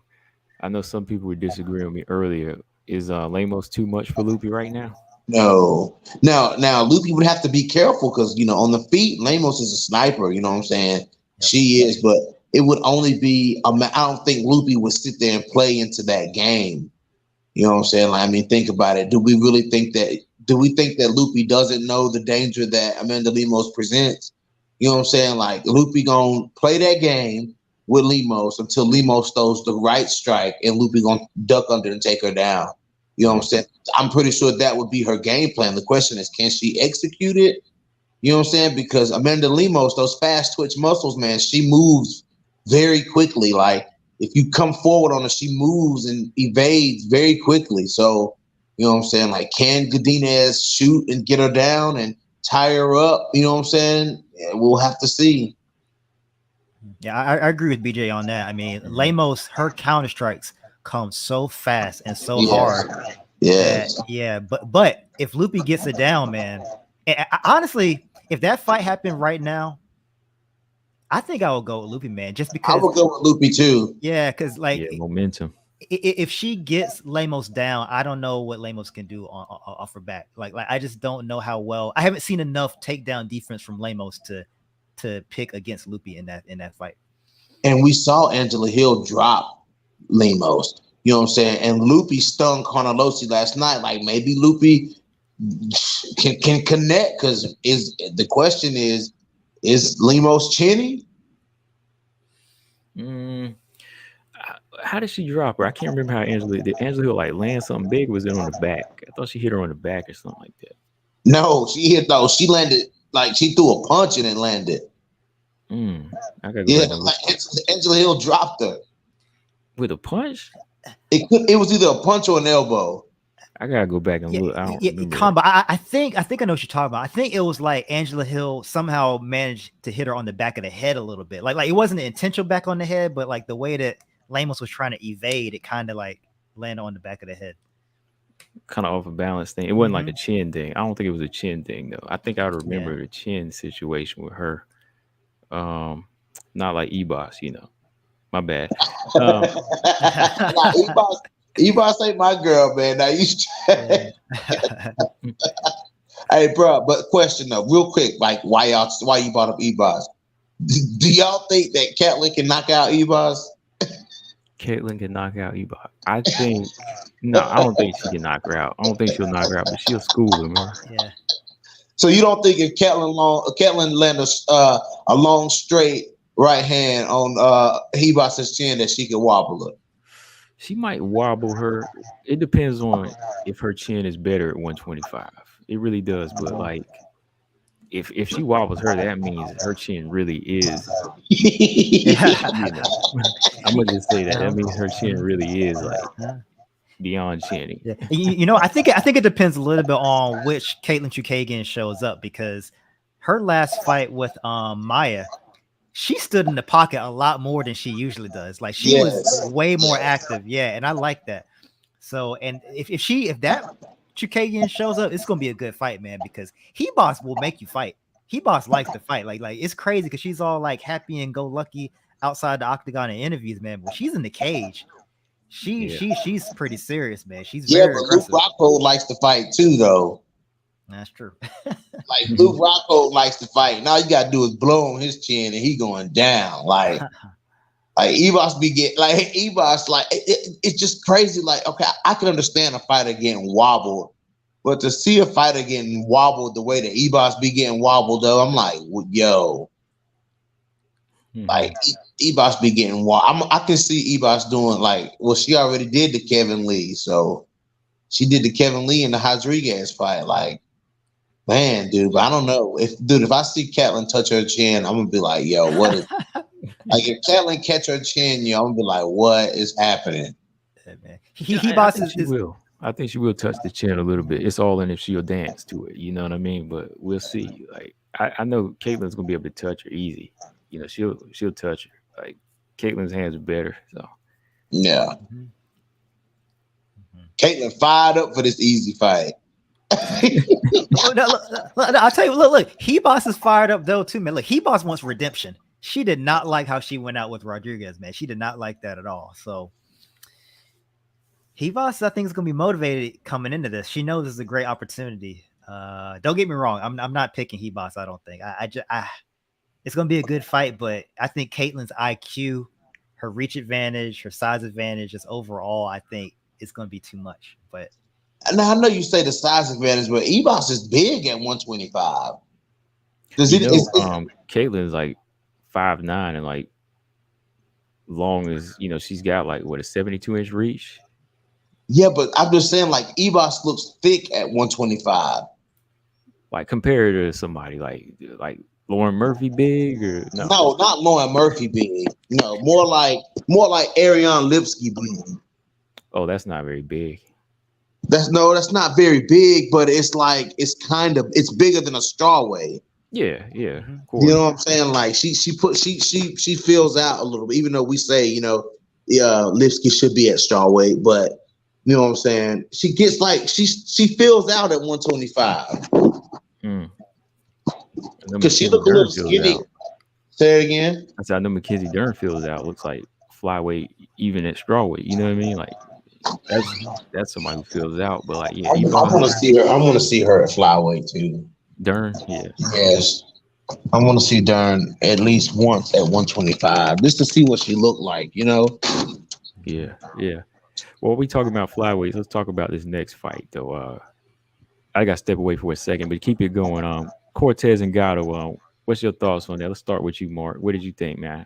I know some people would disagree with me earlier. Is Lemos too much for Loopy right now? No. Now Loopy would have to be careful because on the feet, Lemos is a sniper. You know what I'm saying? Yep. She is, but it would only be. I don't think Loopy would sit there and play into that game. You know what I'm saying? Like, I mean, think about it. Do we think that Loopy doesn't know the danger that Amanda Lemos presents? You know what I'm saying? Like Loopy gonna play that game with Lemos until Lemos throws the right strike and Loopy gonna duck under and take her down. You know what I'm saying? I'm pretty sure that would be her game plan. The question is, can she execute it? You know what I'm saying? Because Amanda Lemos, those fast twitch muscles, man, she moves very quickly. Like if you come forward on her, she moves and evades very quickly. So, you know what I'm saying? Like, can Godinez shoot and get her down and tie her up? You know what I'm saying? Yeah, we'll have to see. Yeah, I agree with BJ on that. I mean, Lemos, her counter strikes come so fast and so hard. Yeah. But if Loopy gets it down, man, honestly, if that fight happened right now, I think I would go with Loopy, man, just because. I would go with Loopy too. Yeah, because momentum. If she gets Lemos down, I don't know what Lemos can do off her back. Like I just don't know how well. I haven't seen enough takedown defense from Lemos to to pick against Loopy in that fight. And we saw Angela Hill drop Lemos. You know what I'm saying? And Loopy stung Carnelossi last night. Like maybe Loopy can connect, because the question is Lemos chinny? How did she drop her? I can't remember how did Angela Hill like land something big? Or was it on the back? I thought she hit her on the back or something like that. No, she landed like she threw a punch and it landed. I gotta go back and look. Like Angela Hill dropped her With a punch. It was either a punch or an elbow. I gotta go back and look. I don't remember. Combo. I think I know what you're talking about. I think it was like Angela Hill somehow managed to hit her on the back of the head a little bit. Like it wasn't an intentional back on the head, but like the way that Lemos was trying to evade, it kind of like landed on the back of the head. Kind of off a balance thing. It wasn't like a chin thing. I don't think it was a chin thing though. I think I remember the chin situation with her. Not like Ebos, you know. My bad. Ebos ain't my girl, man. Now you. Hey, bro. But question though, real quick, like why you brought up Ebos? Do y'all think that Caitlyn can knock out Ebos? Caitlyn can knock out Ebos. I think no. I don't think she can knock her out. I don't think she'll knock her out, but she'll school him. Yeah. So you don't think if Caitlyn landed a long straight right hand on Ebos' chin that she could wobble her? She might wobble her. It depends on if her chin is better at 125. It really does. But like, if she wobbles her, that means her chin really is. You know, I'm gonna just say that. That means her chin really is like beyond chinny. Yeah. You know, I think it depends a little bit on which Caitlyn Chukagian shows up, because her last fight with Maya, she stood in the pocket a lot more than she usually does. Like she was way more active. Yeah. And I like that. So, and if that Chukagian shows up, it's going to be a good fight, man, because Hebos will make you fight. Hebos likes to fight. Like it's crazy because she's all like happy and go lucky outside the octagon in interviews, man. But she's in the cage. She's pretty serious, man. She's very aggressive. Luke Rockhold likes to fight too, though. That's true. Like Luke Rockhold likes to fight. Now you gotta do is blow on his chin and he going down. Like Ebos it's just crazy. Like, okay, I can understand a fighter getting wobbled, but to see a fighter getting wobbled the way that Ebos be getting wobbled, though, I'm like, yo. Like Ebos be getting wobbled. I can see Ebos doing like, well, she already did the Kevin Lee, so she did the Kevin Lee and the Rodriguez fight. Like, man, dude, but I don't know if I see Caitlyn touch her chin, I'm gonna be like, yo, what is like if Caitlyn catch her chin, yo, I'm gonna be like, what is happening? Yeah, man. I think she will touch the chin a little bit. It's all in if she'll dance to it. You know what I mean? But we'll see. Like I know Caitlyn's gonna be able to touch her easy. You know, she'll touch her. Like Caitlyn's hands are better. So yeah. Caitlyn fired up for this easy fight. I'll tell you, look, Hebos is fired up though too, man. Look, Hebos wants redemption. She did not like how she went out with Rodriguez, man. She did not like that at all. So Hebos, I think, is going to be motivated coming into this. She knows this is a great opportunity. Don't get me wrong. I'm not picking Hebos. I don't think. It's going to be a good fight, but I think Caitlyn's IQ, her reach advantage, her size advantage, just overall, I think it's going to be too much. But now I know you say the size advantage, but Ebos is big at 125. Caitlyn's like 5'9" and like long as she's got like what, a 72-inch reach. Yeah, but I'm just saying, like Ebos looks thick at 125. Like compared to somebody like Lauren Murphy big or no? No, not Lauren Murphy big. No, more like Ariane Lipsky big. Oh, that's not very big. That's not very big, but it's bigger than a strawweight. Yeah, of course. You know what I'm saying? Like she fills out a little bit, even though we say Lipsky should be at strawweight, but you know what I'm saying? She gets like she fills out at 125. Because she look a little skinny. Say it again. I said I know Mackenzie Dern fills out. Looks like flyweight, even at strawweight. You know what I mean? Like that's somebody who fills out. But like, yeah, I want to see her. I want to see her at flyweight too. Dern, yeah. Yes. I want to see Dern at least once at 125, just to see what she looked like. Yeah, yeah. Well, we talking about flyweights. Let's talk about this next fight, though. I got to step away for a second, but keep it going. Cortez and Gatto. What's your thoughts on that? Let's start with you, Mark. What did you think, man?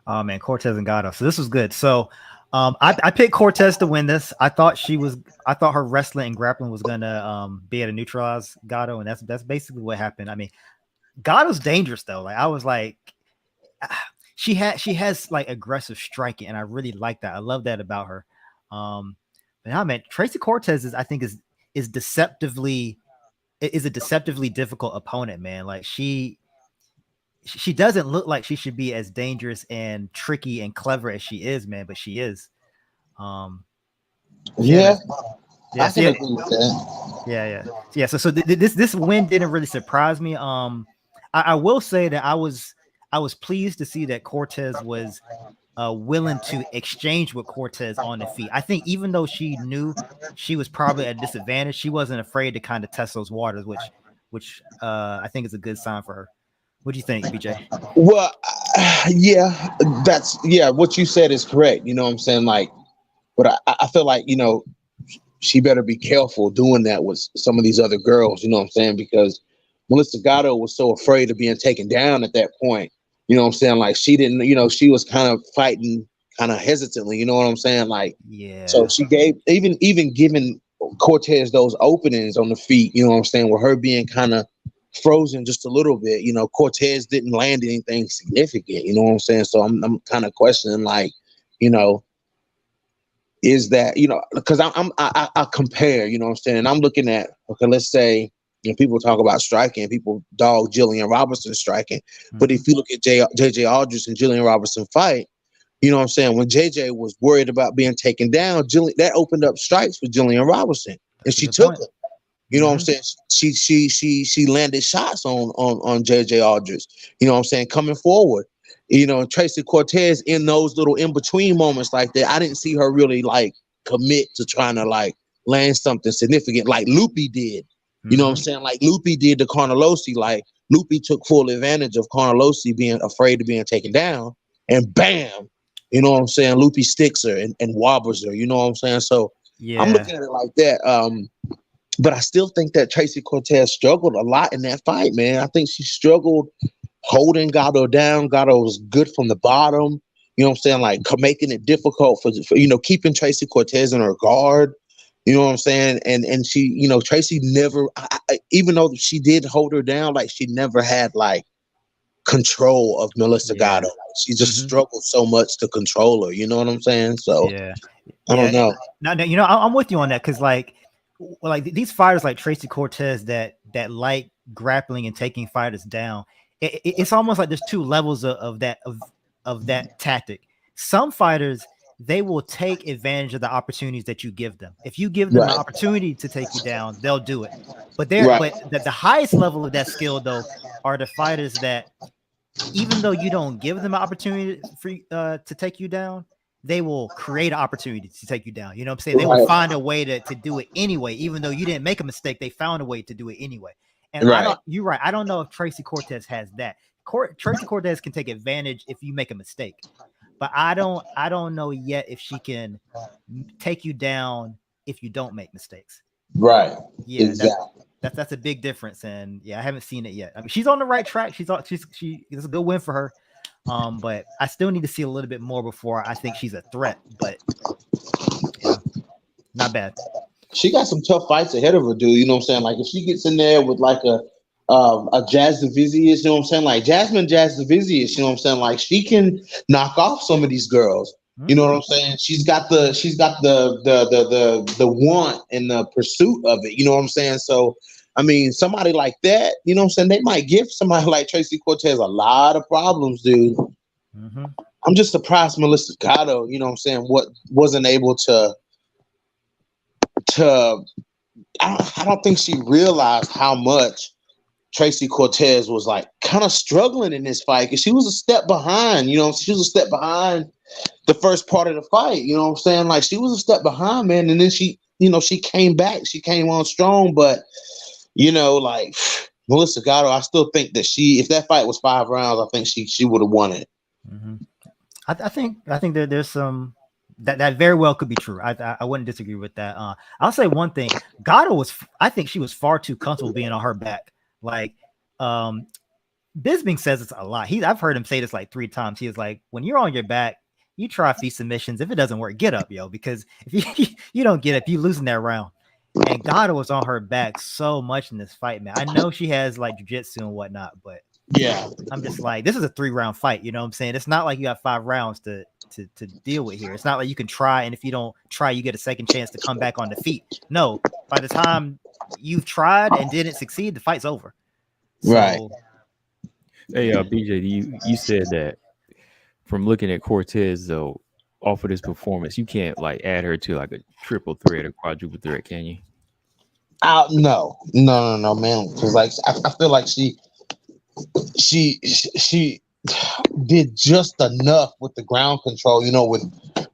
Oh man, Cortez and Gatto. So this was good. So I picked Cortez to win this. I thought her wrestling and grappling was gonna be able to neutralize Gatto, and that's basically what happened. I mean, Gatto's dangerous though. Like I was like, she has like aggressive striking, and I really like that. I love that about her. But now, man, Tracy Cortez is a deceptively difficult opponent, man. Like she doesn't look like she should be as dangerous and tricky and clever as she is, man, but she is. Yeah, I Yes, can yeah, agree with that. yeah. So this win didn't really surprise me. I will say that I was pleased to see that Cortez was willing to exchange with Cortez on the feet. I think even though she knew she was probably at a disadvantage, she wasn't afraid to kind of test those waters, which I think is a good sign for her. What do you think, BJ? Well, yeah, what you said is correct. You know what I'm saying? Like, but I feel like, she better be careful doing that with some of these other girls, you know what I'm saying? Because Melissa Gatto was so afraid of being taken down at that point. You know what I'm saying? Like she didn't, she was kind of fighting kind of hesitantly, you know what I'm saying? Like, Yeah. So she gave, even giving Cortez those openings on the feet, you know what I'm saying? With her being kind of frozen just a little bit, Cortez didn't land anything significant, you know what I'm saying? So I'm kind of questioning, like, is that, because I compare, you know what I'm saying? And I'm looking at, okay, let's say, people talk about striking, people dog Jillian Robertson striking. Mm-hmm. But if you look at JJ Aldrich and Jillian Robertson fight, you know what I'm saying? When JJ was worried about being taken down, that opened up strikes for Jillian Robertson, and she took them. You know what I'm saying? She landed shots on JJ Aldrich. You know what I'm saying? Coming forward. Tracy Cortez in those little in-between moments like that, I didn't see her really like commit to trying to like land something significant like Loopy did. You know what I'm saying? Like Loopy did to Carnelossi. Like Loopy took full advantage of Carnelossi being afraid of being taken down, and bam, you know what I'm saying? Loopy sticks her and wobbles her. You know what I'm saying? So yeah. I'm looking at it like that. But I still think that Tracy Cortez struggled a lot in that fight, man. I think she struggled holding Gatto down. Gatto was good from the bottom. You know what I'm saying? Like making it difficult for keeping Tracy Cortez in her guard. You know what I'm saying? And she, Tracy never, even though she did hold her down, like she never had like control of Melissa Gatto. Like, she just struggled so much to control her. You know what I'm saying? So I don't know. Now, I'm with you on that because like these fighters like Tracy Cortez that like grappling and taking fighters down. It's almost like there's two levels of that tactic. Some fighters, they will take advantage of the opportunities that you give them. If you give them an opportunity to take you down, they'll do it. But the highest level of that skill though are the fighters that even though you don't give them an opportunity to take you down, they will create an opportunity to take you down. You know what I'm saying? They will find a way to do it anyway, even though you didn't make a mistake. They found a way to do it anyway. And you're right. I don't know if Tracy Cortez has that. Tracy Cortez can take advantage if you make a mistake, but I don't know yet if she can take you down if you don't make mistakes. Right. Yeah. Exactly. That's a big difference. And yeah, I haven't seen it yet. I mean, she's on the right track. It's a good win for her. But I still need to see a little bit more before I think she's a threat. But yeah, not bad. She got some tough fights ahead of her, dude. You know what I'm saying? Like if she gets in there with like a Jazz Davizius, you know what I'm saying? Like Jazz Davizius, you know what I'm saying? Like she can knock off some of these girls. You know what I'm saying? She's got the want and the pursuit of it. You know what I'm saying? So I mean, somebody like that, you know what I'm saying? They might give somebody like Tracy Cortez a lot of problems, dude. I'm just surprised Melissa Gatto, you know what I'm saying, wasn't able to I don't think she realized how much Tracy Cortez was like kind of struggling in this fight because she was a step behind, she was a step behind the first part of the fight, you know what I'm saying? Like she was a step behind, man, and then she came back, she came on strong, but like Melissa Gatto, I still think that if that fight was 5 rounds, I think she would have won it. Mm-hmm. I think that there's some that very well could be true. I wouldn't disagree with that. I'll say one thing. Gatto I think she was far too comfortable being on her back. Like, Bisping says it's a lot. I've heard him say this like 3 times. He is like, when you're on your back, you try these submissions. If it doesn't work, get up, yo. Because if you don't get up, you losing that round. And Gatto was on her back so much in this fight, man. I know she has like jiu-jitsu and whatnot, but yeah, I'm just like, this is a 3-round fight. You know what I'm saying? It's not like you got 5 rounds to deal with here. It's not like you can try, and if you don't try, you get a second chance to come back on the feet. No, by the time you've tried and didn't succeed, the fight's over. So, right. Hey, BJ, you said that from looking at Cortez though, off of this performance, you can't like add her to like a triple threat or quadruple threat, can you? No, man. Because like I feel like she did just enough with the ground control,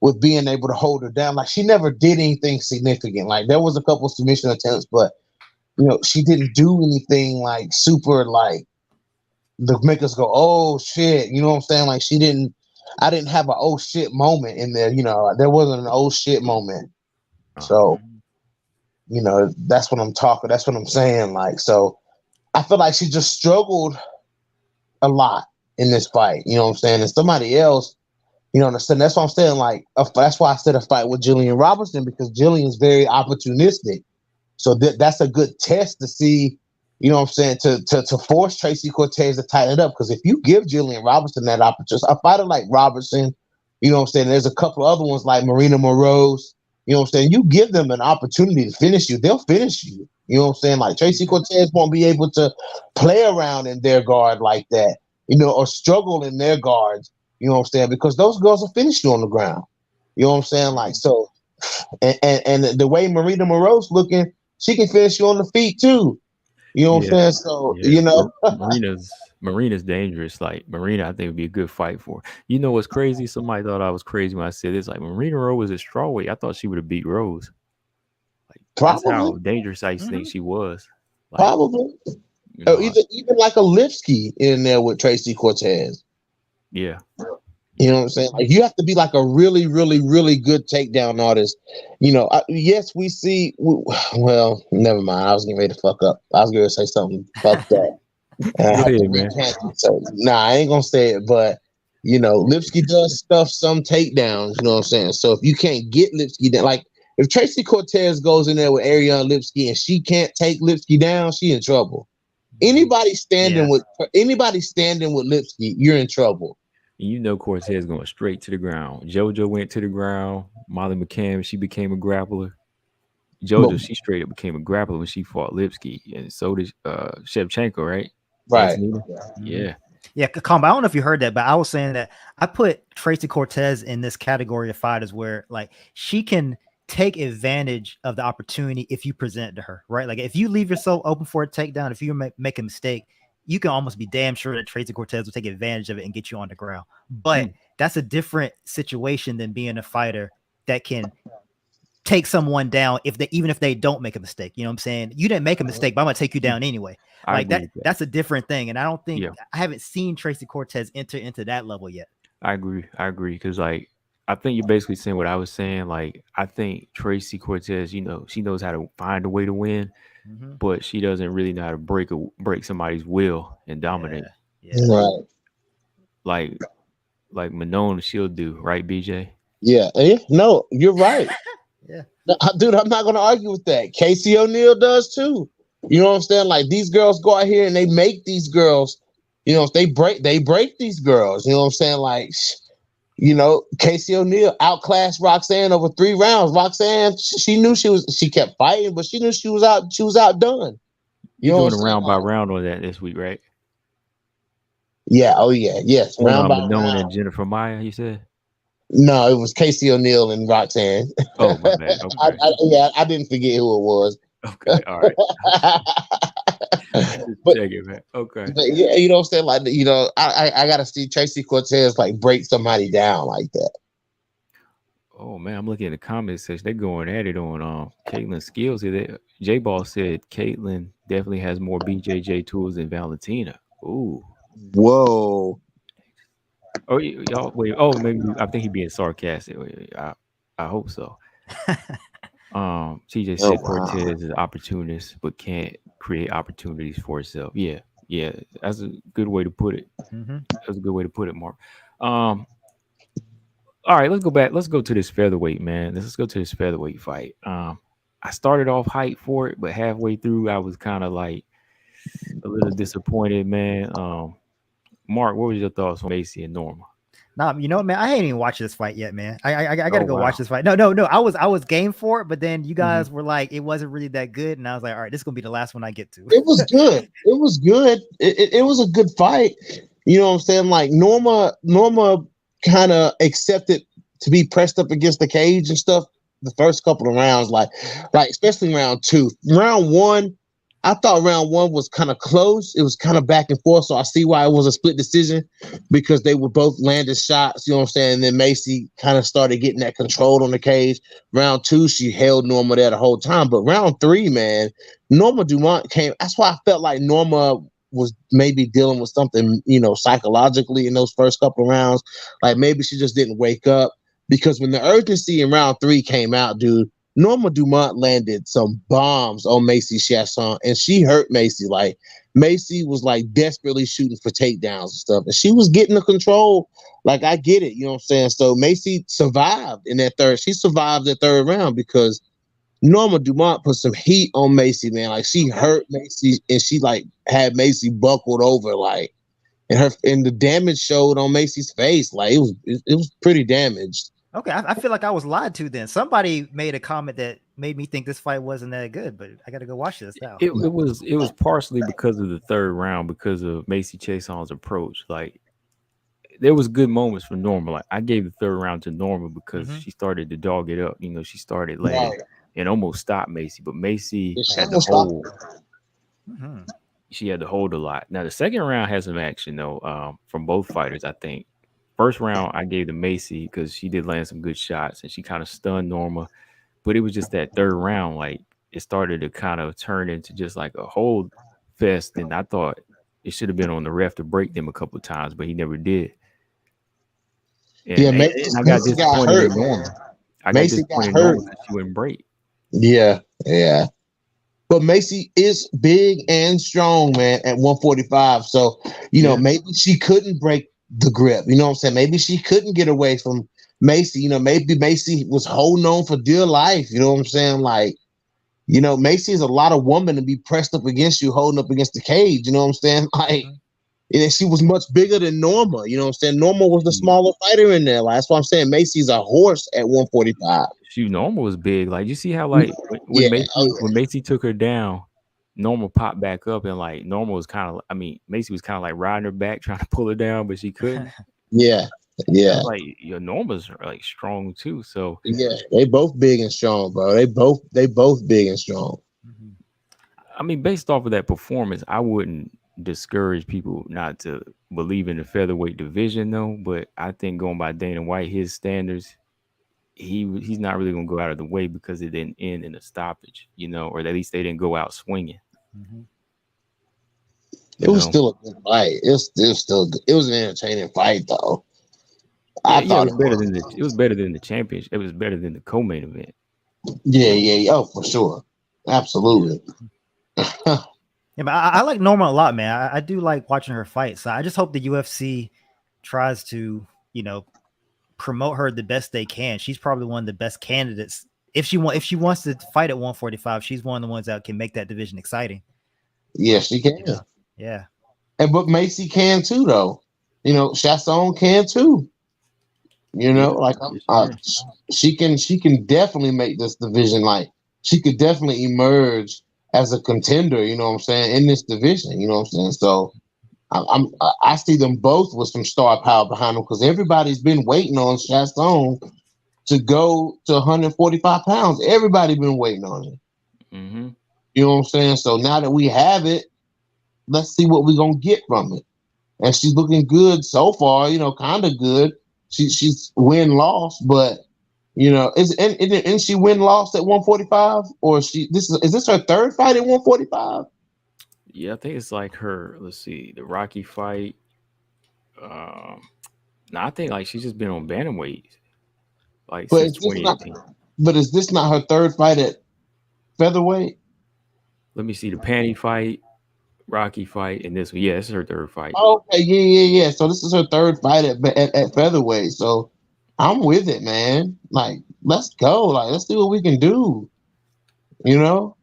with being able to hold her down. Like, she never did anything significant. Like, there was a couple of submission attempts, but she didn't do anything like super like to make us go, oh shit. You know what I'm saying? Like, I didn't have an oh shit moment in there. There wasn't an oh shit moment. So, that's what I'm talking. That's what I'm saying. Like, so I feel like she just struggled a lot in this fight. You know what I'm saying? And somebody else, understand. That's what I'm saying. Like, that's why I said a fight with Jillian Robertson, because Jillian's very opportunistic. So that's a good test to see, you know what I'm saying, to force Tracy Cortez to tighten it up. Because if you give Jillian Robertson that opportunity, a fighter like Robertson, you know what I'm saying, there's a couple other ones like Marina Moroz, you know what I'm saying, you give them an opportunity to finish you, they'll finish you. You know what I'm saying? Like, Tracy Cortez won't be able to play around in their guard like that, or struggle in their guards, you know what I'm saying, because those girls will finish you on the ground. You know what I'm saying? Like, so, and the way Marina Moroz looking, she can finish you on the feet too. You know what I'm saying? So, Marina's dangerous. Like, Marina, I think would be a good fight for her. You know what's crazy? Somebody thought I was crazy when I said this. Like, Marina Rose was a strawweight. I thought she would have beat Rose. Like, that's how dangerous I used to think she was. Like, probably. Even like a Lipsky in there with Tracy Cortez. Yeah. You know what I'm saying? Like, you have to be like a really, really, really good takedown artist. Yes, we see. Well, never mind. I was getting ready to fuck up. I was going to say something fucked up. So, I ain't gonna say it. But Lipsky does stuff some takedowns. You know what I'm saying? So if you can't get Lipsky down, like if Tracy Cortez goes in there with Ariane Lipsky and she can't take Lipsky down, she in trouble. Anybody standing with Lipsky, you're in trouble. Cortez going straight to the ground. JoJo went to the ground. Molly McCann, she became a grappler. JoJo, she straight up became a grappler when she fought Lipsky, and so did Shevchenko, right? Right. Yeah. Yeah, Combo, I don't know if you heard that, but I was saying that I put Tracy Cortez in this category of fighters where, like, she can take advantage of the opportunity if you present it to her, right? Like, if you leave yourself open for a takedown, if you make a mistake, you can almost be damn sure that Tracy Cortez will take advantage of it and get you on the ground. But that's a different situation than being a fighter that can take someone down even if they don't make a mistake. You know what I'm saying? You didn't make a mistake, but I'm gonna take you down anyway. Like that's a different thing. And I don't think I haven't seen Tracy Cortez enter into that level yet. I agree. Because, like, I think you're basically saying what I was saying. Like, I think Tracy Cortez, she knows how to find a way to win, but she doesn't really know how to break somebody's will and dominate. Right. Like Manon, she'll do, right, BJ? Yeah. No, you're right. Yeah. Dude, I'm not going to argue with that. Casey O'Neill does too. You know what I'm saying? Like, these girls go out here and they make these girls, they break these girls. You know what I'm saying? Like, Casey O'Neill outclassed Roxanne over 3 rounds. Roxanne, she knew she kept fighting, but she knew she was outdone. You're doing a round by round on that this week, right? Yeah. Oh yeah. Yes. Round by round. And Jennifer Maya, you said? No, it was Casey O'Neill and Roxanne. Oh, my bad. Okay. I didn't forget who it was. Okay, all right. But, man. Okay. But yeah, you know what I'm saying? Like, I gotta see Tracy Cortez like break somebody down like that. Oh man, I'm looking at the comments section. They're going at it on Caitlin's skills here. J Ball said Caitlin definitely has more BJJ tools than Valentina. Ooh. Whoa. Oh, y'all wait. Oh, maybe I think he being sarcastic. I hope so. CJ Oh, said wow. Cortez is an opportunist, but can't create opportunities for herself. Yeah, yeah, that's a good way to put it. That's a good way to put it, Mark. All right, let's go back. Let's go to this featherweight, man. Let's go to this featherweight fight. I started off hyped for it, but halfway through, I was kind of like a little disappointed, man. Mark, what was your thoughts on Macy and Norma? Nah, you know what, man? I ain't even watched this fight yet, man. I gotta go wow. watch this fight. No. I was game for it, but then you guys were like, it wasn't really that good, and I was like, all right, this is gonna be the last one I get to. It was good. It was good. It was a good fight. You know what I'm saying? Like Norma kind of accepted to be pressed up against the cage and stuff the first couple of rounds, like especially round 2. Round 1, I thought round 1 was kind of close. It was kind of back and forth, so I see why it was a split decision, because they were both landing shots, you know what I'm saying? And then Macy kind of started getting that control on the cage. Round 2, she held Norma there the whole time, but round 3, man, Norma Dumont came. That's why I felt like Norma was maybe dealing with something, you know, psychologically in those first couple of rounds. Like maybe she just didn't wake up, because when the urgency in round 3 came out, dude, Norma Dumont landed some bombs on Macy Chiasson, and she hurt Macy. Like Macy was like desperately shooting for takedowns and stuff, and she was getting the control. Like I get it, you know what I'm saying? So Macy survived in that third. She survived that third round because Norma Dumont put some heat on Macy, man. Like she hurt Macy, and she like had Macy buckled over, like, and the damage showed on Macy's face. Like it was pretty damaged. Okay, I feel like I was lied to then. Somebody made a comment that made me think this fight wasn't that good, but I got to go watch this now. It was partially because of the third round, because of Macy Chiasson's approach. Like there was good moments for Norma. Like I gave the third round to Norma because she started to dog it up. You know, she started landing and almost stopped Macy, but Macy had the hold. She had to hold a lot. Now the second round has some action though, from both fighters, I think. First round, I gave to Macy because she did land some good shots and she kind of stunned Norma. But it was just that third round, like it started to kind of turn into just like a hold fest. And I thought it should have been on the ref to break them a couple of times, but he never did. And, yeah, and I got disappointed in Norma. I got disappointed in Norma because she wouldn't break. Yeah. But Macy is big and strong, man, at 145. So, you know, maybe she couldn't break the grip. You know what I'm saying? Maybe she couldn't get away from Macy. You know, maybe Macy was holding on for dear life. You know what I'm saying? Like, you know, Macy is a lot of woman to be pressed up against you, holding up against the cage. You know what I'm saying? Like, and she was much bigger than Norma. You know what I'm saying? Norma was the smaller fighter in there. Like, that's why I'm saying Macy's a horse at 145. Norma was big. Like, you see how like when Macy took her down, Norma popped back up, and like Norma was kind of, I mean, Macy was kind of like riding her back, trying to pull her down, but she couldn't. Yeah. Like your Norma's like strong too. So yeah, they both big and strong, bro. They both big and strong. I mean, based off of that performance, I wouldn't discourage people not to believe in the featherweight division, though. But I think going by Dana White, his standards, he's not really going to go out of the way because it didn't end in a stoppage, you know, or at least they didn't go out swinging. It was still a good fight. It was an entertaining fight, though. I thought it was better than it was better than the championship. It was better than the co-main event. Yeah. Oh, for sure, absolutely. Yeah, but I like Norma a lot, man. I do like watching her fight. So I just hope the UFC tries to, you know, promote her the best they can. She's probably one of the best candidates. If she wants to fight at 145, she's one of the ones that can make that division exciting. Yes, she can. Yeah. But Macy can too, though. You know, Chiasson can too. You know, like she can definitely make this division. Like she could definitely emerge as a contender. You know what I'm saying, in this division. You know what I'm saying. So I see them both with some star power behind them, because everybody's been waiting on Chiasson to go to 145 pounds. Everybody been waiting on it. You know what I'm saying. So now that we have it, let's see what we're gonna get from it. And she's looking good so far. You know, kind of good. She's win-loss, but You know, and she win lost at 145, or is this her third fight at 145? Yeah, I think it's like her. Let's see, the Rocky fight. No, I think like she's just been on bantamweight like But since is this not? 2018. But is this not her third fight at featherweight? Let me see the Panty fight, Rocky fight, and this one. Yeah, this is her third fight. Okay, yeah. So this is her third fight at featherweight. So I'm with it, man. Like, let's go. Like, let's see what we can do. You know?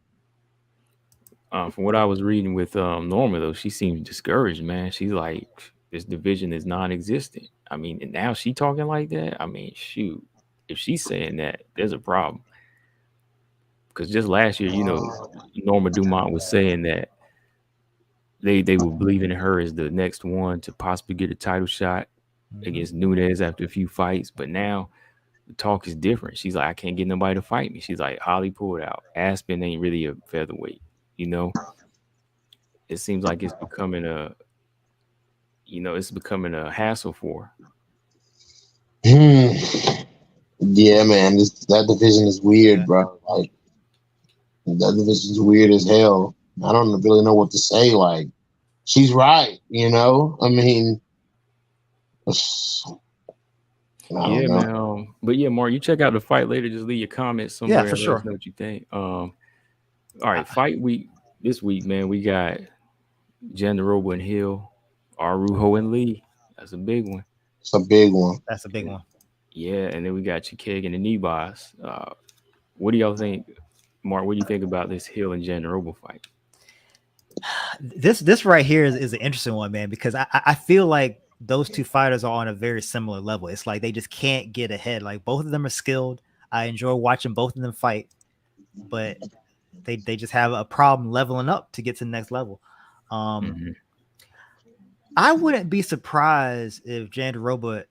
From what I was reading with Norma though, she seems discouraged, man. She's like, this division is non-existent. I mean, and now she talking like that. I mean, shoot, if she's saying that, there's a problem. Because just last year, Norma Dumont was saying that they were believing in her as the next one to possibly get a title shot against Nunes after a few fights. But now the talk is different. She's like, I can't get nobody to fight me. She's like, Holly pulled out. Aspen ain't really a featherweight. It seems like it's becoming a hassle for her. Yeah, man. That division is weird, bro. Like, that division is weird as hell. I don't really know what to say. Like, she's right. I mean, I don't know. Man. But yeah, Mark, you check out the fight later. Just leave your comments somewhere. Yeah, for sure. Let us know what you think. All right, fight week this week, man. We got Jandaroba and Hill, Arujo and Lee. That's a big one. It's a big one. That's a big one. Yeah, and then we got Chikagan and Nebas. What do y'all think, Mark? What do you think about this Hill and Jandaroba fight? This right here is an interesting one, man, because I feel like those two fighters are on a very similar level. It's like they just can't get ahead. Like both of them are skilled. I enjoy watching both of them fight, but they just have a problem leveling up to get to the next level. I wouldn't be surprised if Jandaroba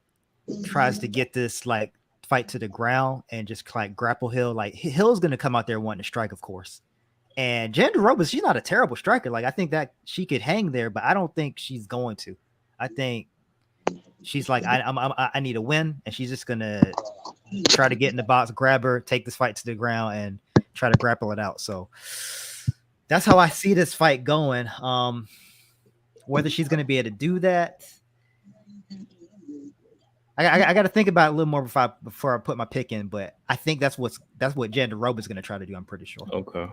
tries to get this like fight to the ground and just like grapple Hill. Like Hill's going to come out there wanting to strike, of course. And Jandaroba, she's not a terrible striker. Like I think that she could hang there, but I don't think she's going to. I think she's like, I need a win, and she's just gonna try to get in the box, grab her, take this fight to the ground, and try to grapple it out. So that's how I see this fight going. Whether she's gonna be able to do that, I got to think about it a little more before I put my pick in. But I think that's what Jandaroba is gonna try to do. I'm pretty sure. Okay.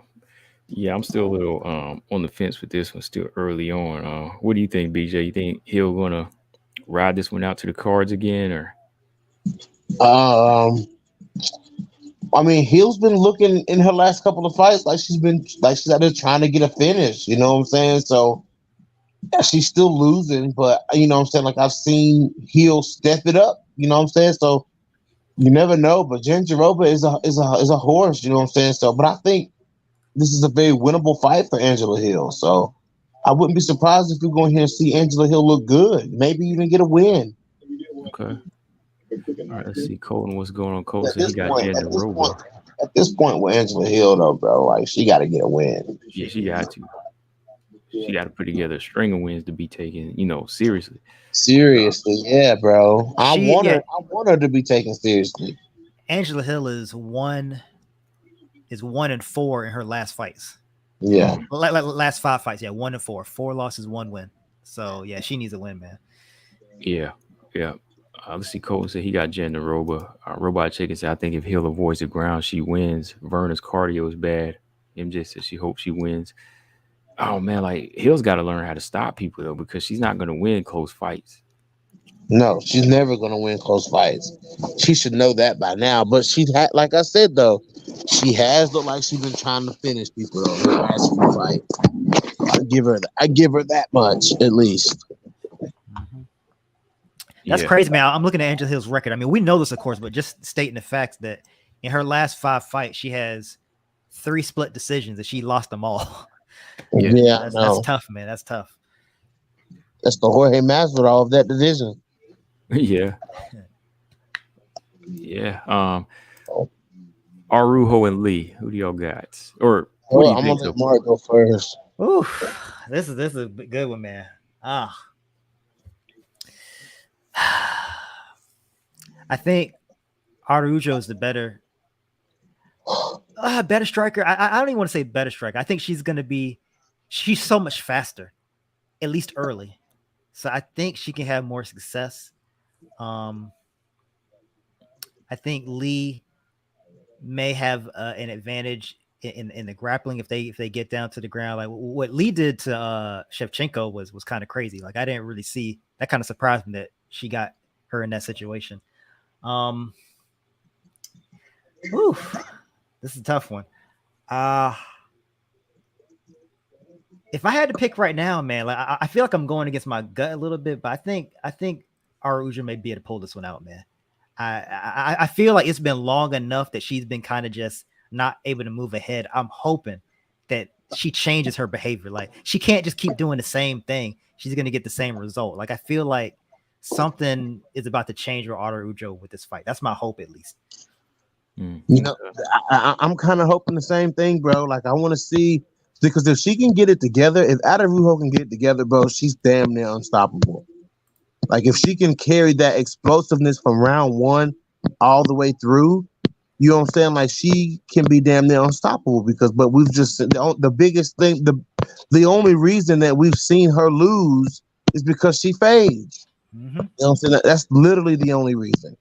Yeah, I'm still a little on the fence with this one. Still early on. What do you think, BJ? You think Hill gonna ride this one out to the cards again, or? I mean, Hill's been looking in her last couple of fights like she's out there trying to get a finish. You know what I'm saying? So yeah, she's still losing, but you know what I'm saying. Like I've seen Hill step it up. You know what I'm saying? So you never know. But Jandaroba is a horse. You know what I'm saying? So, but I think this is a very winnable fight for Angela Hill. So I wouldn't be surprised if we go in here and see Angela Hill look good. Maybe even get a win. Okay. All right, let's see. Colton, what's going on? Colton, so he got Jandaroba. At this point with Angela Hill, though, bro, like she got to get a win. Yeah, she got to. She got to put together a string of wins to be taken, seriously. Seriously, yeah, bro. I want her to be taken seriously. Angela Hill is 1-4 in her last fights. Yeah. Last 5 fights. Yeah, 1-4. 4 losses, 1 win. So yeah, she needs a win, man. Yeah. Let's see. Colton said he got Jandaroba. Robot Chicken said, I think if Hill avoids the ground, she wins. Verna's cardio is bad. MJ said she hopes she wins. Oh man, like Hill's got to learn how to stop people though, because she's not going to win close fights. No, she's never going to win close fights. She should know that by now. But she had, like I said though, she has looked like she's been trying to finish people though. Her last few fights. I give her that much at least. That's crazy, man. I'm looking at Angela Hill's record. I mean, we know this, of course, but just stating the facts that in her last 5 fights, she has 3 split decisions and she lost them all. Yeah, that's tough, man. That's tough. That's the Jorge Masvidal of that division. Yeah. Arujo and Lee. Who do y'all got? Or what do you I'm think? gonna let Mark go first. Ooh, this is a good one, man. I think Araujo is the better striker. I don't even want to say better striker. I think she's so much faster, at least early. So I think she can have more success. Um, I think Lee may have an advantage in the grappling if they get down to the ground. Like what Lee did to Shevchenko was kind of crazy. Like I didn't really see that. Kind of surprised me that she got her in that situation. Oof, this is a tough one. If I had to pick right now, man, like I feel like I'm going against my gut a little bit, but I think Araujo may be able to pull this one out, man. I feel like it's been long enough that she's been kind of just not able to move ahead. I'm hoping that she changes her behavior. Like she can't just keep doing the same thing. She's gonna get the same result. Like I feel like something is about to change with Araujo with this fight. That's my hope, at least. You know, I'm kind of hoping the same thing, bro. Like I want to see, because if she can get it together, if Araujo can get it together, bro, she's damn near unstoppable. Like if she can carry that explosiveness from round one all the way through, you know what I'm saying? Like she can be damn near unstoppable but we've just the biggest thing, the only reason that we've seen her lose is because she fades. Mm-hmm. You know what I'm saying? That's literally the only reason.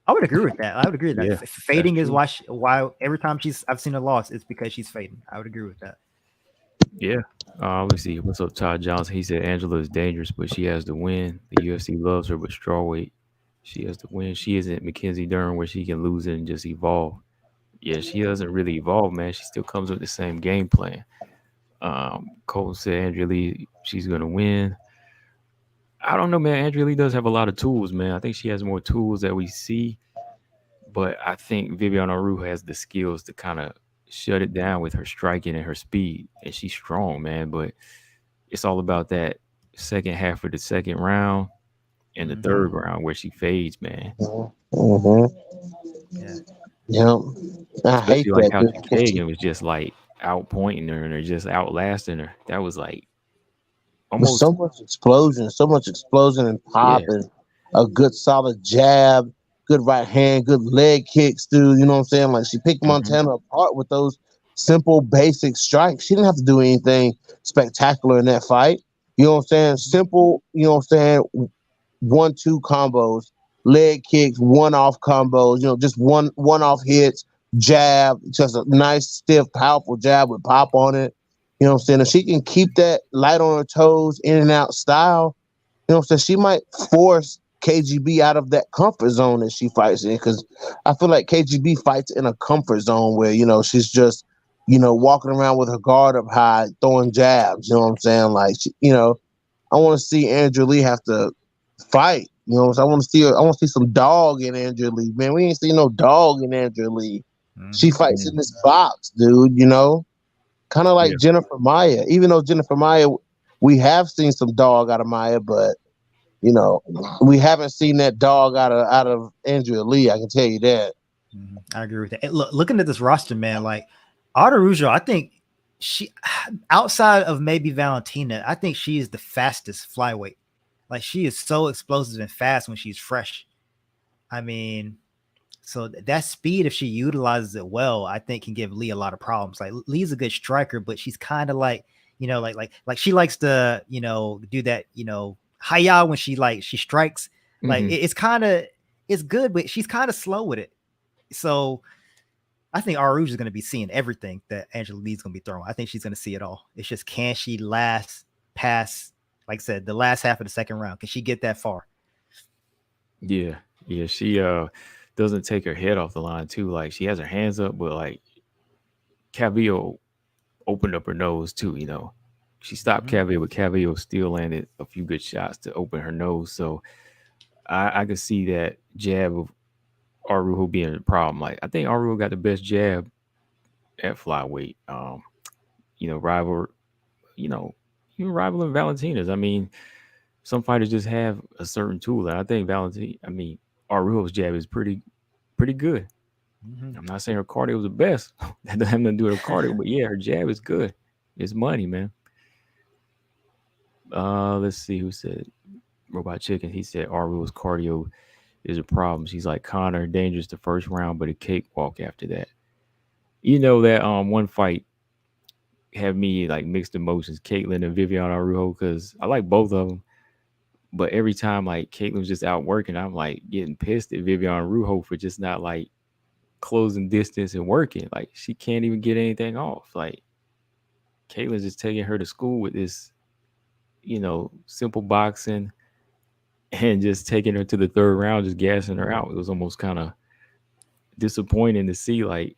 I would agree with that. I would agree with that. Yeah, Fading is why every time I've seen her loss, it's because she's fading. I would agree with that. Yeah. Let me see. What's up, Todd Johnson? He said Angela is dangerous, but she has to win. The UFC loves her, but strawweight, she has to win. She isn't Mackenzie Dern where she can lose it and just evolve. Yeah, she doesn't really evolve, man. She still comes with the same game plan. Colton said Andrea Lee, she's gonna win. I don't know, man. Andrea Lee does have a lot of tools, man. I think she has more tools that we see, but I think Viviana Rue has the skills to kind of shut it down with her striking and her speed. And she's strong, man. But it's all about that second half of the second round and the third round where she fades, man. Yeah. Yeah. I hate Especially like how that. Kagan was just like outpointing her and or just outlasting her. That was like With almost, so much explosion and pop, yeah. and a good solid jab, good right hand, good leg kicks, dude. You know what I'm saying? Like she picked Mhm. Montana apart with those simple, basic strikes. She didn't have to do anything spectacular in that fight. You know what I'm saying? Simple, you know what I'm saying? 1-2 combos, leg kicks, one-off combos, you know, just one-off hits, jab, just a nice, stiff, powerful jab with pop on it. You know what I'm saying? If she can keep that light on her toes, in and out style, you know what I'm saying? She might force KGB out of that comfort zone that she fights in, because I feel like KGB fights in a comfort zone where, you know, she's just, you know, walking around with her guard up high, throwing jabs. You know what I'm saying? Like, you know, I want to see Andrea Lee have to fight. You know what I'm saying? I want to see some dog in Andrea Lee. Man, we ain't seen no dog in Andrea Lee. She fights in this box, dude, you know? Kind of like Yeah. Jennifer Maya. Even though Jennifer Maya, we have seen some dog out of Maya, but you know, we haven't seen that dog out of Andrea Lee. I can tell you that. I agree with that. And looking at this roster, man, like Araujo, I think she, outside of maybe Valentina, I think she is the fastest flyweight. Like she is so explosive and fast when she's fresh. I mean, so that speed, if she utilizes it well, I think can give Lee a lot of problems. Like Lee's a good striker, but she's kind of like, you know, like she likes to, you know, do that, you know, hiya when she strikes. Like Mhm. it's good, but she's kind of slow with it. So I think Aruj is going to be seeing everything that Angela Lee's going to be throwing. I think she's going to see it all. It's just, can she last past, like I said, the last half of the second round? Can she get that far? Yeah. Yeah. She doesn't take her head off the line too. Like she has her hands up, but like Cavillo opened up her nose too, you know. She stopped Cavillo, but Cavillo still landed a few good shots to open her nose. So I could see that jab of Arujo being a problem. Like I think Arujo got the best jab at flyweight. You know, you know, even rivaling Valentina's. I mean, some fighters just have a certain tool. And I think Arujo's jab is pretty good. I'm not saying her cardio was the best. That doesn't have nothing to do with her cardio, but yeah, her jab is good. It's money, man. Let's see who said Robot Chicken. He said Arujo's cardio is a problem. She's like Connor, dangerous the first round, but a cakewalk after that. You know that one fight have me like mixed emotions, Caitlyn and Vivian Arujo, because I like both of them. But every time like Caitlyn's just out working, I'm like getting pissed at Vivian Arujo for just not like closing distance and working. Like she can't even get anything off. Like Caitlin's just taking her to school with this, simple boxing and just taking her to the third round, just gassing her out. It was almost kind of disappointing to see like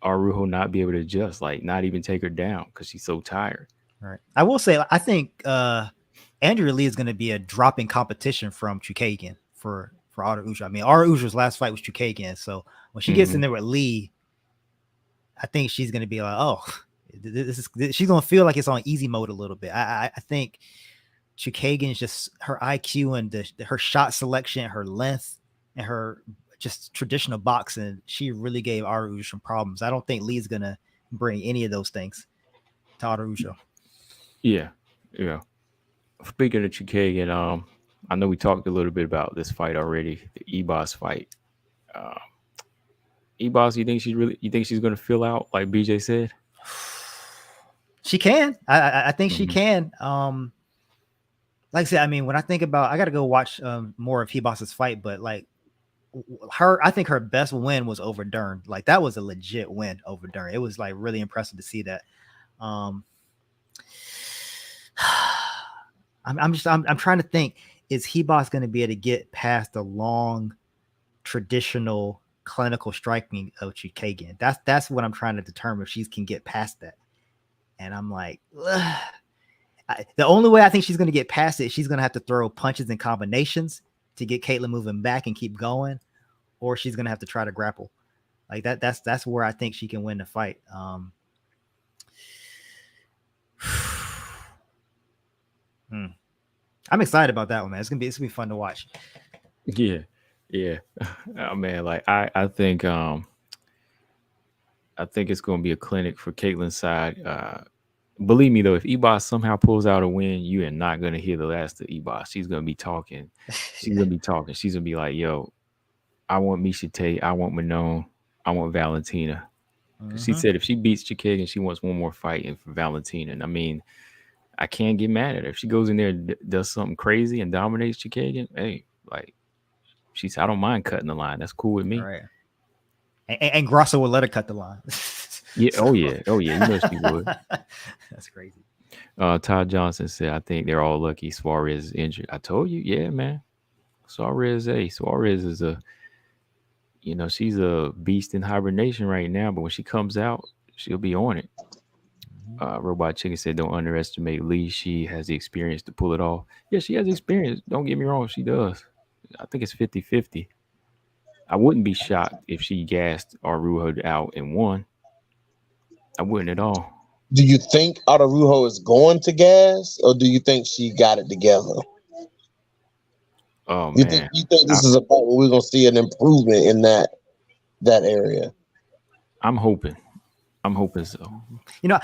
Arujo not be able to adjust, like not even take her down because she's so tired. Right. I will say, I think Andrea Lee is going to be a drop in competition from Chukagian for Arujo. I mean, Arujo's last fight was Chukagian, so when she gets in there with Lee, I think she's going to be like, oh, she's going to feel like it's on easy mode a little bit. I think Chukagian's just her IQ and her shot selection, her length, and her just traditional boxing. She really gave Arujo some problems. I don't think Lee's going to bring any of those things to Arujo. Yeah. Speaking of Chukagian, I know we talked a little bit about this fight already, the Ebos fight. Ebos, you think she's going to fill out like BJ said? She can. I think she can. Like I said, I mean, when I think about, I got to go watch more of Ebos's fight, but like I think her best win was over Dern. Like that was a legit win over Dern. It was like really impressive to see that. I'm trying to think, is Hebos going to be able to get past the long traditional clinical striking of Chukagian? That's what I'm trying to determine, if she can get past that. And I'm like, the only way I think she's going to get past it, she's going to have to throw punches and combinations to get Caitlyn moving back and keep going, or she's going to have to try to grapple. Like that's where I think she can win the fight. I'm excited about that one, man. It's gonna be fun to watch. Yeah. Oh man, like I think it's gonna be a clinic for Caitlyn's side. Believe me though, if Ebos somehow pulls out a win, you are not gonna hear the last of Ebos. She's gonna be talking. She's gonna be talking. She's gonna be like, "Yo, I want Miesha Tate. I want Manon. I want Valentina." She said if she beats Chukagian, she wants one more fight in for Valentina. And I mean, I can't get mad at her. If she goes in there and does something crazy and dominates Chukagian, hey, like she said, I don't mind cutting the line. That's cool with me. Right. And Grosso will let her cut the line. Yeah. Oh yeah. You know she would. That's crazy. Todd Johnson said, I think they're all lucky Suarez is injured. I told you, yeah, man. Suarez is she's a beast in hibernation right now, but when she comes out, she'll be on it. Robot Chicken said, don't underestimate Lee. She has the experience to pull it off. Yeah, she has experience. Don't get me wrong. She does. I think it's 50-50. I wouldn't be shocked if she gassed Arujo out and won. I wouldn't at all. Do you think Arujo is going to gas, or do you think she got it together? Oh, you man. Think this is a point where we're going to see an improvement in that area? I'm hoping so.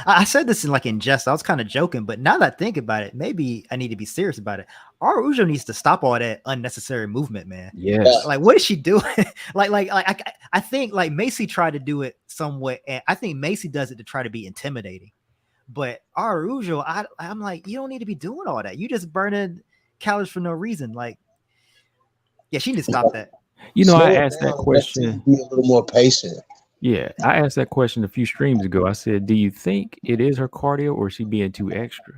I said this in jest. I was kind of joking, but now that I think about it, maybe I need to be serious about it. Arujo needs to stop all that unnecessary movement, man. Yes. Like, what is she doing? I think like Macy tried to do it somewhat, and I think Macy does it to try to be intimidating. But Arujo, I'm like, you don't need to be doing all that. You just burning calories for no reason. Like, yeah, she needs to stop that. I asked that question. Be a little more patient. Yeah, I asked that question a few streams ago. I said, do you think it is her cardio or is she being too extra?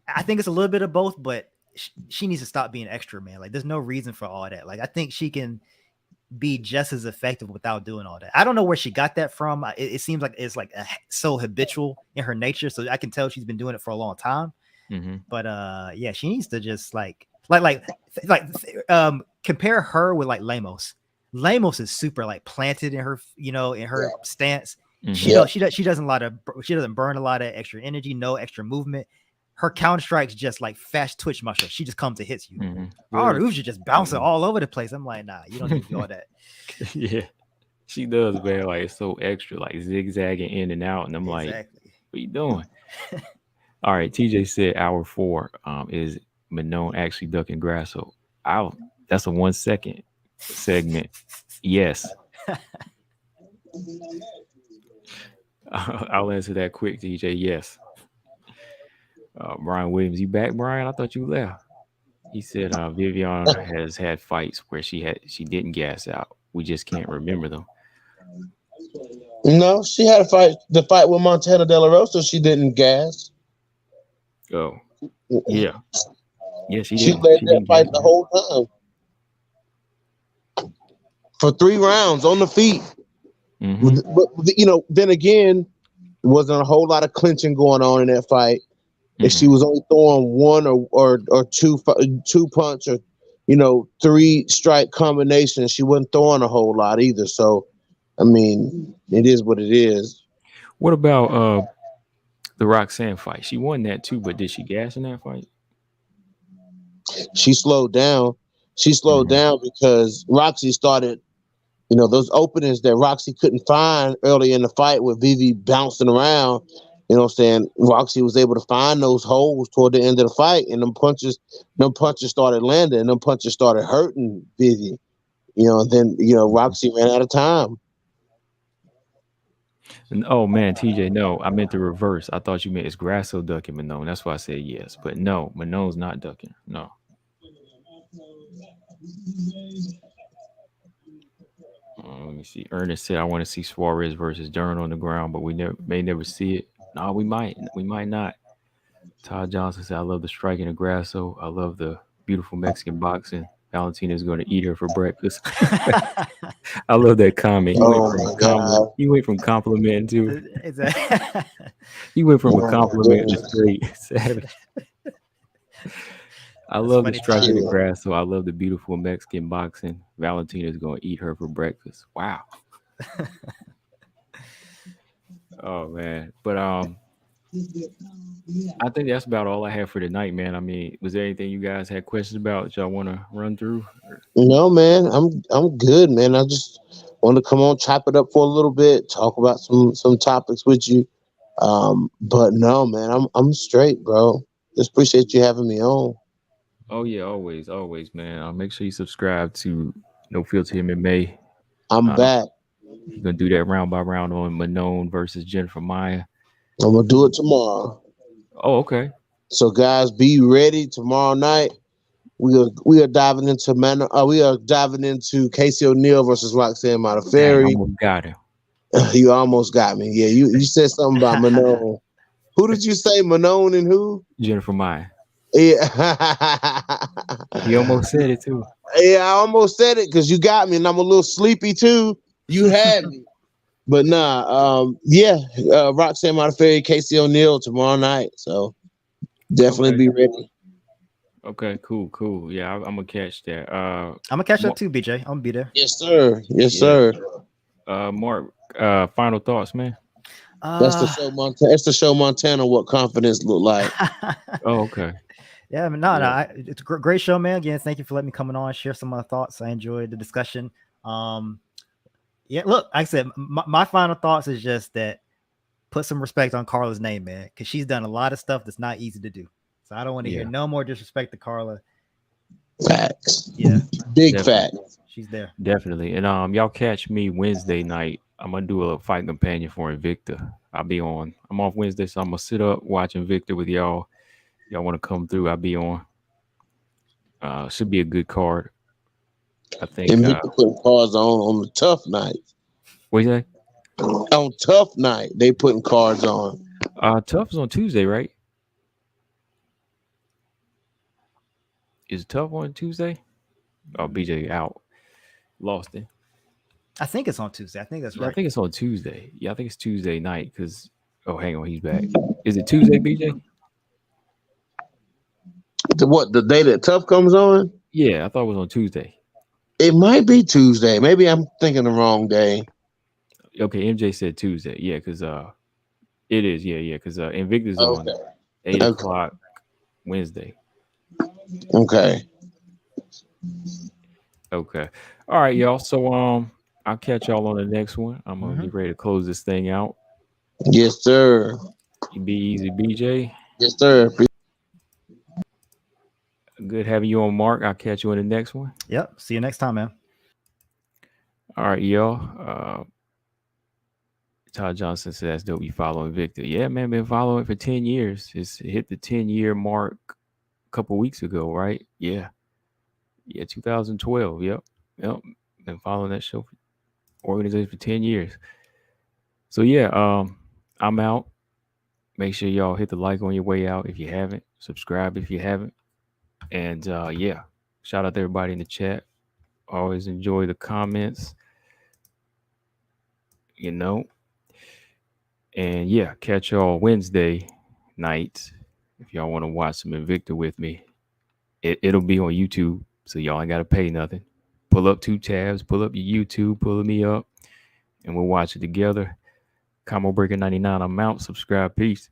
I think it's a little bit of both, but she needs to stop being extra, man. Like, there's no reason for all that. Like, I think she can be just as effective without doing all that. I don't know where she got that from. It seems like it's like so habitual in her nature. So I can tell she's been doing it for a long time. Mm-hmm. But yeah, she needs to just compare her with like Lemos. Lemos is super like planted in her, in her stance. Mm-hmm. She doesn't burn a lot of extra energy, no extra movement. Her counter strikes just like fast twitch muscle. She just comes and hits you. Mm-hmm. Arujo just bouncing all over the place. I'm like, nah, you don't need to do all that. Yeah, she does, man. Like, it's so extra, like zigzagging in and out. And I'm like, what you doing? All right, TJ said hour 4 is Manon actually ducking Grasso? That's a 1 second segment. Yes. I'll answer that quick, DJ. Yes. Brian Williams, you back, Brian? I thought you left. He said Vivian has had fights where she didn't gas out. We just can't remember them. No, she had a fight. The fight with Montana De La Rosa, she didn't gas. Oh, yeah. Yeah, she She didn't. led She that didn't fight gas the out. whole time for 3 rounds on the feet. Mhm. But then again, there wasn't a whole lot of clinching going on in that fight. If she was only throwing one or two punch or 3 strike combinations, she wasn't throwing a whole lot either. So, I mean, it is what it is. What about the Roxanne fight? She won that too, but did she gas in that fight? She slowed down. She slowed down because Roxy started, those openings that Roxy couldn't find early in the fight with Vivi bouncing around. You know what I'm saying? Roxy was able to find those holes toward the end of the fight, and them punches started landing, and them punches started hurting Vivi. And then Roxy ran out of time. Oh man, TJ, no, I meant the reverse. I thought you meant it's Grasso ducking Manon. That's why I said yes. But no, Manon's not ducking. No. Let me see. Ernest said I want to see Suarez versus Dern on the ground, but we may never see it. No, we might. We might not. Todd Johnson said I love the striking of Grasso. I love the beautiful Mexican boxing. Valentina's going to eat her for breakfast. I love that comment. You went from compliment to you went from a compliment to straight savage. I love the striking of Grasso. I love the beautiful Mexican boxing. Valentina's going to eat her for breakfast. Wow. Oh man, but I think that's about all I have for tonight, man. I mean, was there anything you guys had questions about that y'all want to run through? No, man, I'm good, man. I just want to come on, chop it up for a little bit, talk about some topics with you. But no, man, I'm straight, bro. Just appreciate you having me on. Oh yeah, always, man. Make sure you subscribe to No Filter MMA. I'm back. You're gonna do that round by round on Manon versus Jennifer Maya. I'm gonna do it tomorrow. Oh, okay. So guys, be ready tomorrow night. We are diving into Casey O'Neill versus Roxanne Modafferi. I almost got him. You almost got me. Yeah, you said something about Manon. Who did you say? Manon and who? Jennifer Maya. Yeah. You almost said it too. Yeah, I almost said it because you got me, and I'm a little sleepy too. You had me. But Roxanne Modafferi, Casey O'Neill tomorrow night. So definitely be ready. Okay, cool. Yeah, I'm gonna catch that. I'm gonna catch that too, BJ. I'm gonna be there. Yes, sir. Yes, sir. Mark, final thoughts, man. That's the show Montana. That's the show Montana. What confidence look like? Oh, okay. Yeah, I mean, no, it's a great show, man. Again, thank you for letting me come on, share some of my thoughts. I enjoyed the discussion. Yeah, look, like I said, my final thoughts is just that put some respect on Carla's name, man, because she's done a lot of stuff that's not easy to do. So I don't want to hear no more disrespect to Carla. Facts. Yeah. Big facts. She's there. Definitely. And y'all catch me Wednesday night. I'm gonna do a fight companion for Invicta. I'm off Wednesday, so I'm gonna sit up watching Invicta with y'all. Y'all want to come through? I'll be on. Should be a good card. I think. Invicta putting cards on the tough night. What you say? On tough night, they putting cards on. Tough is on Tuesday, right? Is Tough on Tuesday? Oh, BJ out. Lost it. I think it's on Tuesday. I think that's right. I think it's on Tuesday. Yeah, I think it's Tuesday night because. Oh, hang on, he's back. Is it Tuesday, BJ? The day that Tough comes on? Yeah, I thought it was on Tuesday. It might be Tuesday. Maybe I'm thinking the wrong day. Okay, MJ said Tuesday. Yeah, because it is. Yeah, because Invicta's on 8 o'clock Wednesday. Okay. All right, y'all. So I'll catch y'all on the next one. I'm gonna get ready to close this thing out. Yes, sir. Be easy, BJ. Yes, sir. Good having you on, Mark. I'll catch you in the next one. Yep. See you next time, man. All right, y'all. Todd Johnson says that's dope. You following Victor? Yeah, man. Been following for 10 years. It's hit the 10-year mark a couple weeks ago, right? Yeah. 2012. Yep. Been following that show organization for 10 years. So yeah, I'm out. Make sure y'all hit the like on your way out if you haven't. Subscribe if you haven't. And yeah, shout out to everybody in the chat. Always enjoy the comments. And yeah, catch y'all Wednesday night if y'all want to watch some Invicta with me. It'll be on YouTube, so y'all ain't gotta pay nothing. Pull up 2 tabs, pull up your YouTube, pull me up, and we'll watch it together. Combo Breaker 99, I'm out. Subscribe. Peace.